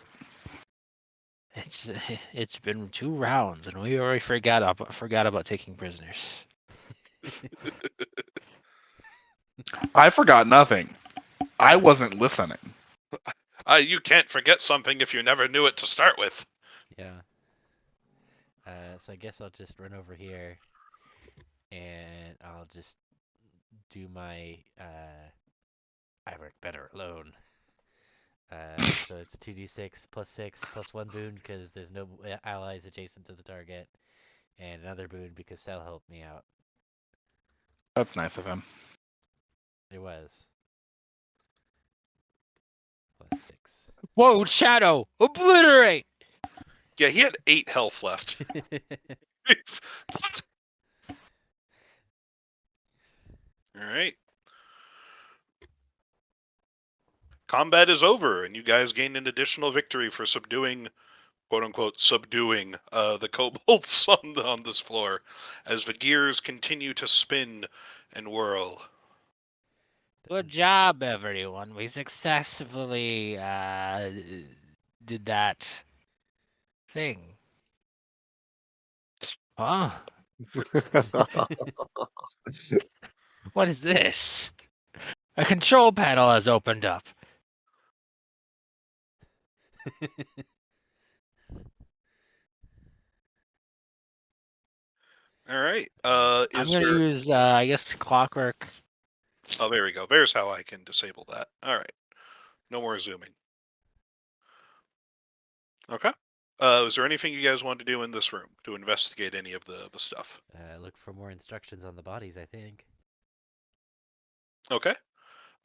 It's been 2 rounds, and we already forgot about taking prisoners. I forgot nothing. I wasn't listening. You can't forget something if you never knew it to start with. Yeah. So I guess I'll just run over here, and I'll just do my. I work better alone. So it's 2d6 plus 6 plus 1 boon because there's no allies adjacent to the target, and another boon because Cell helped me out. That's nice of him. It was. Plus 6. Whoa, Shadow! Obliterate! Yeah, he had 8 health left. All right. Combat is over, and you guys gained an additional victory for subduing, quote unquote, subduing the kobolds on this floor, as the gears continue to spin and whirl. Good job, everyone. We successfully did that thing. Huh? What is this? A control panel has opened up. All right. I'm gonna use, I guess, clockwork. Oh, there we go. There's how I can disable that. All right. No more zooming. Okay. Is there anything you guys want to do in this room to investigate any of the stuff? Look for more instructions on the bodies, I think. Okay.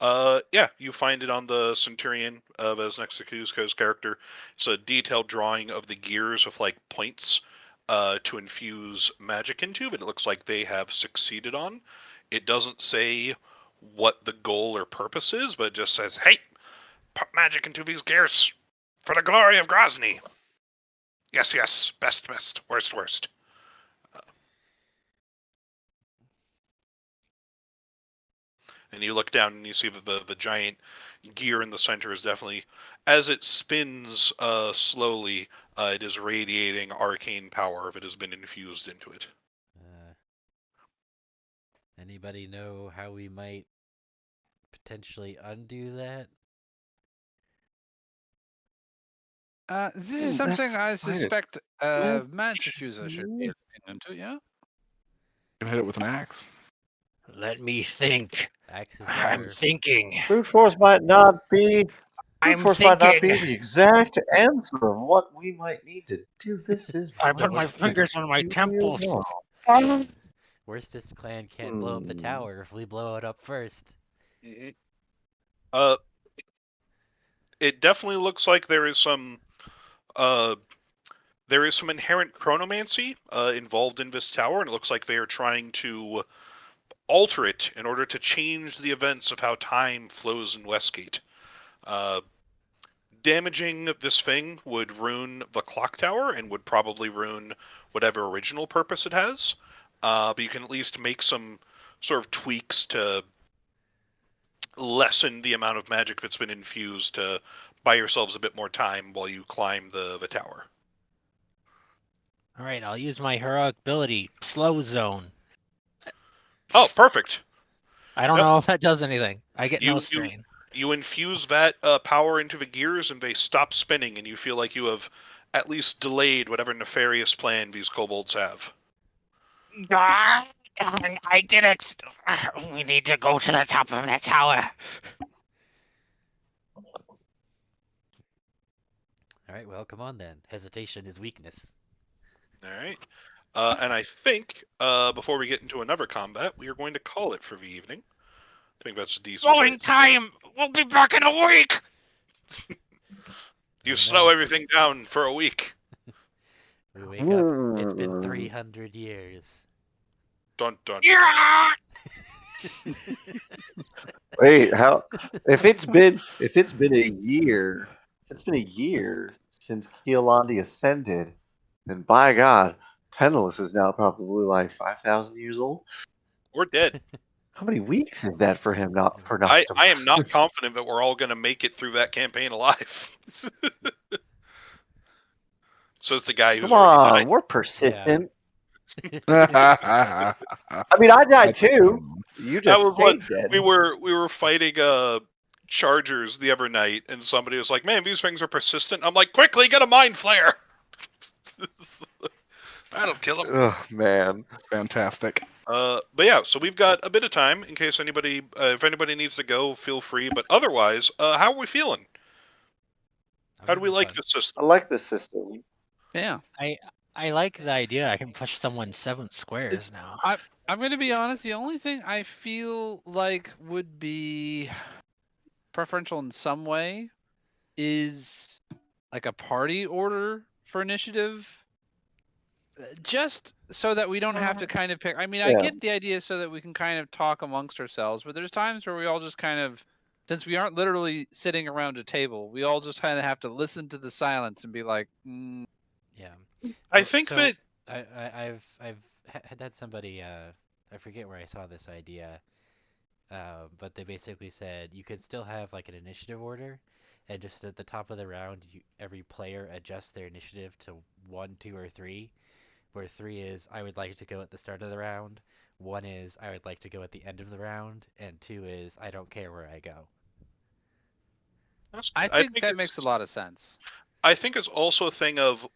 Yeah, you find it on the Centurion of Vesnexicusco's character. It's a detailed drawing of the gears with like points to infuse magic into, but it looks like they have succeeded on. It doesn't say what the goal or purpose is, but it just says, "Hey, put magic into these gears for the glory of Grozny." Yes, yes, best, best, worst, worst. And you look down and you see that the giant gear in the center is definitely, as it spins slowly, it is radiating arcane power if it has been infused into it. Anybody know how we might potentially undo that? This is something That's I quite a suspect good magic user should be looking into, yeah? You can hit it with an axe. Let me think. Axes I'm are thinking. Brute force might not be. Brute I'm force might not thinking. be the exact answer of what we might need to do. This is I put my Worst- fingers on my really temples. wrong. Worstest clan can't blow up the tower if we blow it up first. Uh, it definitely looks like there is some inherent chronomancy involved in this tower, and it looks like they are trying to alter it in order to change the events of how time flows in Westgate. Damaging this thing would ruin the clock tower and would probably ruin whatever original purpose it has. But you can at least make some sort of tweaks to lessen the amount of magic that's been infused to buy yourselves a bit more time while you climb the tower. All right, I'll use my heroic ability, slow zone. Oh, perfect. I don't Yep. know if that does anything. I get no You strain. you infuse that power into the gears and they stop spinning, and you feel like you have at least delayed whatever nefarious plan these kobolds have. I did it. We need to go to the top of the tower. Alright, well, come on then. Hesitation is weakness. All right. And I think before we get into another combat, we are going to call it for the evening. I think that's a decent Going place. time. We'll be back in a week. You Oh, slow no. everything down for a week. We wake up, it's been 300 years. Dun dun. Yeah. Wait, how? If it's been a year, if it's been a year since Keolandi ascended, then by God, Tenelus is now probably like 5,000 years old. We're dead. How many weeks is that for him? Not for I Noctum. am not confident that we're all going to make it through that campaign alive. Says the guy who's Come already on, died. we're persistent. That's I mean, I died too. You That just was what stayed dead. we were fighting chargers the other night, and somebody was like, "Man, these things are persistent." I'm like, "Quickly, get a mind flare." That'll kill them. Oh man. fantastic. But yeah, so we've got a bit of time in case anybody, if anybody needs to go, feel free. But otherwise, how are we feeling? How do we like this I system? like this system. Yeah. I like the idea. I can push someone 7 squares now. I'm going to be honest. The only thing I feel like would be preferential in some way is like a party order for initiative. Just so that we don't have to kind of pick. I mean, I Yeah. get the idea so that we can kind of talk amongst ourselves, but there's times where we all just kind of, since we aren't literally sitting around a table, we all just kind of have to listen to the silence and be like, Yeah. I Well, think so that I've had somebody I forget where I saw this idea, but they basically said you could still have like an initiative order, and just at the top of the round, every player adjusts their initiative to 1, 2, or 3. Where 3 is I would like to go at the start of the round, 1 is I would like to go at the end of the round, and 2 is I don't care where I go. that's I good. I think think that it's, makes a lot of sense. I think it's also a thing of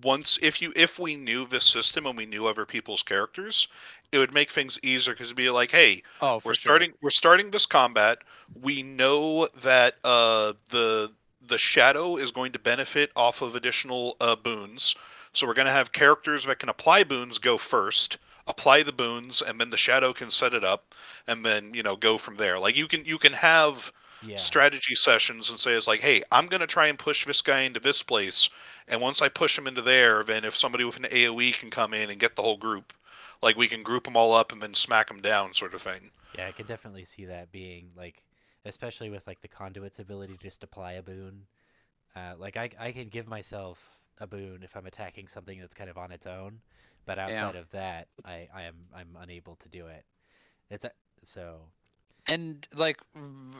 once if we knew this system and we knew other people's characters, it would make things easier because it'd be like, hey, Oh, we're for sure. starting this combat. We know that the shadow is going to benefit off of additional boons, so we're going to have characters that can apply boons go first. apply the boons, and then the shadow can set it up, and then go from there. Like you can have Yeah. strategy sessions and say it's like, hey, I'm gonna try and push this guy into this place, and once I push him into there, then if somebody with an AOE can come in and get the whole group, like we can group them all up and then smack them down, sort of thing. Yeah, I can definitely see that being like, especially with like the conduit's ability to just apply a boon. Like I can give myself a boon if I'm attacking something that's kind of on its own, but Yeah. outside of that, I'm unable to do it. It's a, so And like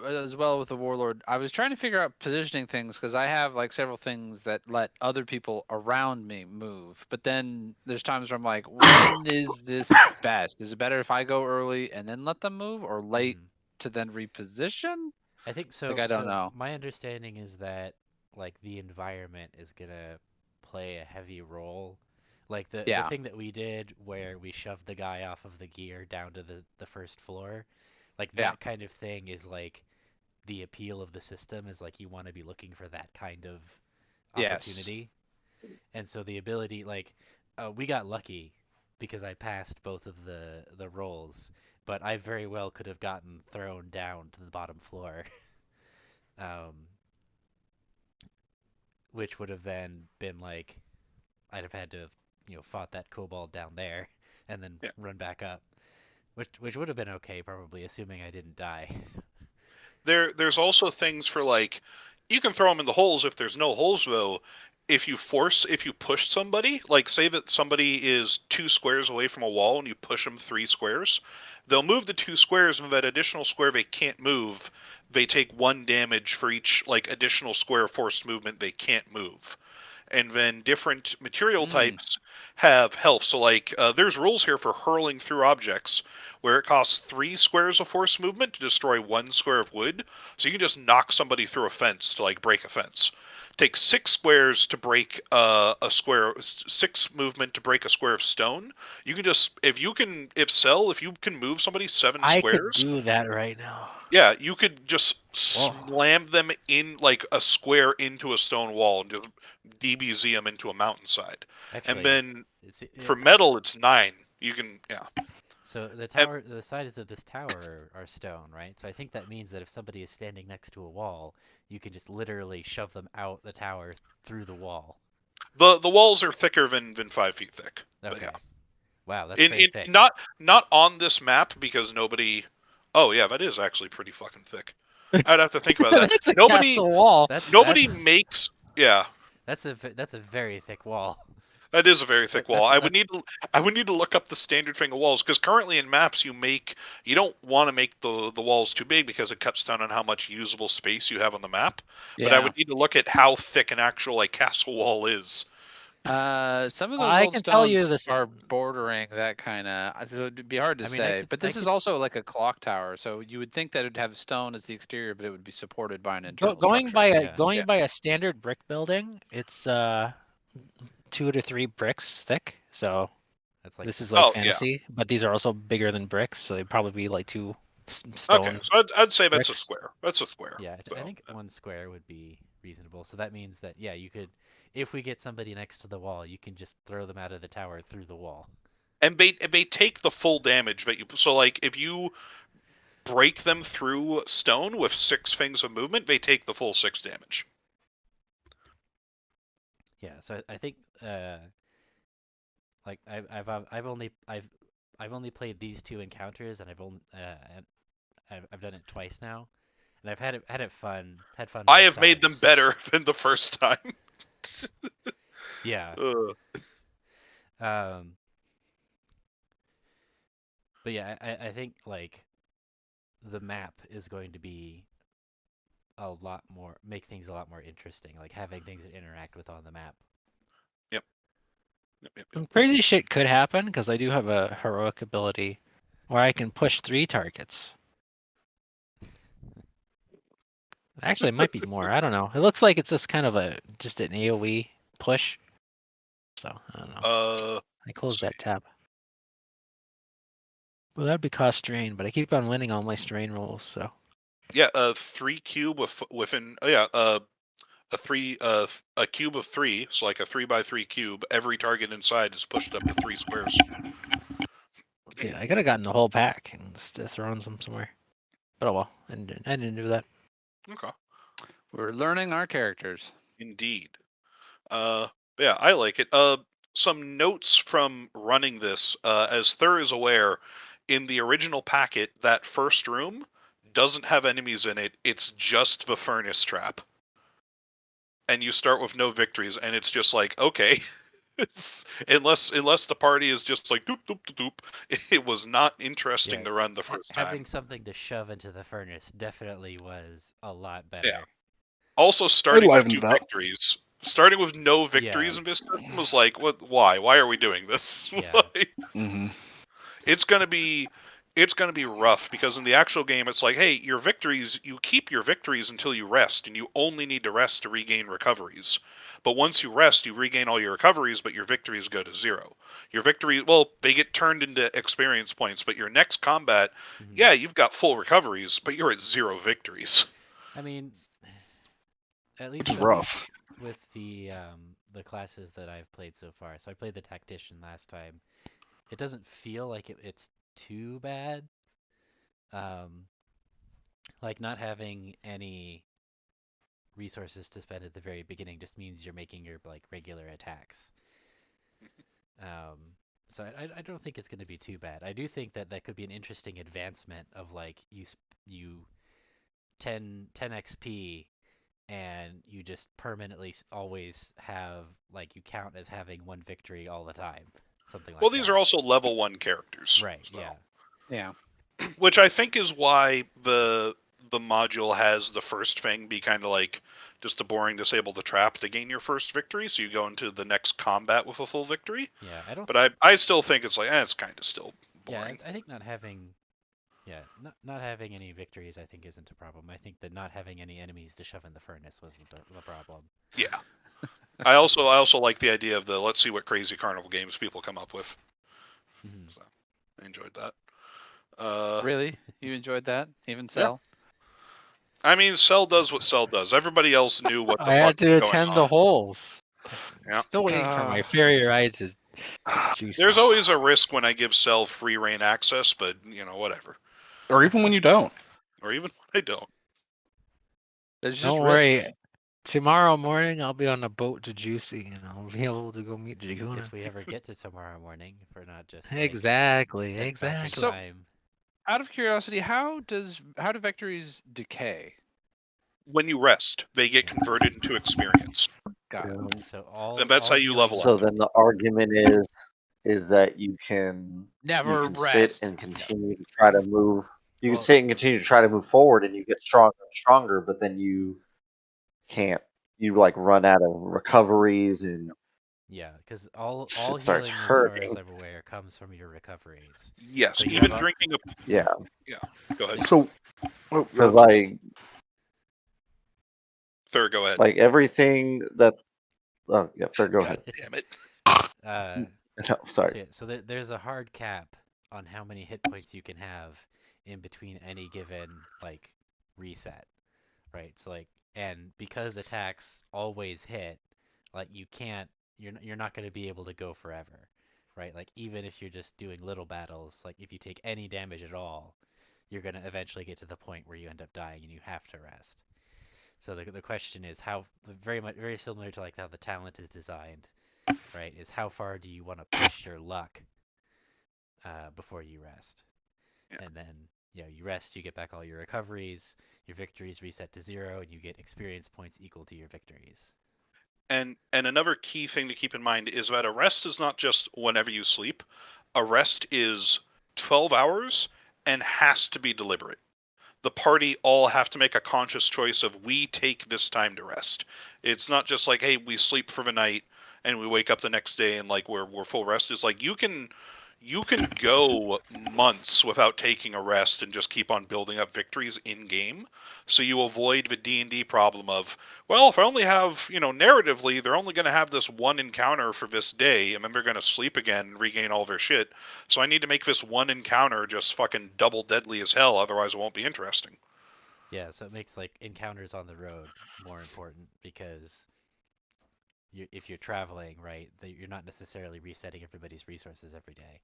as well with the warlord, I was trying to figure out positioning things because I have like several things that let other people around me move. But then there's times where I'm like, when is this best? Is it better if I go early and then let them move, or late mhm. to then reposition? I think Like so. I don't So know. my understanding is that like the environment is gonna play a heavy role. Like the Yeah. thing that we did where we shoved the guy off of the gear down to the first floor, like Yeah. that kind of thing is like the appeal of the system is like you want to be looking for that kind of Yes. opportunity. And so the ability like we got lucky because I passed both of the rolls, but I very well could have gotten thrown down to the bottom floor. um, which would have then been like I'd have had to have fought that kobold down there and then Yeah. run back up, which would have been okay probably, assuming I didn't die. There's also things for like you can throw them in the holes if there's no holes though. If you push somebody, like say that somebody is 2 squares away from a wall and you push them 3 squares, they'll move the 2 squares, and that additional square they can't move, they take 1 damage for each like additional square forced movement they can't move. And then different material Mm. types have health. So like there's rules here for hurling through objects where it costs 3 squares of force movement to destroy 1 square of wood. So you can just knock somebody through a fence to like break a fence. Take 6 squares to break a square, 6 movement to break a square of stone. You can just if you can move somebody seven I could squares, do that right now. yeah, you could just Whoa. slam them in like a square into a stone wall and just DBZ them into a mountainside. And Actually, then it's for metal, it's 9. You can, yeah. so the And tower, the sides of this tower are stone, right? So I think that means that if somebody is standing next to a wall, you can just literally shove them out the tower through the wall. the walls are thicker than 5 feet thick. But yeah, Okay. Wow, that's very in thick. not on this map because nobody. Oh yeah, that is actually pretty fucking thick. I'd have to think about that. That's a Nobody castle wall. nobody makes. Yeah, That's a very thick wall. that is a very thick wall. I would That's need to look up the standard thing of walls because currently in maps you don't want to make the walls too big because it cuts down on how much usable space you have on the map. But I Yeah. would need to look at how thick an actual like castle wall is. Some of those I old can tell you stones this. are bordering that kind of. So it'd be hard to I mean, I say. could But I this is could also like a clock tower, so you would think that it'd have stone as the exterior, but it would be supported by an Go, internal going structure. by a yeah. going Yeah. by a standard brick building, it's 2 to 3 bricks thick. So That's like this is like Oh yeah. fantasy, but these are also bigger than bricks, so they'd probably be like 2 Okay, stone so I'd say that's a bricks. square. That's a square. yeah. I So think 1 square would be reasonable. So that means that yeah, you could, if we get somebody next to the wall, you can just throw them out of the tower through the wall. and they take the full damage that you. So like if you break them through stone with 6 things of movement, they take the full 6 damage. Yeah. So I think like I've only played these 2 encounters, and I've done it twice now, and I've had fun I both have made them times. better than the first time. Yeah. Ugh. Um. But yeah, I think like the map is going to be a lot more, make things a lot more interesting, like having things that interact with on the map. Yep. Yep. Some crazy shit could happen because I do have a heroic ability where I can push 3 targets. Actually, it might be more. I don't know. It looks like it's just kind of just an AoE push. So I don't know. I closed that tab. Well, that'd be cost strain, but I keep on winning all my strain rolls. So Yeah, 3 cube within. Oh yeah, a cube of 3, so like a 3 by 3 cube. Every target inside is pushed up to 3 squares. Yeah, I could have gotten the whole pack and just thrown some somewhere. But oh well, I didn't do that. Okay. We're learning our characters. Indeed. Yeah, I like it. Some notes from running this. As Thur is aware, in the original packet, that first room doesn't have enemies in it. It's just the furnace trap. And you start with no victories, and it's just like, okay. unless the party is just like doop doop doop doop. It was not interesting Yeah, to run the first time. having something to shove into the furnace definitely was a lot Yeah. better. Also, starting with livened 2 it up. victories. Starting with no victories Yeah. in this system was like, what? Why? Why are we doing this? Yeah. Mm-hmm. It's gonna be rough because in the actual game it's like, hey, your victories, you keep your victories until you rest, and you only need to rest to regain recoveries. But once you rest, you regain all your recoveries, but your victories go to 0. Your victories, well, they get turned into experience points, but your next combat, Mhm. yeah, you've got full recoveries, but you're at 0 victories. I mean, at Which least is rough. with the classes that I've played so far. So I played the tactician last time. It doesn't feel like it's too bad. Um, like not having any resources to spend at the very beginning just means you're making your like regular attacks. Um, so I don't think it's going to be too bad. I do think that that could be an interesting advancement of like you 10 XP and you just permanently always have like you count as having 1 victory all the time, something Well, like these that. are also level 1 characters. Right, So. yeah. Yeah. Which I think is why the module has the first thing be kind of like just a boring disable the trap to gain your first victory, so you go into the next combat with a full victory. Yeah, I don't But I still think it's like, it's kind of still boring. I think not having not having any victories I think isn't a problem. I think that not having any enemies to shove in the furnace was the problem. Yeah. I also like the idea of the let's see what crazy carnival games people come up with. Mhm. So I enjoyed that. Really? You enjoyed that? Even Yeah. Cell? I mean, Cell does what Cell does. Everybody else knew what the I fuck had to was going attend on. the holes. Yeah. Still waiting for my Ah. ferry ride to juice There's up. always a risk when I give Cell free reign access, but whatever. Or even when you don't. Or even when I don't. There's just Don't worry. risks. Tomorrow morning, I'll be on a boat to Juicy, and I'll be able to go meet Jaguna. If we ever get to tomorrow morning, if we're not just like Exactly, sent back in exactly. So- time. Out of curiosity, how do victories decay? When you rest, they get Yeah. converted into experience. Got it. So all And that's all how you level healing So then the argument is that you Never can sit rest. and continue to try to move. You can Well- sit and continue to try to move forward, and you get stronger and stronger, but then you can't. You like run out of recoveries, and Yeah, because all shit starts healing, as far as hurting. I'm aware, comes from your recoveries. Yes, So you even have a- drinking a Yeah, go ahead. So, because Go ahead. like everything that. Oh yeah, third. Go God ahead. damn it. No, sorry. There's a hard cap on how many hit points you can have in between any given like reset, right? So like, and because attacks always hit, like you're not going to be able to go forever, right? Like even if you're just doing little battles, like if you take any damage at all, you're going to eventually get to the point where you end up dying and you have to rest. So the question is how very similar to like how the talent is designed, right? Is how far do you want to push your luck before you rest? Yeah. And then you rest, you get back all your recoveries, your victories reset to 0, and you get experience points equal to your victories. And another key thing to keep in mind is that a rest is not just whenever you sleep. A rest is 12 hours and has to be deliberate. The party all have to make a conscious choice of we take this time to rest. It's not just like, hey, we sleep for the night and we wake up the next day and like we're full rest. It's like you can go months without taking a rest and just keep on building up victories in game. So you avoid the D&D problem of, well, if I only have, narratively, they're only going to have this one encounter for this day, and then they're going to sleep again and regain all their shit. So I need to make this one encounter just fucking double deadly as hell, otherwise it won't be interesting. Yeah, so it makes like encounters on the road more important because if you're traveling, right, you're not necessarily resetting everybody's resources every day.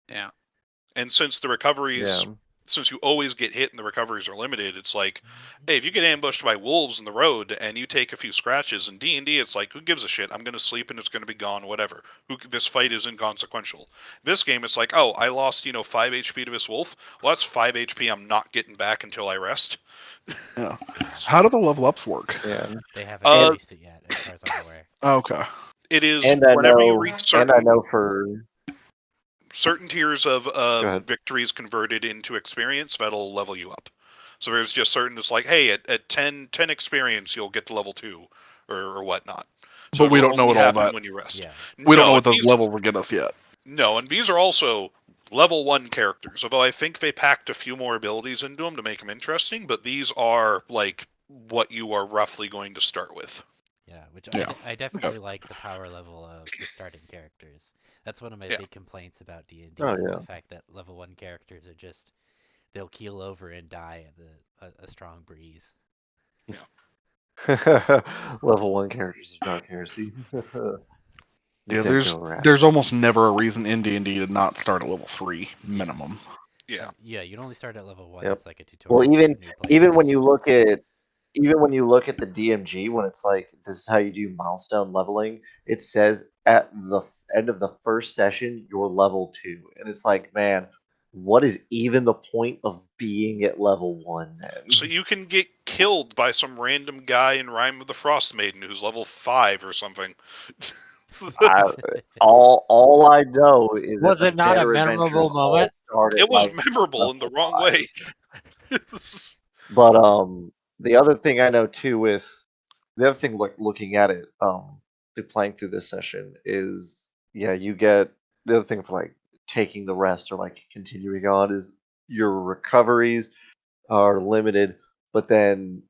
Yeah. And since the recoveries, Yeah. since you always get hit and the recoveries are limited, it's like, hey, if you get ambushed by wolves in the road and you take a few scratches in D&D, it's like, who gives a shit? I'm going to sleep and it's going to be gone, whatever. This fight is inconsequential. This game, it's like, oh, I lost, 5 HP to this wolf. Well, that's 5 HP I'm not getting back until I rest. Yeah. How do the level ups work? Yeah. They haven't Uh, released it yet, as far as I'm aware. Okay. It is And I whenever you know, reach and I know for certain tiers of go ahead. victories converted into experience, that'll level you up. So there's just certain, it's like, hey, at 10 experience, you'll get to level 2 or whatnot. So But we it'll don't know only what all happen that. when you rest. Yeah. We don't know No, what those these, levels will get us yet. no, and these are also level 1 characters, although I think they packed a few more abilities into them to make them interesting, but these are, like, what you are roughly going to start with. Yeah, which Yeah. I definitely like the power level of the starting characters. That's one of my Yeah. big complaints about D&D Oh, is yeah. the fact that level 1 characters are just they'll keel over and die at a strong breeze. Level 1 characters of Dark Heresy. Yeah, Deco rat. there's almost never a reason in D&D to not start at level 3 minimum. Yeah. Yeah, you'd only start at level 1 Yep. as like a Well, tutorial for new players. even when you look at the DMG, when it's like this is how you do milestone leveling, it says at the end of the first session you're level 2, and it's like, man, what is even the point of being at level 1 then? So you can get killed by some random guy in Rime of the Frost Maiden who's level 5 or something. I, all I know is Was that the it not a better memorable adventures all moment? start at It was like memorable in the level wrong 5. way. But the other thing I know too the other thing looking at it, playing through this session is you get the other thing for like taking the rest or like continuing on is your recoveries are limited, but then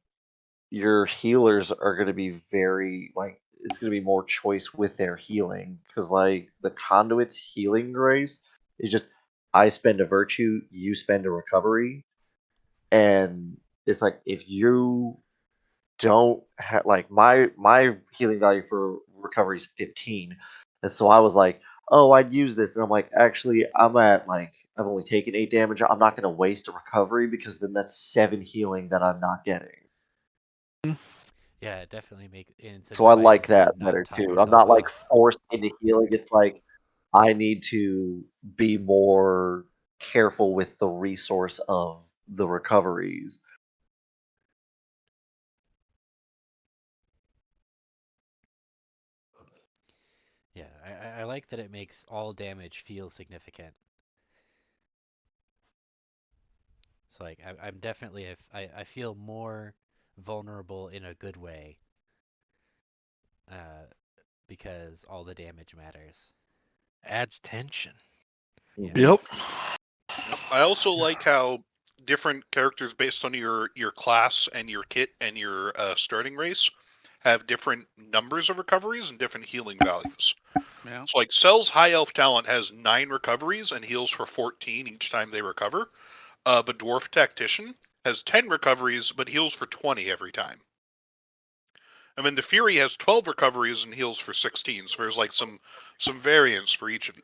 your healers are going to be very like it's going to be more choice with their healing because like the conduit's healing grace is just I spend a virtue, you spend a recovery, and it's like if you don't have like my healing value for recovery is 15, and so I was like, oh, I'd use this, and I'm like, actually, I'm at like I've only taken 8 damage. I'm not going to waste a recovery because then that's 7 healing that I'm not getting. Yeah, it definitely So I like incentivizes you to that not better top too. I'm yourself not like off. forced into healing. It's like I need to be more careful with the resource of the recoveries. Yeah, I like that it makes all damage feel significant. So like I'm definitely I feel more vulnerable in a good way, uh, because all the damage matters. Adds tension. Yeah. Yep. Yep. I also like how different characters based on your class and your kit and your starting race have different numbers of recoveries and different healing values. Yeah. So like Cell's high elf talent has 9 recoveries and heals for 14 each time they recover. But Dwarf Tactician has 10 recoveries but heals for 20 every time. And then the Fury has 12 recoveries and heals for 16. So there's like some variance for each of you.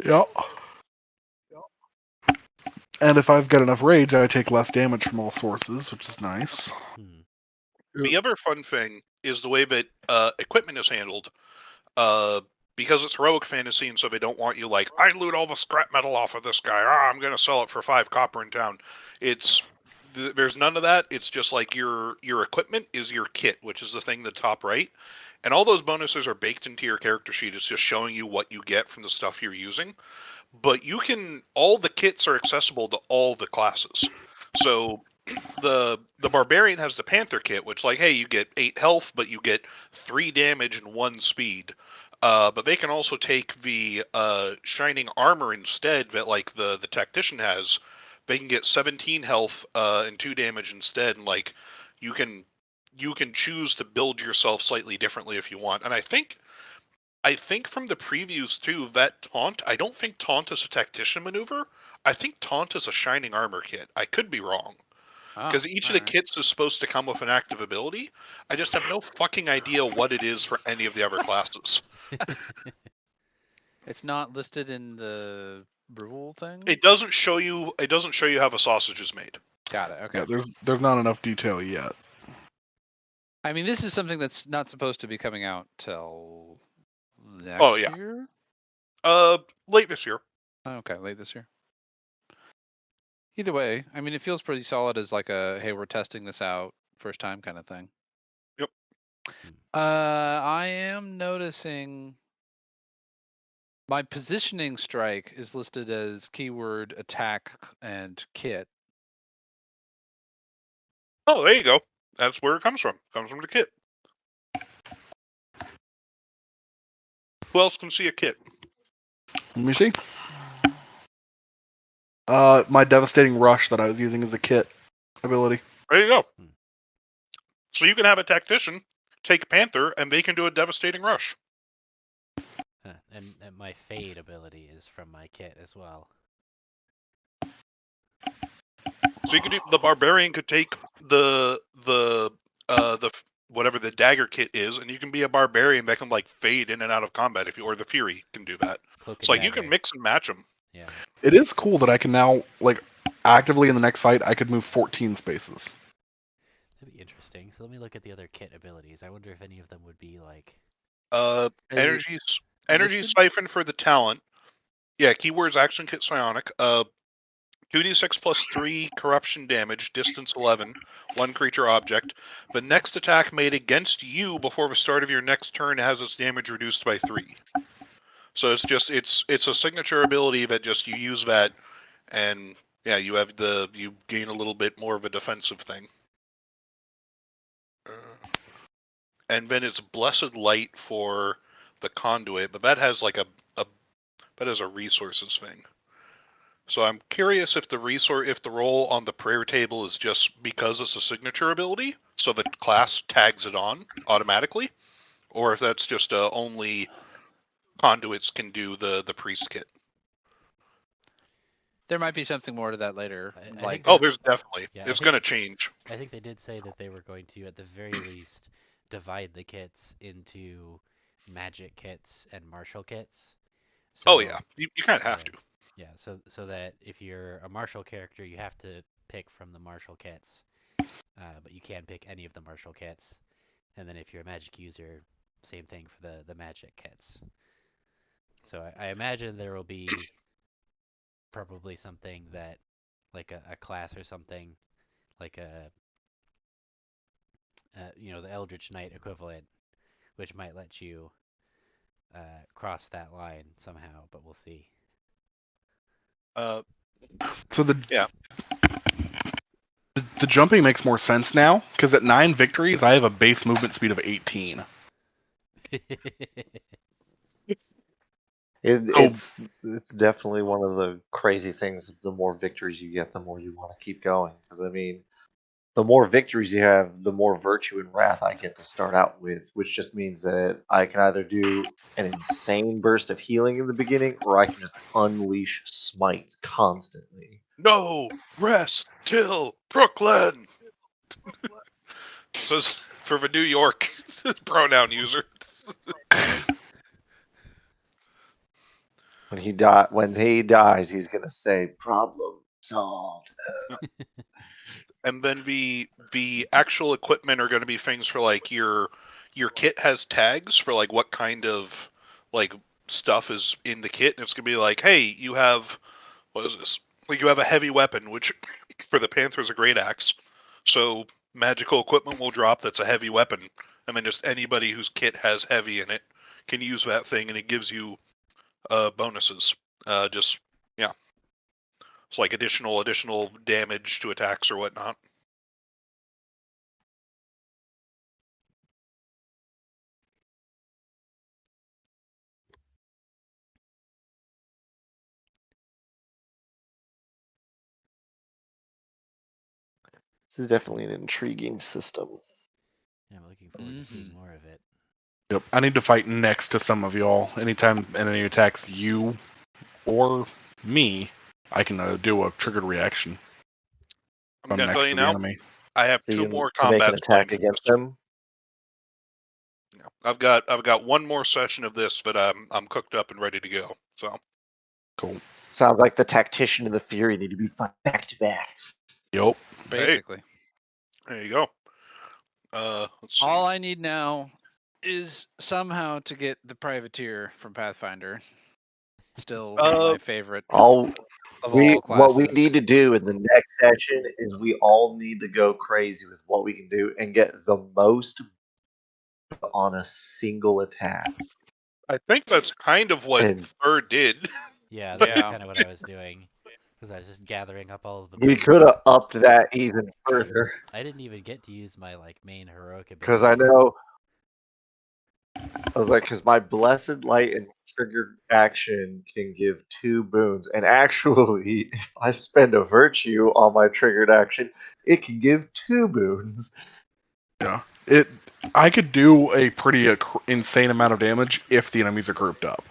Yep. And if I've got enough rage, I take less damage from all sources, which is nice. Hmm. The other fun thing is the way that equipment is handled. Because it's heroic fantasy, and so they don't want you like, I loot all the scrap metal off of this guy. I'm going to sell it for 5 copper in town. There's none of that. It's just like your equipment is your kit, which is the thing in the top right, and all those bonuses are baked into your character sheet. It's just showing you what you get from the stuff you're using. But all the kits are accessible to all the classes. So the barbarian has the panther kit, which like, hey, you get 8 health, but you get 3 damage and 1 speed. But they can also take the shining armor instead that like the tactician has. They can get 17 health and 2 damage instead, and like you can choose to build yourself slightly differently if you want. And I think from the previews too that taunt. I don't think taunt is a tactician maneuver. I think taunt is a shining armor kit. I could be wrong. Because each of the kits is supposed to come with an active ability. I just have no fucking idea what it is for any of the other classes. It's not listed in the brule thing? It doesn't show you. It doesn't show you how the sausage is made. Got it. Okay. Yeah, there's not enough detail yet. I mean, this is something that's not supposed to be coming out till next Oh, yeah. year. Late this year. Okay, late this year. Either way, I mean, it feels pretty solid as like a hey, we're testing this out first time kind of thing. Yep. I am noticing my positioning strike is listed as keyword attack and kit. Oh, there you go. That's where it comes from. It comes from the kit. Who else can see a kit? Let me see. My devastating rush that I was using as a kit ability. There you go. Hmm. So you can have a tactician take Panther, and they can do a devastating rush. And my fade ability is from my kit as well. So you could do, the barbarian could take the whatever the dagger kit is, and you can be a barbarian that can like fade in and out of combat if you, or the fury can do that. Cloak It's and like you can dagger. mix and match them. Yeah. It is cool that I can now, like, actively in the next fight, I could move 14 spaces. That'd be interesting. So let me look at the other kit abilities. I wonder if any of them would be like. Is it Energy listed? siphon for the talent. Yeah, keywords action kit psionic. 2d6 plus 3 corruption damage, distance 11, one creature object. The next attack made against you before the start of your next turn has its damage reduced by 3. So it's a signature ability that just you use that, and yeah, you gain a little bit more of a defensive thing. And then it's Blessed Light for the conduit, but that has like that has a resources thing. So I'm curious if the role on the prayer table is just because it's a signature ability, so the class tags it on automatically, or if that's just only conduits can do the priest kit. There might be something more to that later. I think Like, Oh, there's definitely. Yeah, I It's think going to it- change. I think they did say that they were going to, at the very least, divide the kits into magic kits and martial kits. So, Oh yeah, you kind of have to. Yeah, so that if you're a martial character, you have to pick from the martial kits, but you can pick any of the martial kits. And then if you're a magic user, same thing for the magic kits. So I imagine there will be probably something that, like a class or something, like the Eldritch Knight equivalent, which might let you cross that line somehow, but we'll see. So the Yeah. the jumping makes more sense now, because at 9 victories, I have a base movement speed of 18. It's definitely one of the crazy things. Of the more victories you get, the more you want to keep going. Because I mean, the more victories you have, the more virtue and wrath I get to start out with, which just means that I can either do an insane burst of healing in the beginning, or I can just unleash smites constantly. No rest till Brooklyn. Says for the New York pronoun user. When he dies, he's gonna say, "Problem solved." And then the actual equipment are going to be things for like your kit has tags for like what kind of like stuff is in the kit, and it's going to be like, hey, you have what is this? Like you have a heavy weapon, which for the Panther is a great axe. So magical equipment will drop that's a heavy weapon, and then just anybody whose kit has heavy in it can use that thing, and it gives you bonuses. Just yeah, it's like additional damage to attacks or whatnot. This is definitely an intriguing system. Yeah, I'm looking forward to seeing more of it. Yep, I need to fight next to some of y'all. Anytime enemy attacks you or me, I can do a triggered reaction. I'm I'm going to tell next you to the now, enemy. I have So two you more to make an combats planned attack for against this. them. Yeah. I've got one more session of this, but I'm cooked up and ready to go. So Cool. Sounds like the tactician and the Fury need to be fighting back to back. Yup. Basically. There you go. Let's see. All I need now is somehow to get the privateer from Pathfinder. Still my favorite All of we all what we classes. need to do in the next session is we all need to go crazy with what we can do and get the most on a single attack. I think that's kind of what And Third did. Yeah, that was Yeah. kind of what I was doing. Because I was just gathering up all of the we boons. could have upped that even further I didn't even get to use my like main heroic ability. because I know. I was like, because my blessed light and triggered action can give 2 boons, and actually, if I spend a virtue on my triggered action, it can give 2 boons. Yeah. I could do a pretty insane amount of damage if the enemies are grouped up.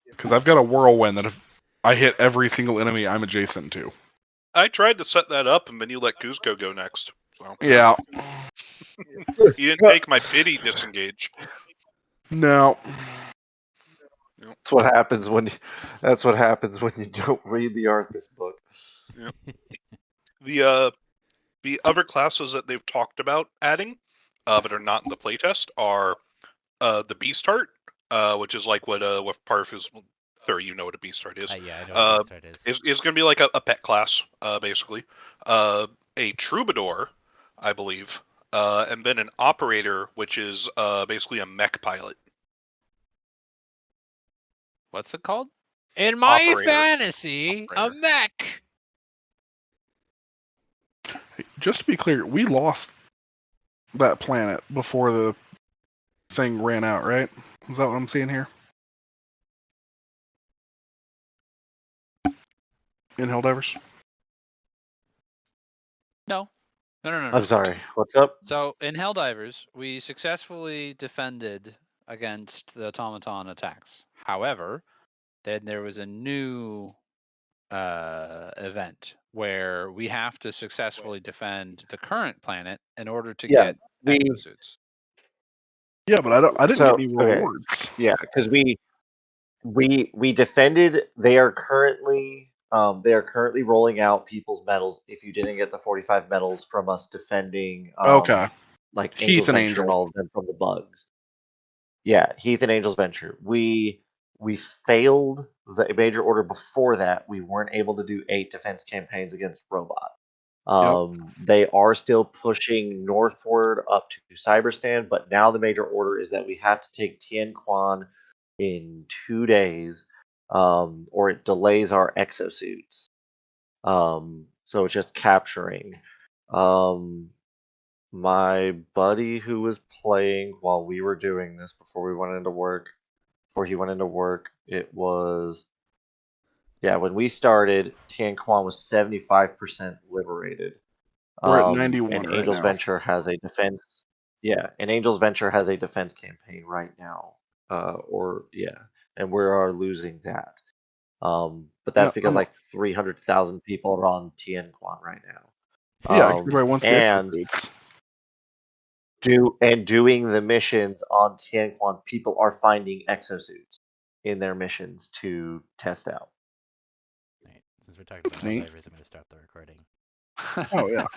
Because I've got a whirlwind that if I hit every single enemy I'm adjacent to. I tried to set that up, and then you let Kuzco go next. So Yeah. you didn't take my pity disengage. No. That's what happens when you don't read the Arthas book. The other classes that they've talked about adding, but are not in the playtest, are the Beast Heart, which is like what Parf is. You know what a Beast Heart is. Yeah, I know what Beastart is. Is going to be like a pet class, basically. A Troubadour, I believe, and then an Operator, which is basically a mech pilot. What's it called? In my Operator. fantasy, a Operator. mech. Just to be clear, we lost that planet before the thing ran out, right? Is that what I'm seeing here? In Helldivers? No. No. I'm sorry, what's up? So in Helldivers, we successfully defended against the automaton attacks. However, then there was a new event where we have to successfully defend the current planet in order to Yeah, get we exosuits. Yeah, but I didn't get any okay. rewards. Yeah, because we defended. They are currently rolling out people's medals. If you didn't get the 45 medals from us defending, Okay. like Heath Angel's and Venture and Angel. all of them from the bugs. Yeah, Heath and Angel's Venture. We failed the major order before that. We weren't able to do 8 defense campaigns against Robot. They are still pushing northward up to Cyberstan, but now the major order is that we have to take Tien Quan in 2 days, or it delays our exosuits. So it's just capturing. My buddy who was playing while we were doing this before he went into work, it was when we started, Tien Quan was 75% liberated. We're at 91 and right Angel's now. Venture has a defense. Yeah, and Angel's Venture has a defense campaign right now. And we are losing that. But that's because like 300,000 people are on Tien Quan right now. Yeah, everybody wants the and exosuits. doing the missions on Tien Quan, people are finding exosuits in their missions to test out. Right. Since we're talking about Neat. Helldivers, I'm going to start the recording. Oh yeah.